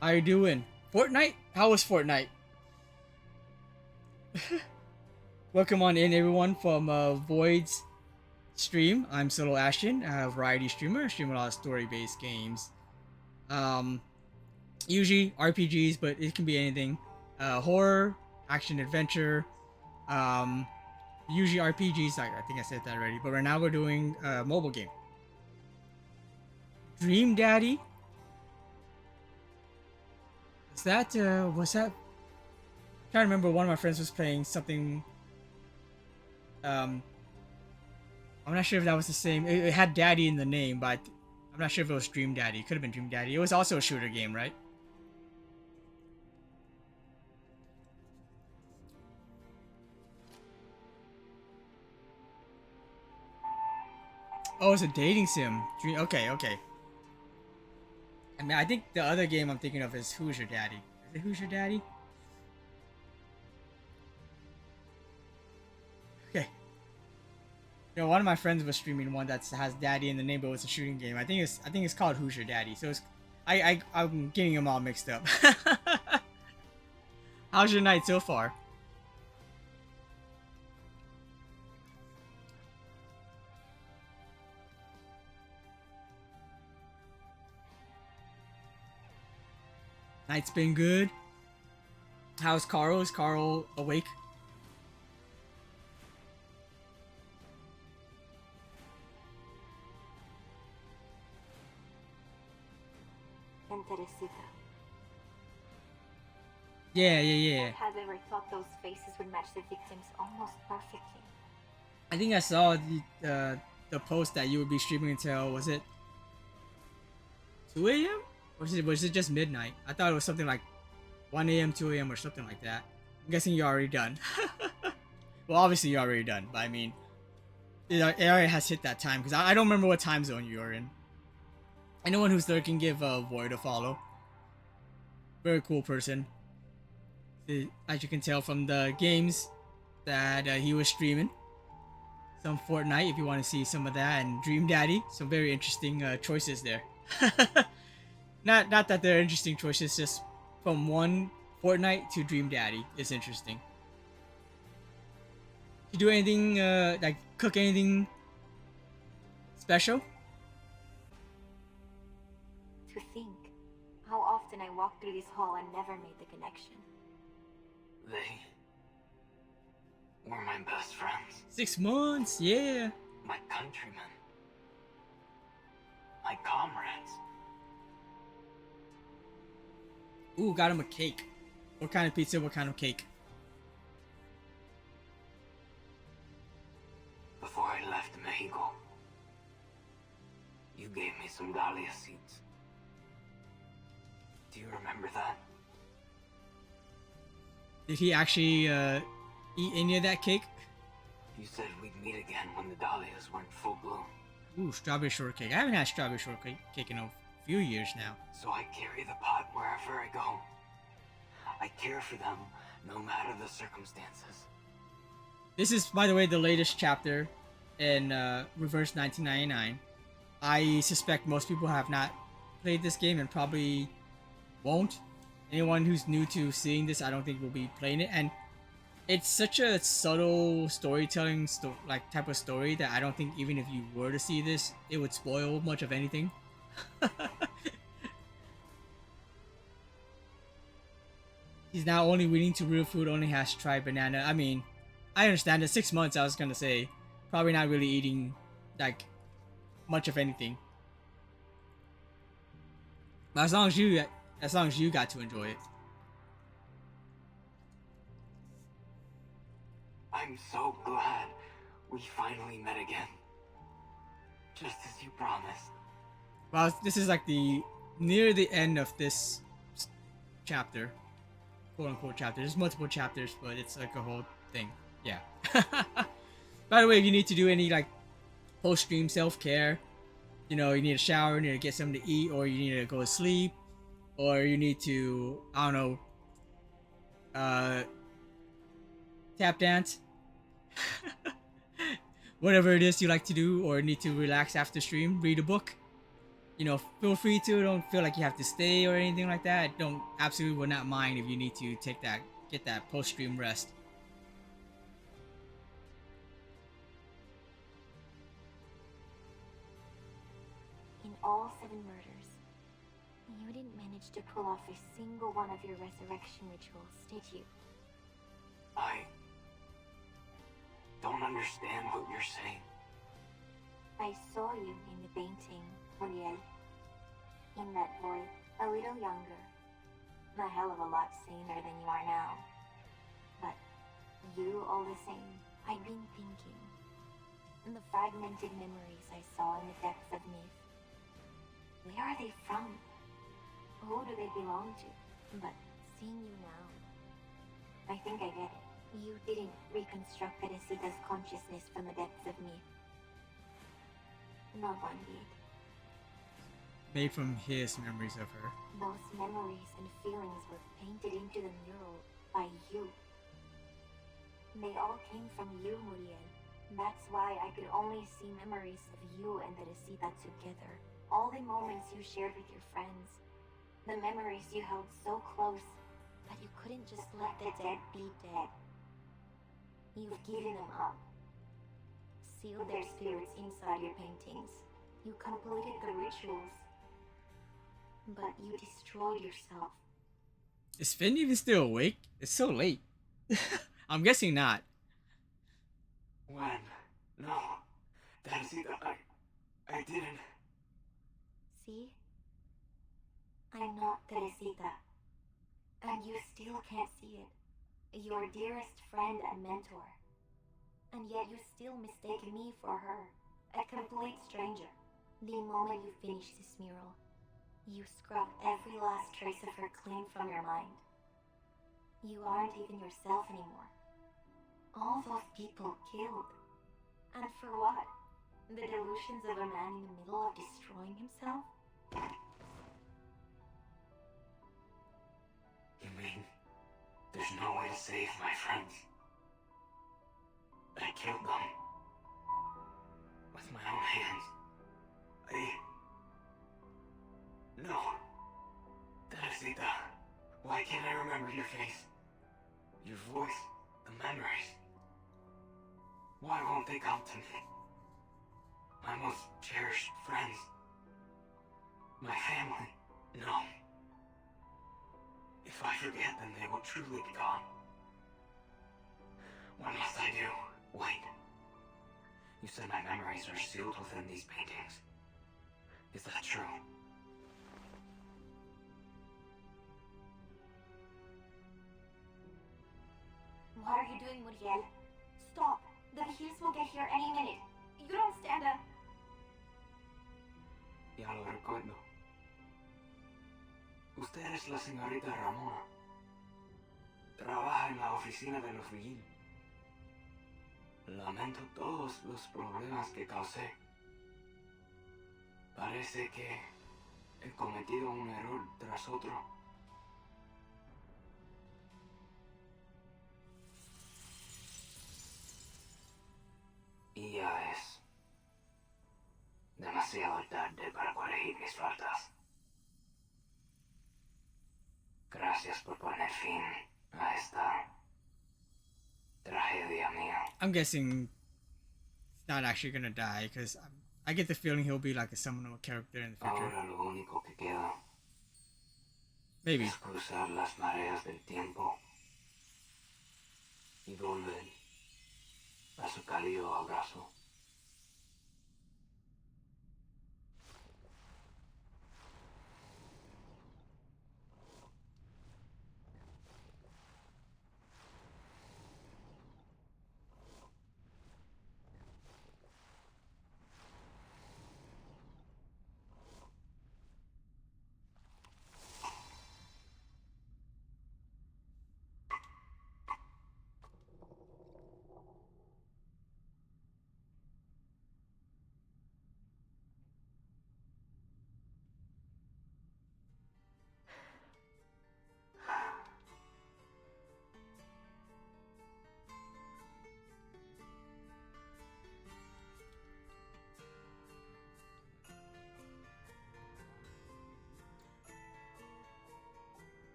How you doing? Fortnite? How was Fortnite? Welcome on in, everyone, from Void's stream. I'm Solo Ashton, a variety streamer. I stream a lot of story-based games. Usually RPGs, but it can be anything. Horror, action, adventure. Usually RPGs. I think I said that already. But right now we're doing a mobile game. Dream Daddy. Is that was that? I'm trying to remember. One of my friends was playing something. I'm not sure if that was the same. It had Daddy in the name, but I'm not sure if it was Dream Daddy. It could have been Dream Daddy. It was also a shooter game, right? Oh, it's a dating sim. Okay. I mean, I think the other game I'm thinking of is Who's Your Daddy? Is it Who's Your Daddy? Okay. You know, one of my friends was streaming one that has Daddy in the name, but it's a shooting game. I think it's called Who's Your Daddy. So it's I'm getting them all mixed up. How's your night so far? Night's been good. How's Carl? Is Carl awake? And Teresita. Yeah. Have ever thought those faces would match the victims almost perfectly? I think I saw the post that you would be streaming until, was it 2 a.m.? Or was it just midnight? I thought it was something like 1 a.m., 2 a.m. or something like that. I'm guessing you're already done. Well, obviously you're already done, but I mean, it already has hit that time, because I don't remember what time zone you're in. Anyone who's there can give Void a follow. Very cool person. As you can tell from the games that he was streaming. Some Fortnite, if you want to see some of that, and Dream Daddy. Some very interesting choices there. Not that they're interesting choices, just from one Fortnite to Dream Daddy is interesting. You do anything, like cook anything special? To think how often I walked through this hall and never made the connection. They were my best friends. 6 months, yeah. My countrymen. My comrades. Ooh, got him a cake. What kind of pizza? What kind of cake? Before I left Mexico, you gave me some dahlia seeds. Do you remember that? Did he actually eat any of that cake? You said we'd meet again when the dahlias were in full bloom. Ooh, strawberry shortcake. I haven't had strawberry shortcake in a few years now. So I carry the pot wherever I go. I care for them no matter the circumstances. This is, by the way, the latest chapter in Reverse 1999. I suspect most people have not played this game and probably won't. Anyone who's new to seeing this, I don't think will be playing it. And it's such a subtle storytelling like type of story that I don't think even if you were to see this, it would spoil much of anything. He's now only willing to real food, only has tried banana. I mean, I understand that 6 months, I was gonna say, probably not really eating like much of anything. But as long as you got to enjoy it. I'm so glad we finally met again. Just as you promised. Well, this is like near the end of this chapter. Quote unquote chapter. There's multiple chapters, but it's like a whole thing. Yeah. By the way, if you need to do any like post-stream self-care, you know, you need a shower, you need to get something to eat, or you need to go to sleep, or you need to, I don't know, tap dance. Whatever it is you like to do, or need to relax after stream, read a book. You know, feel free to. Don't feel like you have to stay or anything like that. Don't absolutely would not mind if you need to get that post-stream rest. In all 7 murders, you didn't manage to pull off a single one of your resurrection rituals, did you? I don't understand what you're saying. I saw you in the painting, Muriel. In that void, a little younger. A hell of a lot saner than you are now. But you all the same. I've been thinking. And the fragmented memories I saw in the depths of myth. Where are they from? Who do they belong to? But seeing you now, I think I get it. You didn't reconstruct Teresita's consciousness from the depths of myth. No one did. Made from his memories of her. Those memories and feelings were painted into the mural by you. They all came from you, Muriel. That's why I could only see memories of you and Teresita together. All the moments you shared with your friends. The memories you held so close, but you couldn't just let the dead be dead. You've given them up. Sealed their spirits inside your paintings. You completed the rituals. But you destroyed yourself. Is Finn even still awake? It's so late. I'm guessing not. When? No. Teresita, I didn't. See? I'm not Teresita. And you still can't see it. Your dearest friend and mentor. And yet you still mistake me for her. A complete stranger. The moment you finish this mural, you scrub every last trace of her clean from your mind. You aren't even yourself anymore. All those people killed. And for what? The delusions of a man in the middle of destroying himself? You mean there's no way to save my friends? I killed them. With my own hands. No. Teresita, why can't I remember your face? Your voice, the memories. Why won't they come to me? My most cherished friends. My family. No. If I forget them, they will truly be gone. What must I do? Wait. You said my memories are sealed within these paintings. Is that true? What are you doing, Muriel? Stop! The Vigiles will get here any minute. You don't stand a... Ya lo recuerdo. Usted es la señorita Ramona. Trabaja en la oficina de los Vigil. Lamento todos los problemas que causé. Parece que he cometido un error tras otro. mis faltas. Gracias por poner fin a esta tragedia mía. I'm guessing he's not actually gonna die, because I get the feeling he'll be like a seminal character in the future. Ahora lo único que queda Maybe. es cruzar las mareas del tiempo y volver a su cálido abrazo.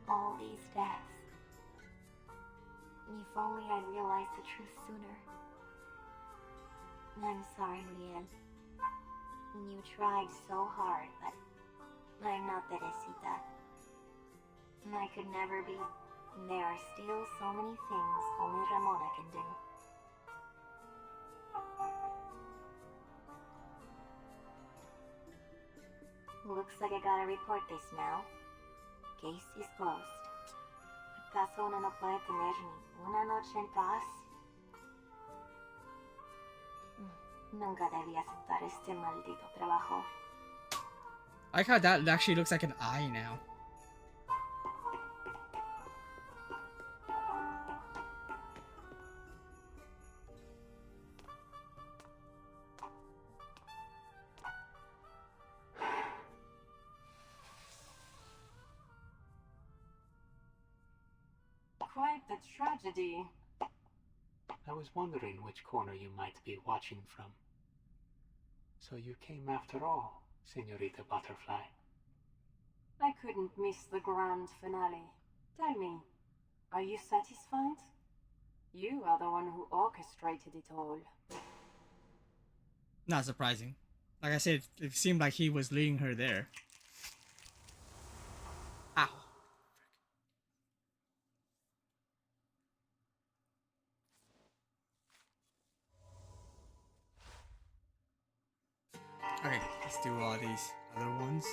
All these deaths. If only I'd realized the truth sooner. I'm sorry, Muriel. You tried so hard, but I'm not Teresita. I could never be. There are still so many things only Ramona can do. Looks like I gotta report this now. Case is closed. ¿Acaso uno no puede tener ni una noche en paz? Nunca debí aceptar este maldito trabajo. I like how that actually looks like an eye now. Quite the tragedy. I was wondering which corner you might be watching from. So you came after all, Señorita Butterfly. I couldn't miss the grand finale. Tell me, are you satisfied? You are the one who orchestrated it all. Not surprising. Like I said, it seemed like he was leading her there. Ow. Okay, let's do all these other ones.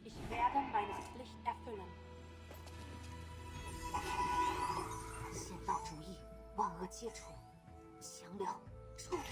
Ich werde meine Pflicht erfüllen. 先到主意，万恶皆除，降了，处理。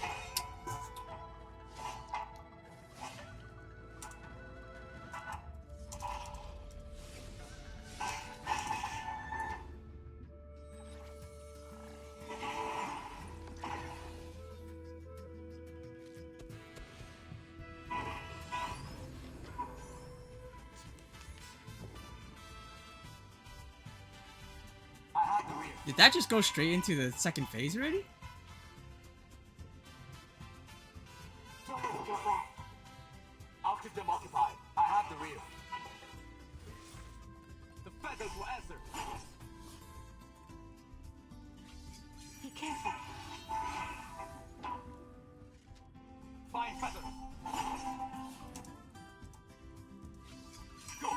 Did that just go straight into the second phase already? I'll keep them occupied. I have the rear. The feathers will answer. Be careful. Find feathers. Go.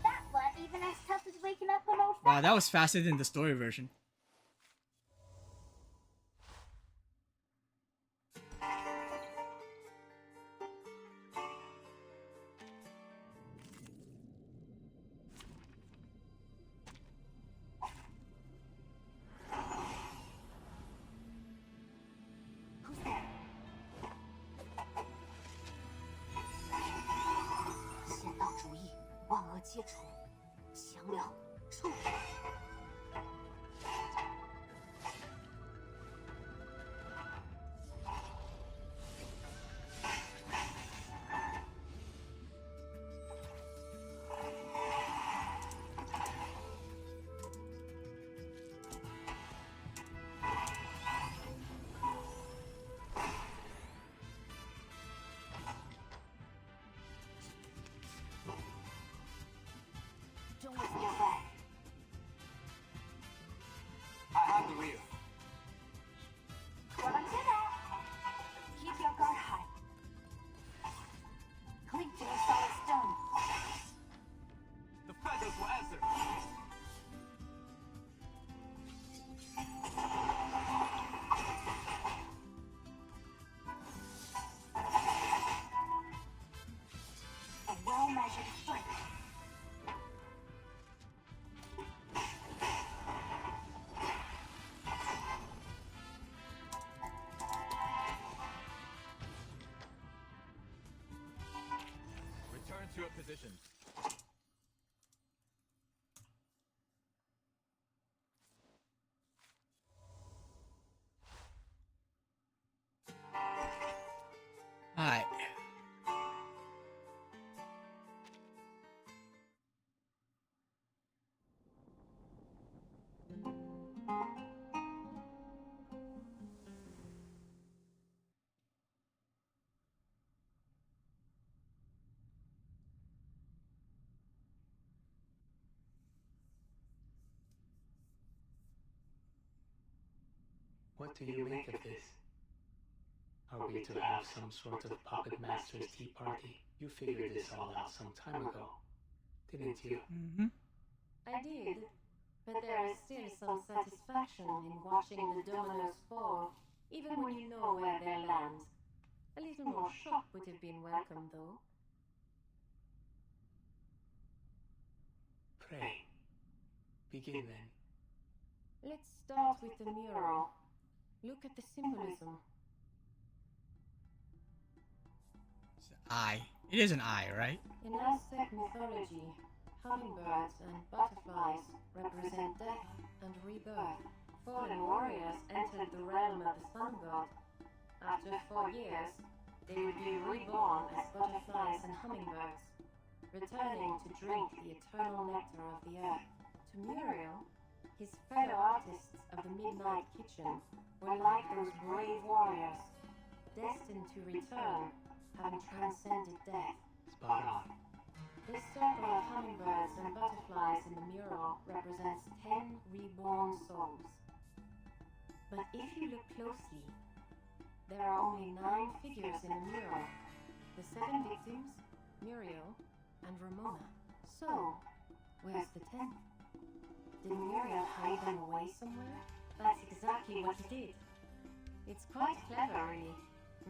That one even as tough as waking up an old Wow, that was faster than the story version. Who's there? 接触，降了，臭屁！Don't let me back. I have the wheel. Keep your guard high. Cling to the solid stone. The feathers will answer. A well-measured strike. Return to your positions. Alright. What do you make of this? Are we to have some sort of puppet master's tea party? You figured this all out some time ago, didn't you? Mm-hmm. I did, but there is still some satisfaction in watching the dominoes fall, even when you know where they land. A little more shock would have been welcome, though. Pray. Begin then. Let's start with the mural. Look at the symbolism. It's an eye. It is an eye, right? In Aztec mythology, hummingbirds and butterflies represent death and rebirth. Fallen warriors entered the realm of the sun god. After 4 years, they would be reborn as butterflies and hummingbirds, returning to drink the eternal nectar of the earth. To Muriel, his fellow artists of the Midnight Kitchen were like those brave warriors, destined to return, having transcended death. Spot on. This circle of hummingbirds and butterflies in the mural represents 10 reborn souls. But if you look closely, there are only 9 figures in the mural. The 7 victims, Muriel, and Ramona. So, where's the 10th? Did Muriel hide them away somewhere? That's exactly what he did. It's quite clever, really,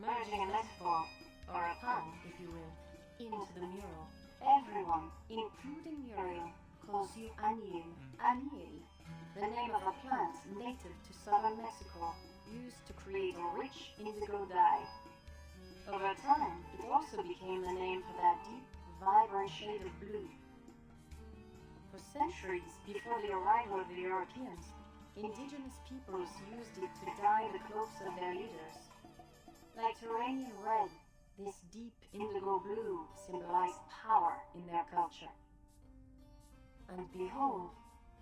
merging a metaphor, or a pun, if you will, into the mural. Everyone, including Muriel, calls you Anil. Anil, the name of a plant native to southern Mexico, used to create a rich indigo dye. Over time, it also became the name for that deep, vibrant shade of blue. For centuries before the arrival of the Europeans, indigenous peoples used it to dye the cloaks of their leaders. Like Turanian red, this deep indigo blue symbolized power in their culture. And behold,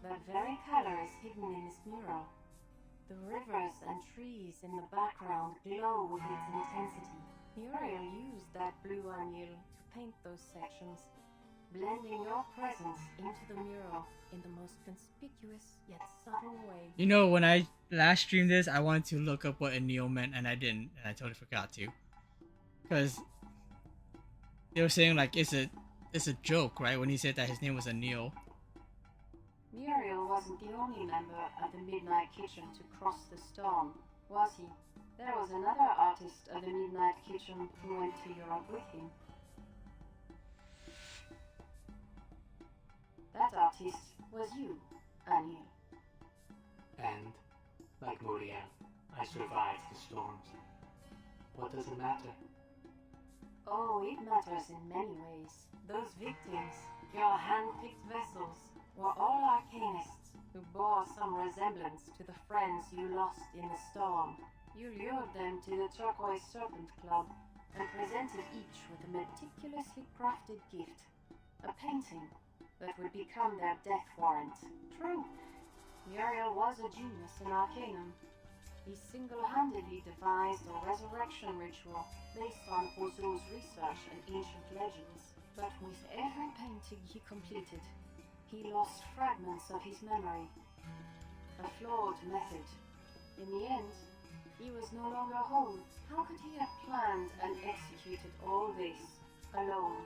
that very color is hidden in this mural. The rivers and trees in the background glow with its intensity. Muriel used that blue anil to paint those sections, blending your presence into the mural in the most conspicuous yet subtle way. You know, when I last streamed this, I wanted to look up what Anil meant, and I didn't, and I totally forgot to. Because they were saying, like, it's a joke, right? When he said that his name was Anil. Muriel wasn't the only member of the Midnight Kitchen to cross the storm, was he? There was another artist of the Midnight Kitchen who went to Europe with him. That artist was you, Anil. And, like Muriel, I survived the storms. What does it matter? Oh, it matters in many ways. Those victims, Your hand-picked vessels were all arcanists who bore some resemblance to the friends you lost in the storm. You lured them to the Turquoise Serpent Club and presented each with a meticulously crafted gift, a painting that would become their death warrant. True, Muriel was a genius in Arcanum. He single-handedly devised a resurrection ritual based on Ozu's research and ancient legends. But with every painting he completed, he lost fragments of his memory. A flawed method. In the end, he was no longer whole. How could he have planned and executed all this alone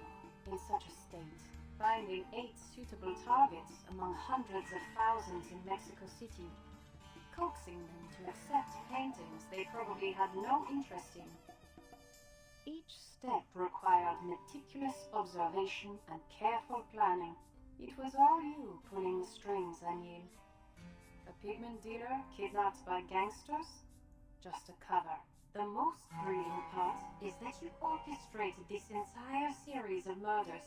in such a state? Finding 8 suitable targets among hundreds of thousands in Mexico City, coaxing them to accept paintings they probably had no interest in. Each step required meticulous observation and careful planning. It was all you pulling the strings, Anil. A pigment dealer kidnapped by gangsters? Just a cover. The most thrilling part is that you orchestrated this entire series of murders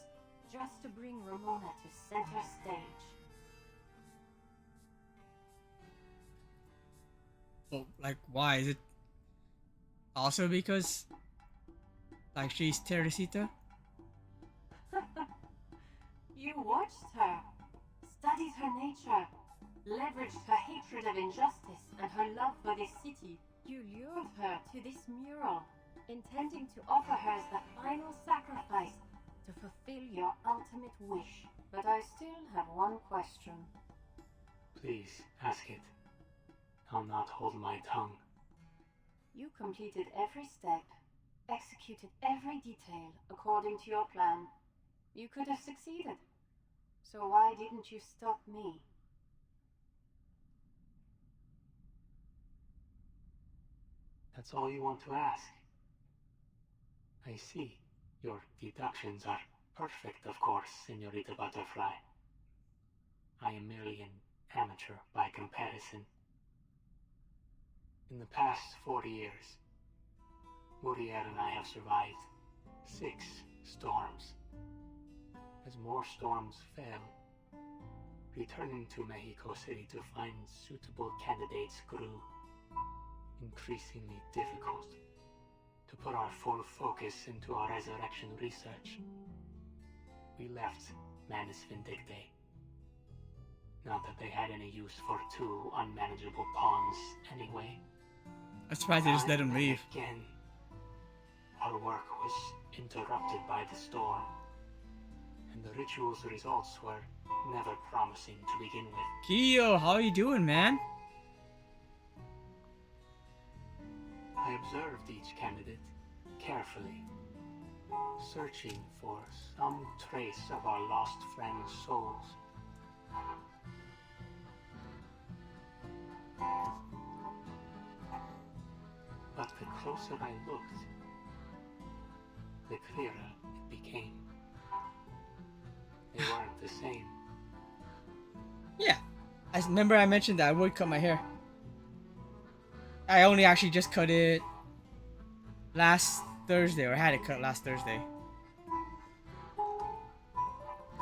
just to bring Ramona to center stage. Well, like, why? Is it also because, like, she's Teresita? You watched her, studied her nature, leveraged her hatred of injustice and her love for this city. You lured her to this mural, intending to offer her as the final sacrifice to fulfill your ultimate wish. But I still have one question. Please, ask it. I'll not hold my tongue. You completed every step, executed every detail according to your plan. You could have succeeded. So why didn't you stop me? That's all you want to ask? I see. Your deductions are perfect, of course, Senorita Butterfly. I am merely an amateur by comparison. In the past 40 years, Muriel and I have survived 6 storms. As more storms fail, returning to Mexico City to find suitable candidates grew increasingly difficult. To put our full focus into our resurrection research, we left Manus Vindicte. Not that they had any use for 2 unmanageable pawns anyway. I'm surprised they just let him leave. Again, our work was interrupted by the storm, and the ritual's results were never promising to begin with. Kyo, how are you doing, man? I observed each candidate carefully, searching for some trace of our lost friends' souls. But the closer I looked, the clearer it became. They weren't the same. Yeah. I remember I mentioned that I would cut my hair. I only actually just cut it last Thursday, or had it cut last Thursday.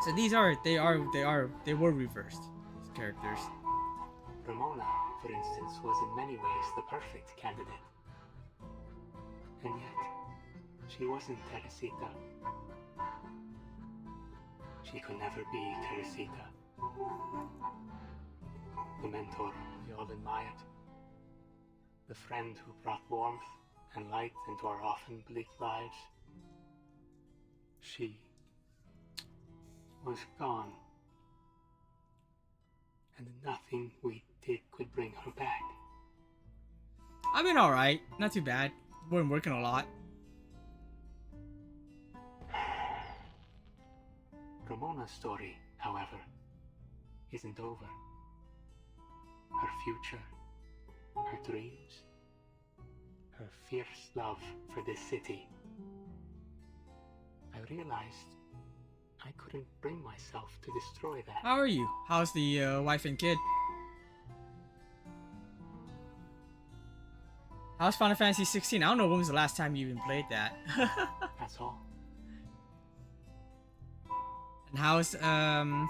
So they were reversed, these characters. Ramona, for instance, was in many ways the perfect candidate. And yet, she wasn't Teresita. She could never be Teresita. The mentor we all admired. The friend who brought warmth and light into our often bleak lives. She was gone. And nothing we did could bring her back. I've been alright. Not too bad. Been working a lot. Ramona's story, however, isn't over. Her future, her dreams, her fierce love for this city. I realized I couldn't bring myself to destroy that. How are you? How's the wife and kid? How's Final Fantasy 16? I don't know when was the last time you even played that. That's all. How's freaking,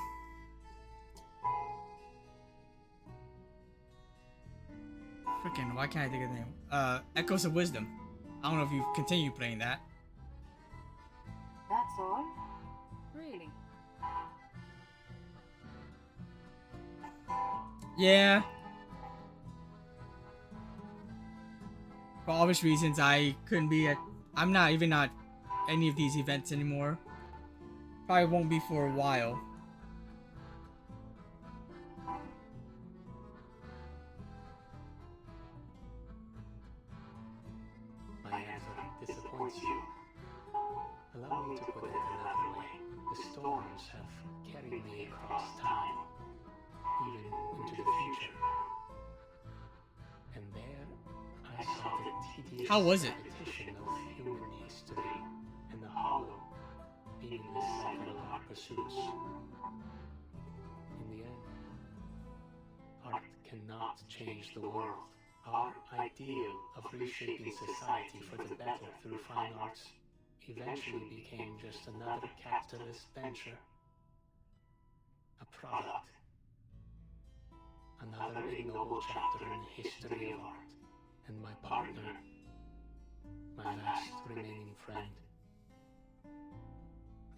why can't I think of the name? Echoes of Wisdom. I don't know if you continue playing that. That's all? Really? Yeah. For obvious reasons, I couldn't be at. I'm not even at any of these events anymore. Probably won't be for a while. My answer disappoints you. Allow me to put it another way. The storms have carried me across time, even into the future. And there, I saw the tedious How was it? repetition of human history and the hollow, meaningless cycle of our pursuits. In the end, art cannot change the world. Our ideal of reshaping society for the better through fine arts eventually became just another capitalist venture. A product. Another ignoble chapter in the history of art. And my partner, my last remaining friend,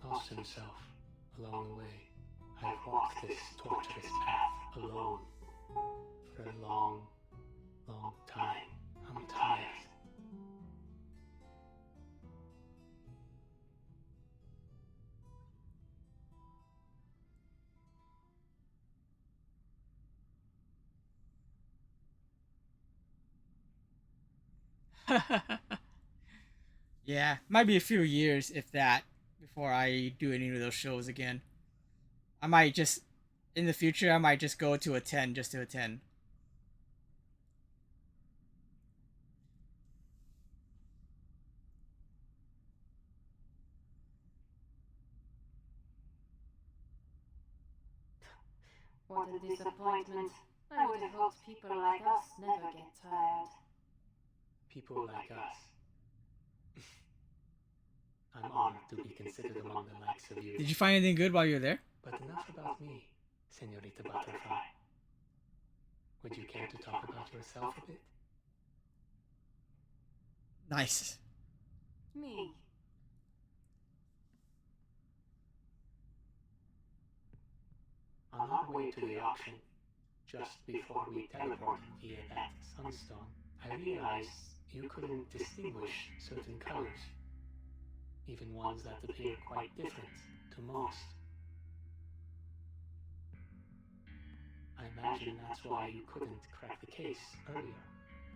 lost himself along the way. I walked this torturous path alone for a long, long time. I'm tired. Yeah, might be a few years, if that, before I do any of those shows again. I might just, in the future, I might just go to attend just to attend. What a disappointment. I would have hoped people like us never get tired. People like us. I'm honored to be considered among the likes of you. Did you find anything good while you were there? But enough about me, Senorita Butterfly. Would you care to talk about yourself a bit? Nice. Me? On our way to the auction, just before we teleported via that sunstone, I realized you couldn't distinguish certain colors, even ones that appear quite different to most. I imagine that's why you couldn't crack the case earlier.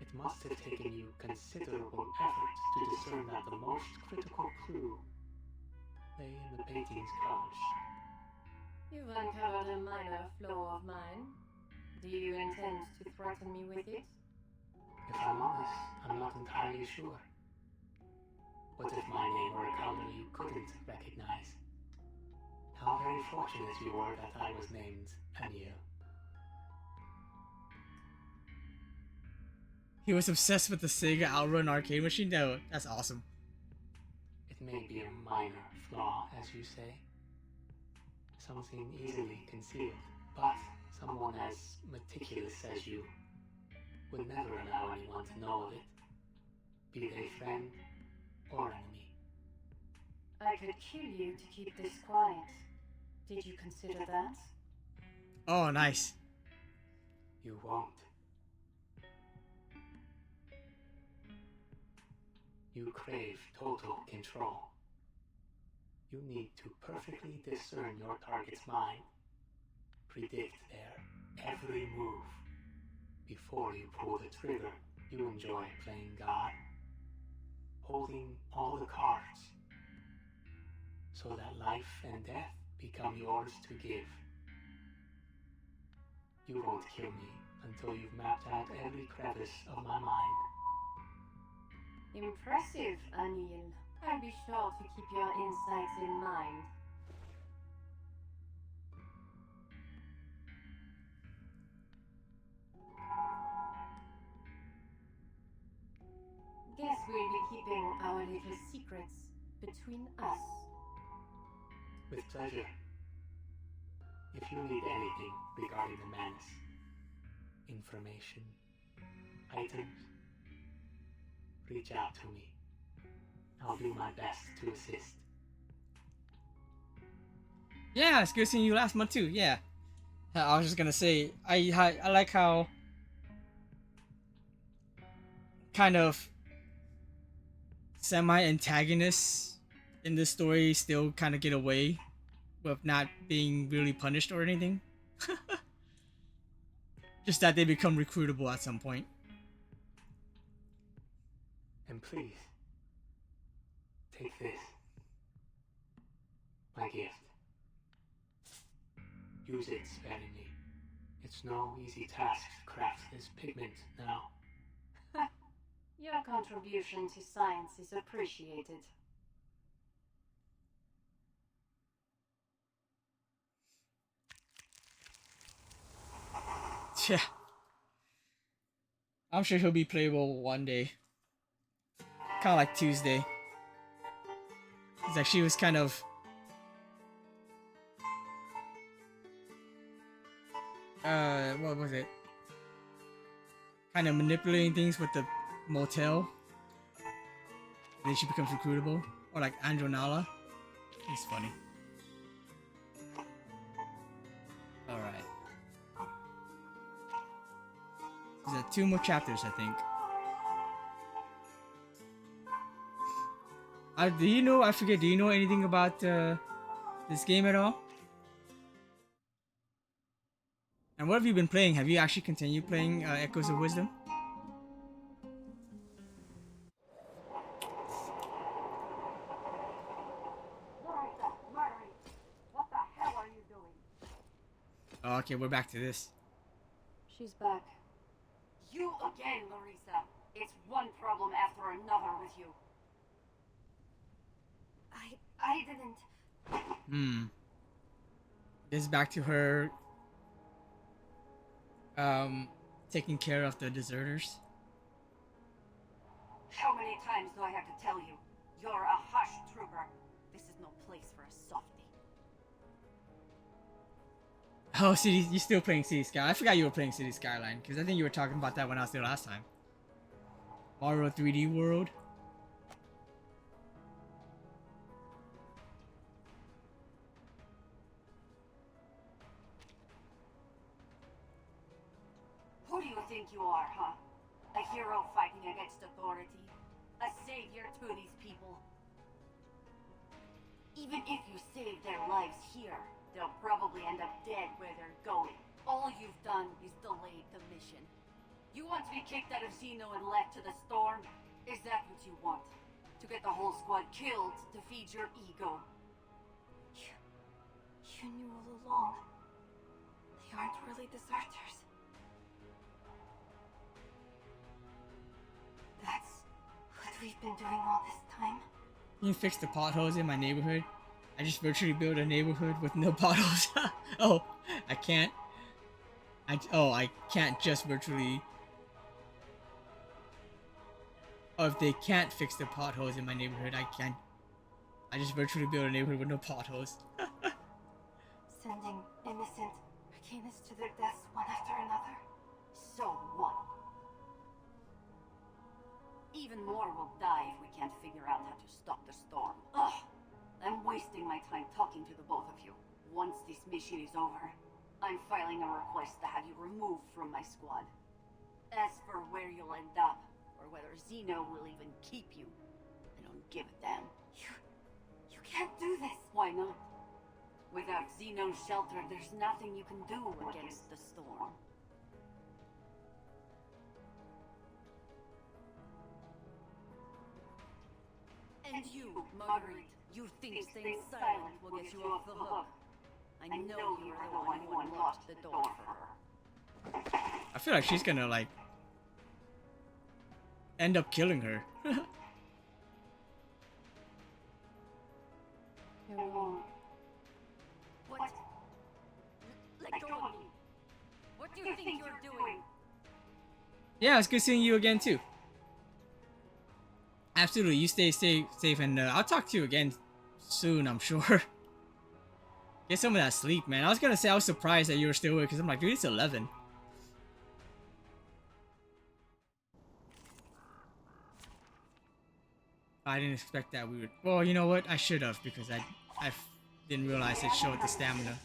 It must have taken you considerable effort to discern that the most critical clue lay in the painting's colors. You've uncovered a minor flaw of mine. Do you intend to threaten me with it? If I'm honest, I'm not entirely sure. What if my name were a color you couldn't recognize? How very fortunate you were that I was named Aniel. He was obsessed with the Sega Outrun arcade machine? No, that's awesome. It may be a minor flaw, as you say. Something easily concealed, but someone as meticulous as you would never allow anyone to know of it, be they friend or enemy. I could kill you to keep this quiet. Did you consider that? Oh, nice. You won't. You crave total control. You need to perfectly discern your target's mind, predict their every move. Before you pull the trigger, you enjoy playing God, holding all the cards, so that life and death become yours to give. You won't kill me until you've mapped out every crevice of my mind. Impressive, Aniel. I'll be sure to keep your insights in mind. Guess we'll be keeping our little secrets between us. With pleasure. If you need anything regarding the menace, information, items, reach out to me. I'll do my best to assist. Yeah, it's good seeing you last month too. Yeah, I was just gonna say I like how kind of semi-antagonists in this story still kind of get away with not being really punished or anything. Just that they become recruitable at some point. And please, take this. My gift. Use it sparingly. It's no easy task to craft this pigment now. Your contribution to science is appreciated. Yeah. I'm sure he'll be playable one day. Kind of like Tuesday. It's like she was kind of... what was it? Kind of manipulating things with the motel. And then she becomes recruitable. Or like Andronala. It's funny. Alright. There's 2 more chapters, I think. Do you know, I forget, do you know anything about this game at all? And what have you been playing? Have you actually continued playing Echoes of Wisdom? What the hell are you doing? Oh, okay, we're back to this. She's back. You again, Larissa. It's one problem after another with you. I didn't... This is back to her taking care of the deserters. How many times do I have to tell you? You're a hush trooper. This is no place for a softie. Oh, City, you're still playing City Sky. I forgot you were playing City Skyline, because I think you were talking about that when I was there last time. Mario 3D World. Who do you think you are, huh? A hero fighting against authority? A savior to these people? Even if you save their lives here, they'll probably end up dead where they're going. All you've done is delayed the mission. You want to be kicked out of Xeno and left to the storm? Is that what you want? To get the whole squad killed to feed your ego? You knew all along. They aren't really deserters. That's what we've been doing all this time. Can you fix the potholes in my neighborhood? I just virtually built a neighborhood with no potholes. Oh, I can't. I can't just virtually... Oh, if they can't fix the potholes in my neighborhood, I can't. I just virtually built a neighborhood with no potholes. Sending innocent Arcanists to their deaths one after another. So what? Even more will die if we can't figure out how to stop the storm. Ugh! I'm wasting my time talking to the both of you. Once this mission is over, I'm filing a request to have you removed from my squad. As for where you'll end up, or whether Xeno will even keep you, I don't give a damn. You can't do this! Why not? Without Xeno's shelter, there's nothing you can do against the storm. And you, Marguerite, you think staying silent will get you off the hook. I know you were the one who unlocked the door for her. I feel like she's gonna, like, end up killing her. You're wrong. What? Let go of me. What do you think you're doing? Yeah, it's good seeing you again, too. Absolutely, you stay safe, and I'll talk to you again soon, I'm sure. Get some of that sleep, man. I was gonna say I was surprised that you were still awake because I'm like, dude, it's 11. I didn't expect that we would. Well, you know what? I should have because I didn't realize it showed the stamina.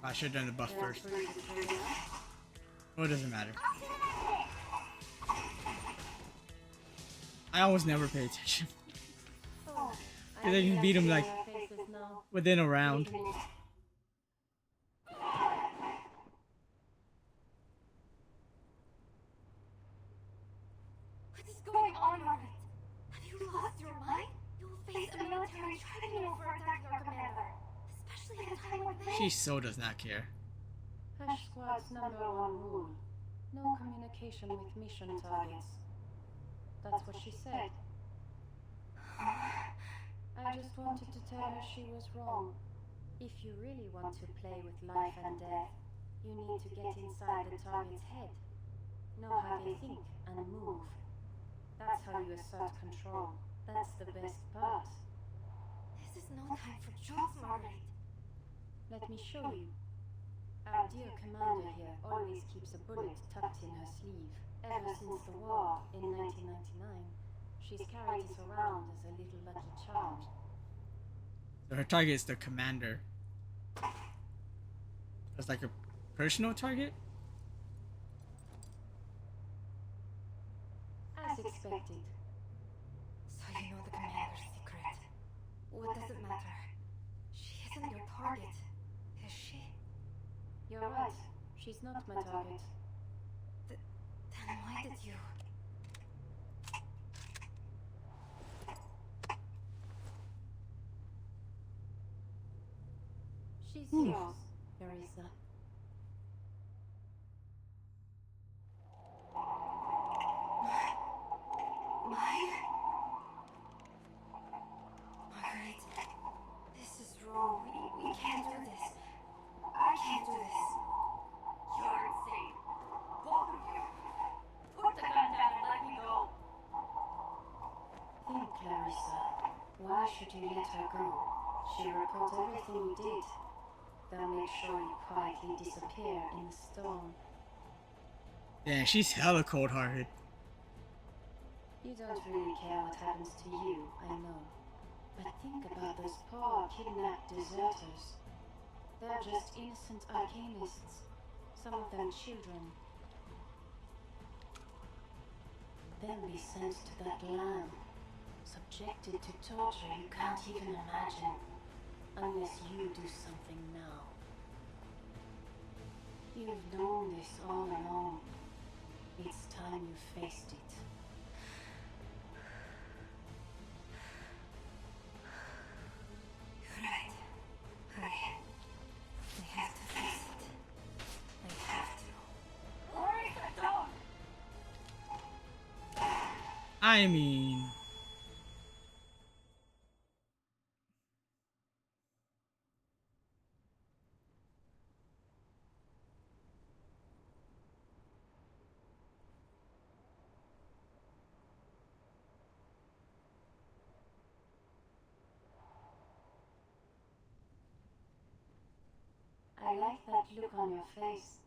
I should have done the buff first. Well, it doesn't matter. I always never pay attention. Because I can beat him like within a round. What's going on, Margaret? Have you lost your mind? You'll face a military tribunal for attacking our commander. Especially at a time like this. She so does not care. Hash Squad's #1 rule. No communication with mission targets. That's what she said. I just wanted to tell her she was wrong. If you really want to play with life and death, you need to get inside the target's head. Know how they think and move. That's how you assert control. That's the best part. This is no time for jokes, Margaret. Let me show you. Our dear commander here always keeps a bullet tucked in her sleeve. Ever since the war in 1999, she's carried it around as a little lucky charm. So her target is the commander. That's like a personal target? As expected. So you know the commander's secret. What does it matter? She isn't your target, is she? You're right. She's not my target. Then why did you... She's yours, Marisa. Mine? Margaret, this is wrong. We can't do this. I can't do this. You're insane. Both of you. Put the gun down and let me go. Think, Clarissa. Why should you let her go? She'll report everything you did. They'll make sure you quietly disappear in the storm. Yeah, she's hella cold-hearted. You don't really care what happens to you, I know. But think about those poor kidnapped deserters. They're just innocent arcanists. Some of them children. They'll be sent to that land, subjected to torture you can't even imagine. Unless you do something now. You've known this all along. It's time you faced it. You're right. They have to face it. They have to. Marisa, don't! I mean... I like that look on your face.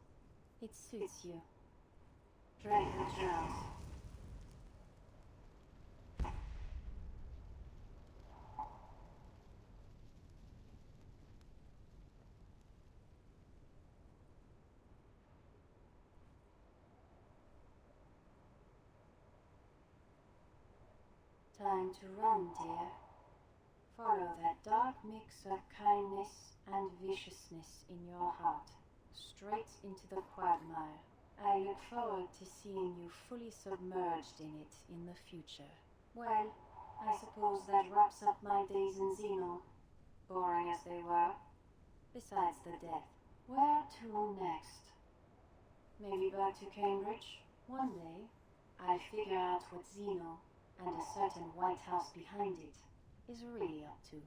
It suits you. Drag the drowse. Time to run, dear. Follow that dark mix of kindness and viciousness in your heart, straight into the quagmire. I look forward to seeing you fully submerged in it in the future. Well, I suppose that wraps up my days in Xeno, boring as they were. Besides the death, where to next? Maybe back to Cambridge? One day, I'll figure out what Xeno, and a certain White House behind it, is really up to.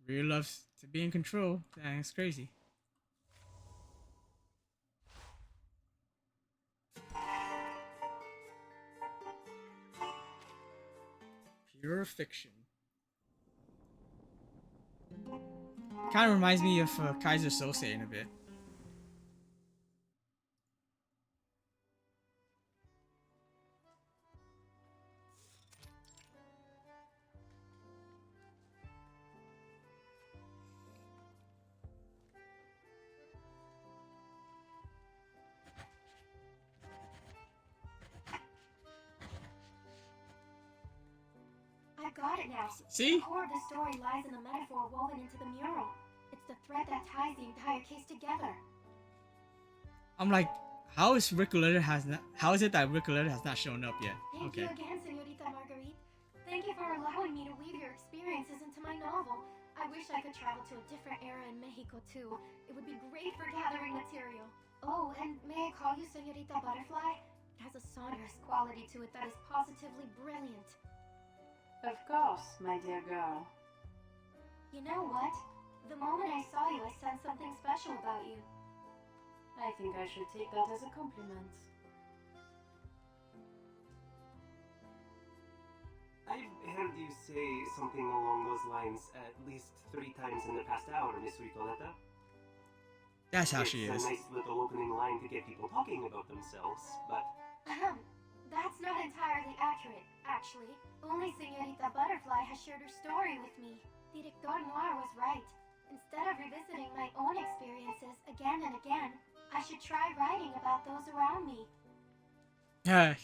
Really loves to be in control. That's crazy. Pure fiction. Kind of reminds me of Kaiser Sose in a bit. I got it now. See? The core of the story lies in the metaphor woven into the mural. It's the thread that ties the entire case together. I'm like, how is Ricoletta how is it that Ricoletta has not shown up yet? Thank you again, Señorita Marguerite. Thank you for allowing me to weave your experiences into my novel. I wish I could travel to a different era in Mexico too. It would be great for gathering material. Oh, and may I call you Señorita Butterfly? It has a sonorous quality to it that is positively brilliant. Of course, my dear girl. You know what? The moment I saw you, I sensed something special about you. I think I should take that as a compliment. I've heard you say something along those lines at least 3 times in the past hour, Miss Ricoletta. That's how she is. It's a nice little opening line to get people talking about themselves, but... That's not entirely accurate, actually. Only Señorita Butterfly has shared her story with me. Director Noir was right. Instead of revisiting my own experiences again and again, I should try writing about those around me. That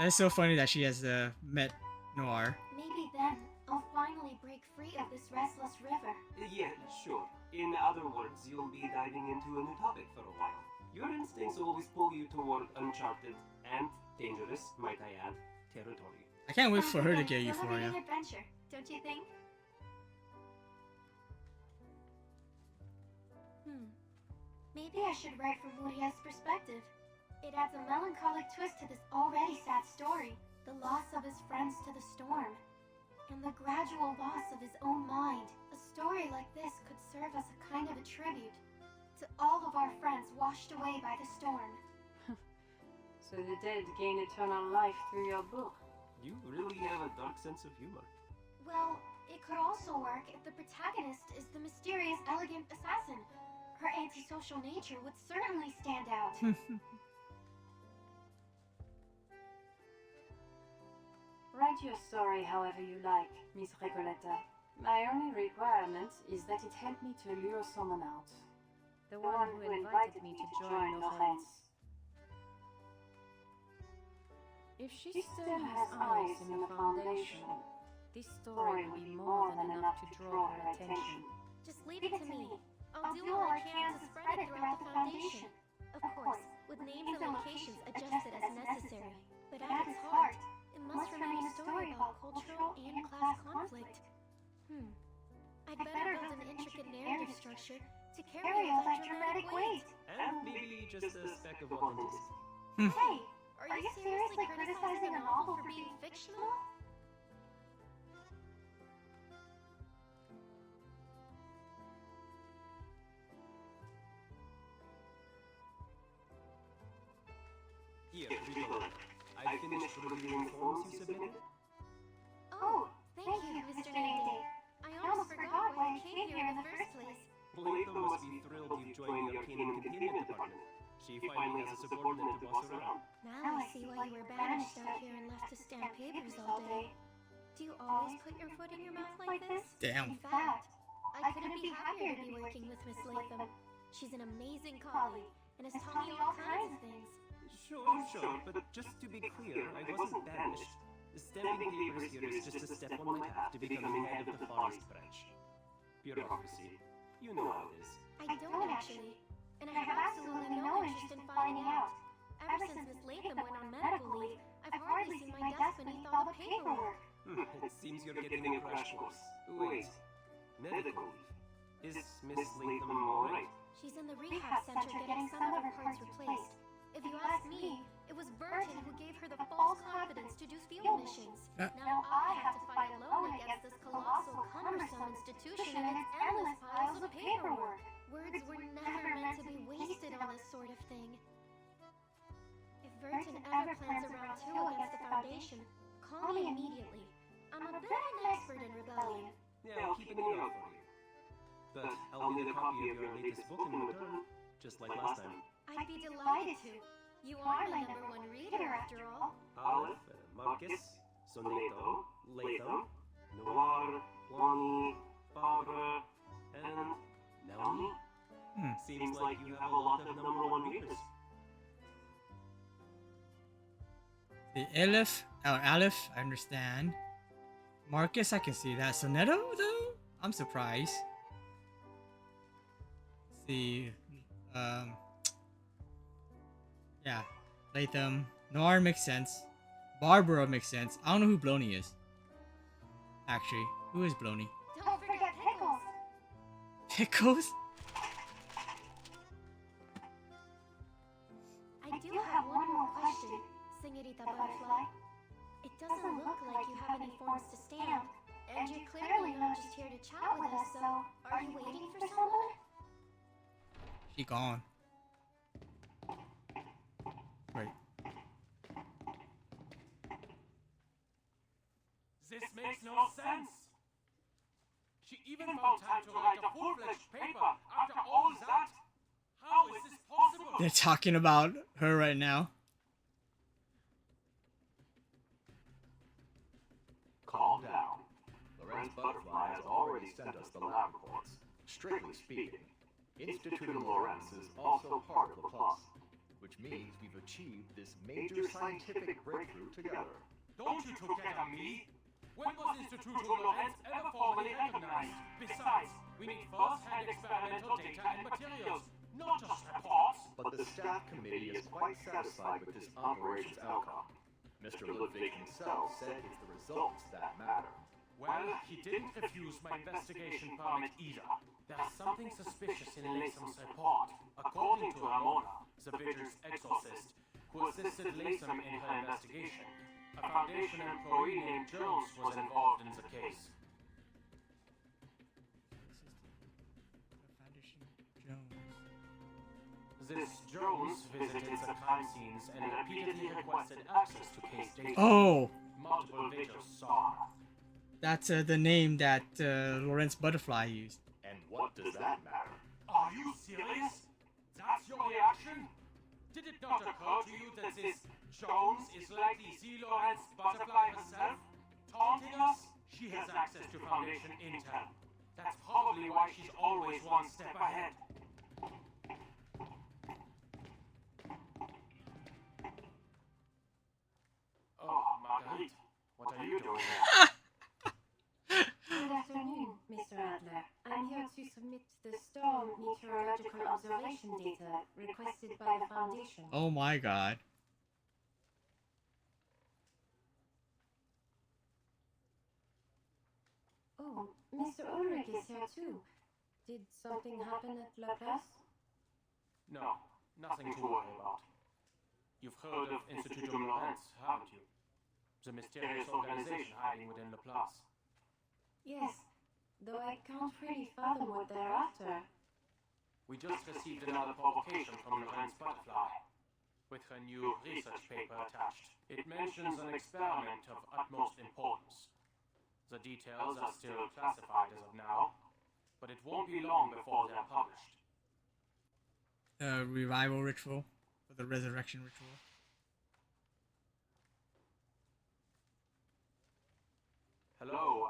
is so funny that she has met Noir. Maybe then, I'll finally break free of this restless river. Yeah, sure. In other words, you'll be diving into a new topic for a while. Your instincts always pull you toward uncharted and dangerous, might I add, territory. I can't wait for her to get Euphoria. Adventure, don't you think? Maybe I should write from Muriel's perspective. It adds a melancholic twist to this already sad story. The loss of his friends to the storm, and the gradual loss of his own mind. A story like this could serve as a kind of a tribute to all of our friends washed away by the storm. So the dead gain eternal life through your book. You really have a dark sense of humor. Well, it could also work if the protagonist is the mysterious, elegant assassin. Her antisocial nature would certainly stand out. Write your story however you like, Miss Recoleta. My only requirement is that it help me to lure someone out. The one who invited me to join Lorenz. If she still has eyes in the Foundation, this story will be more than enough to draw her attention. Just leave it to me. I'll do all I can to spread it throughout the Foundation. Of course, with names and locations adjusted as necessary. But at its heart, it must remain a story about cultural and class conflict. I'd better build an intricate narrative structure to carry all that dramatic weight. And maybe just a speck of authenticity. Hey, are you seriously criticizing a novel for being fictional? Here, Ricoletta. I finished reviewing forms you submitted. Oh, thank you, Mr. Nate. I almost forgot why I came here in the first place. Latham must be thrilled you've joined the Arcane and Containment Department. She finally has a subordinate to boss around. Now I see why you were banished out here and left to stamp papers all day. Do you always put your foot in your mouth like this? Damn. In fact, I couldn't be happier to be working with Miss Latham. She's an amazing colleague and has taught me all kinds of things. Sure, but just to be clear, I wasn't banished. Stamping papers here is just a step on my path to becoming head of the Far East branch. Bureaucracy. You know how it is. I don't actually. And I have absolutely no interest in finding out. Ever since Miss Latham went on medical leave, I've hardly seen my desk beneath all the paperwork. It seems you're getting a crash course. Wait. Medical leave. Is Miss Latham alright? She's in the rehab center getting some of her parts replaced. If you ask me, it was Burton who gave her the false confidence to do field missions. Now I have to fight alone against this colossal, cumbersome institution in and its endless piles of paperwork. Words were never meant to be wasted on this sort of thing. If Verton ever plans a round 2 against the Foundation, call me immediately. I'm a bit of an expert in rebellion. Yeah, I'll keep an ear out for you. But I'll need a copy of your latest book in return, just like last time. I'd be delighted to. You are my #1 reader, after all. Aleph, Marcus, Soneto, Latham, Noir, Lonnie, Barbara, and Melanie? Seems like you have a lot of #1 readers. The Aleph, I understand. Marcus, I can see that. Soneto, though? I'm surprised. Let's see. Yeah. Latham. Noir makes sense. Barbara makes sense. I don't know who Bloney is. Actually, who is Bloney? Don't forget Pickles! Pickles? I do have one more question, Señorita Butterfly. It doesn't look like you have any forms to stamp, and you're clearly not just here to chat with us, so are you waiting for someone? She gone. Right. This makes no sense. She even found time to write a full-fledged paper after all that. How is this possible? They're talking about her right now. Calm down. Lorenz Butterfly has already sent us the lab reports. Strictly speaking, Institutum Lorenz is also part of Laplace, which means we've achieved this major scientific breakthrough together. Don't you two get on me? When was Institutum Lorenz ever formally recognized? Besides, we need first-hand experimental data and materials, not just reports. But the staff committee is quite satisfied with this operation's outcome. Mr. Ludwig himself said it's the results that matter. Well, he didn't refuse my investigation permit either. There's something suspicious in Lasom's report. According to Ramona, the Vigil's exorcist, who assisted Lasom in her investigation, a Foundation employee named Jones was involved in the case. This Jones visited the crime scenes and repeatedly requested access to case data. Oh! Multiple Vigils saw her. That's the name that Lorenz Butterfly used. And what does that matter? Are you serious? That's your reaction? Did it not occur to you that this Jones is likely the Lorenz Butterfly herself? Taunting us? She has access to Foundation intel. That's probably why she's always one step ahead. Oh, Marguerite, what are you doing here? Good afternoon, Mr. Adler. I'm here to submit the storm meteorological observation data requested by the Foundation. Oh my god. Oh, Mr. Ulrich is here too. Did something happen at La Place? No, nothing to worry about. You've heard of Institutum Lorenz, haven't you? The mysterious organization hiding within Laplace. Yes, though I can't really fathom what they're after. We just received another provocation from Lorenz Butterfly, with her new research paper attached. It mentions an experiment of utmost importance. The details are still classified as of now, but it won't be long before they're published. The revival ritual, or the resurrection ritual. Hello,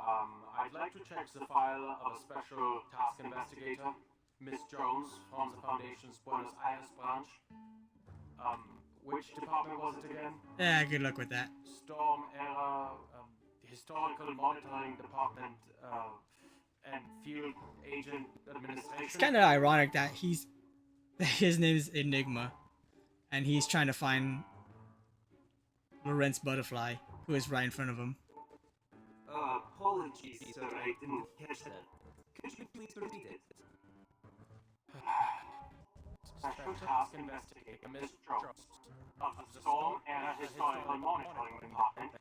I'd like to check the file of a special task investigator, Miss Jones, from the Foundation's Buenos Aires branch. Which department was it again? Yeah, good luck with that. Storm Era, Historical Monitoring Department, and Field Agent Administration. It's kind of ironic that his name is Enigma, and he's trying to find Lorenz Butterfly, who is right in front of him. Apologies, sir, I didn't catch that. Could you please repeat it? Special Task Investigator Miss Jones of the Storm Era Historical Monitoring Department,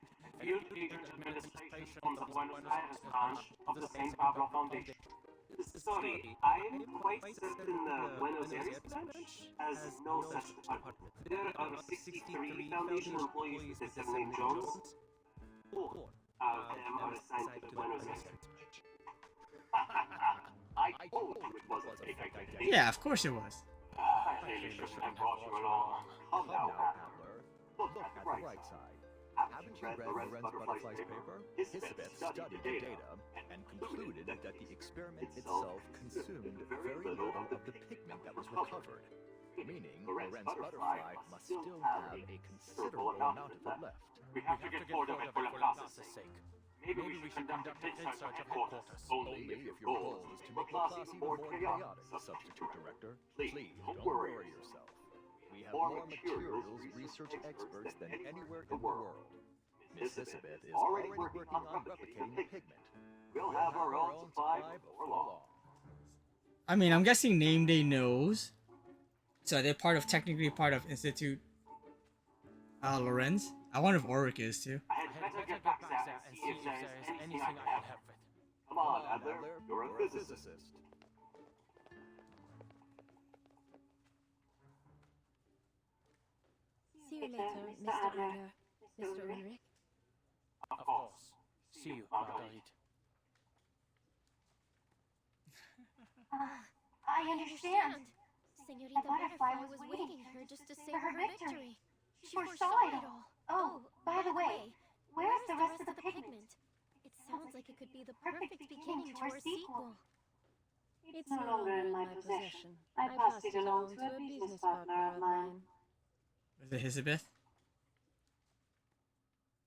Field Agent Administration of the Buenos Aires branch of the St. Pablo Foundation. Sorry, I'm quite certain Buenos Aires branch has no such department. There are 63 Foundation employees with the same name Jones. 4 of them are assigned to the Buenos Aires branch. I told you it was a fake identity. Yeah, of course it was. I really shouldn't have brought you along. Come now, Adler. Look at the bright side. Haven't you read Lorenz Butterfly's paper? Hisbeth studied the data and concluded that the experiment itself consumed very little of the pigment that was recovered, meaning Lorenz Butterfly must still have a considerable amount of it left. We have to get hold of it for Laplace's sake. Maybe we should conduct a pit search at headquarters. Only if your goal is to make Laplace even more chaotic, Substitute Director. Please, don't worry yourself. We have more materials research experts than anywhere in the world. Miss Elizabeth is already working on replicating the pigment. We'll have our own supply before long. I mean, I'm guessing Name Day knows. So they're technically part of Institute Lorenz. I wonder if Ulrich is too. I had better get back there and see if there is anything I can help with. Come on, Adler. You're a physicist. See you later, Mr. Adler. Mr. Ulrich. Of course. See you, Marguerite. I understand. Senorita Butterfly was waiting here just to say her victory. She foresaw it all. Oh, by the way, where's the rest of the pigment? It sounds like it could be the perfect beginning to our sequel. It's no longer in my possession. I passed it along to a business partner of mine. Is it Elizabeth?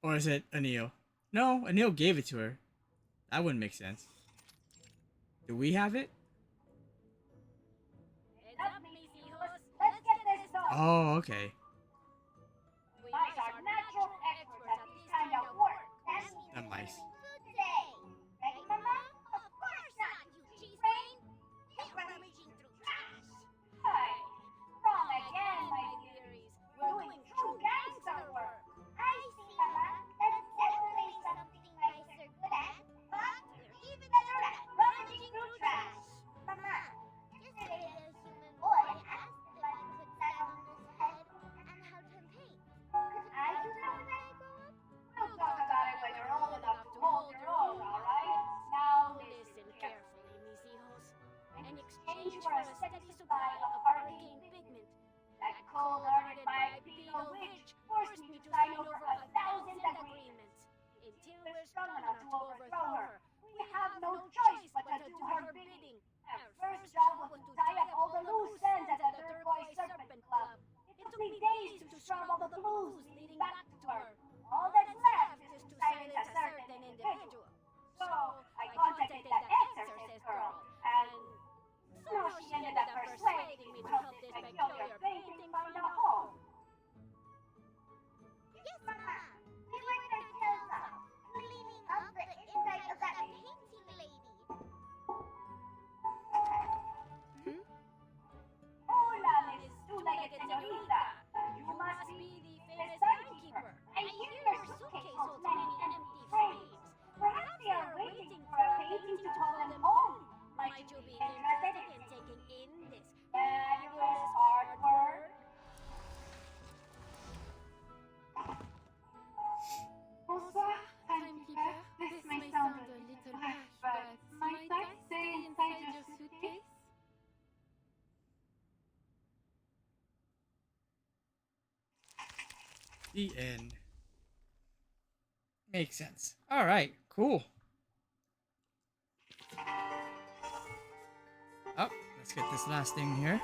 Or is it Anil? No, Anil gave it to her. That wouldn't make sense. Do we have it? Heads up, mis hijos. Let's get this done. Oh, okay. We are natural experts at this kind of work. Not mice. Today. Right, Mama? Of course not, you cheese brain. We're rummaging through trash. Hey, wrong again, my dearies. We're doing true gangster work. I see, Mama. That's definitely something mice are good at. But We're even better at rummaging through trash. Mama, Yesterday, a human boy asked if I could stand on his head and how to paint. could I do that when I grow up? We'll talk about it when you're old enough to hold your own, all right? Now listen carefully, mis hijos. In exchange for a steady supply of arcane pigment, that cold-hearted bipedal witch forced me to sign over 1,000 agreements. Until we're strong enough to overthrow her, we have no choice but to do her bidding. Our first job was to tie up all the loose ends at the Turquoise Serpent Club. It took me days to strum all the clues leading back to her. All that's left is to silence a certain individual. So I contacted that exorcist girl, and somehow she ended up persuading me to help this peculiar painting find a home. Yes, Mama. We worked our tails off, cleaning up the inside of that painting lady. Hola, Miss Two-Legged Senorita. You must be the famous timekeeper. I hear your suitcase holds many empty frames. Perhaps they are waiting for a painting to call them home. Might you be interested in taking in this fabulous artwork? Bonsoir, timekeeper. This may sound a little harsh, but might I stay inside your suitcase? The end. Makes sense. Alright, cool. Oh, let's get this last thing here.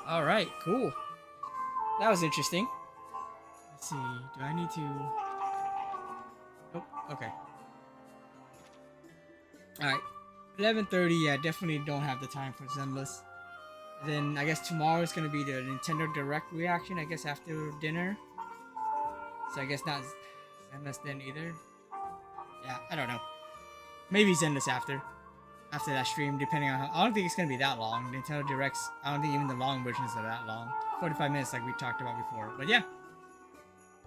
Alright, cool. That was interesting. Let's see, do I need to... Oh, okay. Alright. 11:30, yeah, definitely don't have the time for Zenless. Then I guess tomorrow is gonna be the Nintendo Direct reaction, I guess after dinner. So I guess not Zenless then either. Yeah, I don't know. Maybe Zenless after that stream, depending on how. I don't think it's gonna be that long. Nintendo Directs, I don't think even the long versions are that long. 45 minutes like we talked about before. But yeah.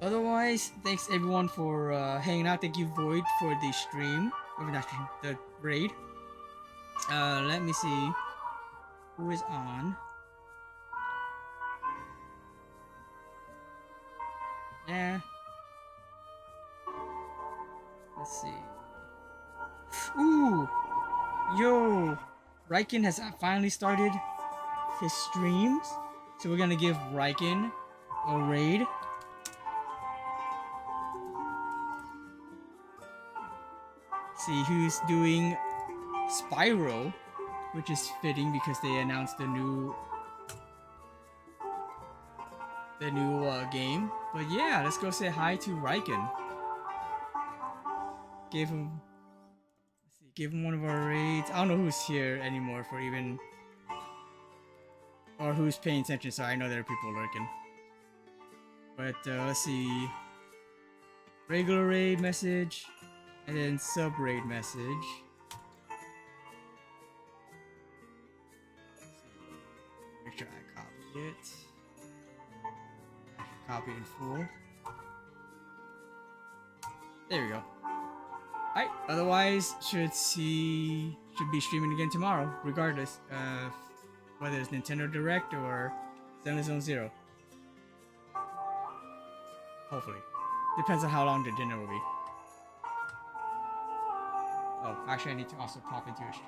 Otherwise, thanks everyone for hanging out. Thank you Void for the stream. Or not stream, the raid. Let me see who is on. Yeah. Let's see. Ooh! Yo! Riken has finally started his streams. So we're gonna give Riken a raid. See who's doing Spyro, which is fitting because they announced the new game. But yeah, let's go say hi to Riken. Give him one of our raids. I don't know who's here anymore for even, or who's paying attention, so I know there are people lurking. But let's see. Regular raid message, and then sub raid message. Make sure I copy it. Copy in full. There we go. Alright, otherwise should be streaming again tomorrow, regardless of whether it's Nintendo Direct or Zenless Zone Zero. Hopefully. Depends on how long the dinner will be. Oh, actually I need to also pop into a stream.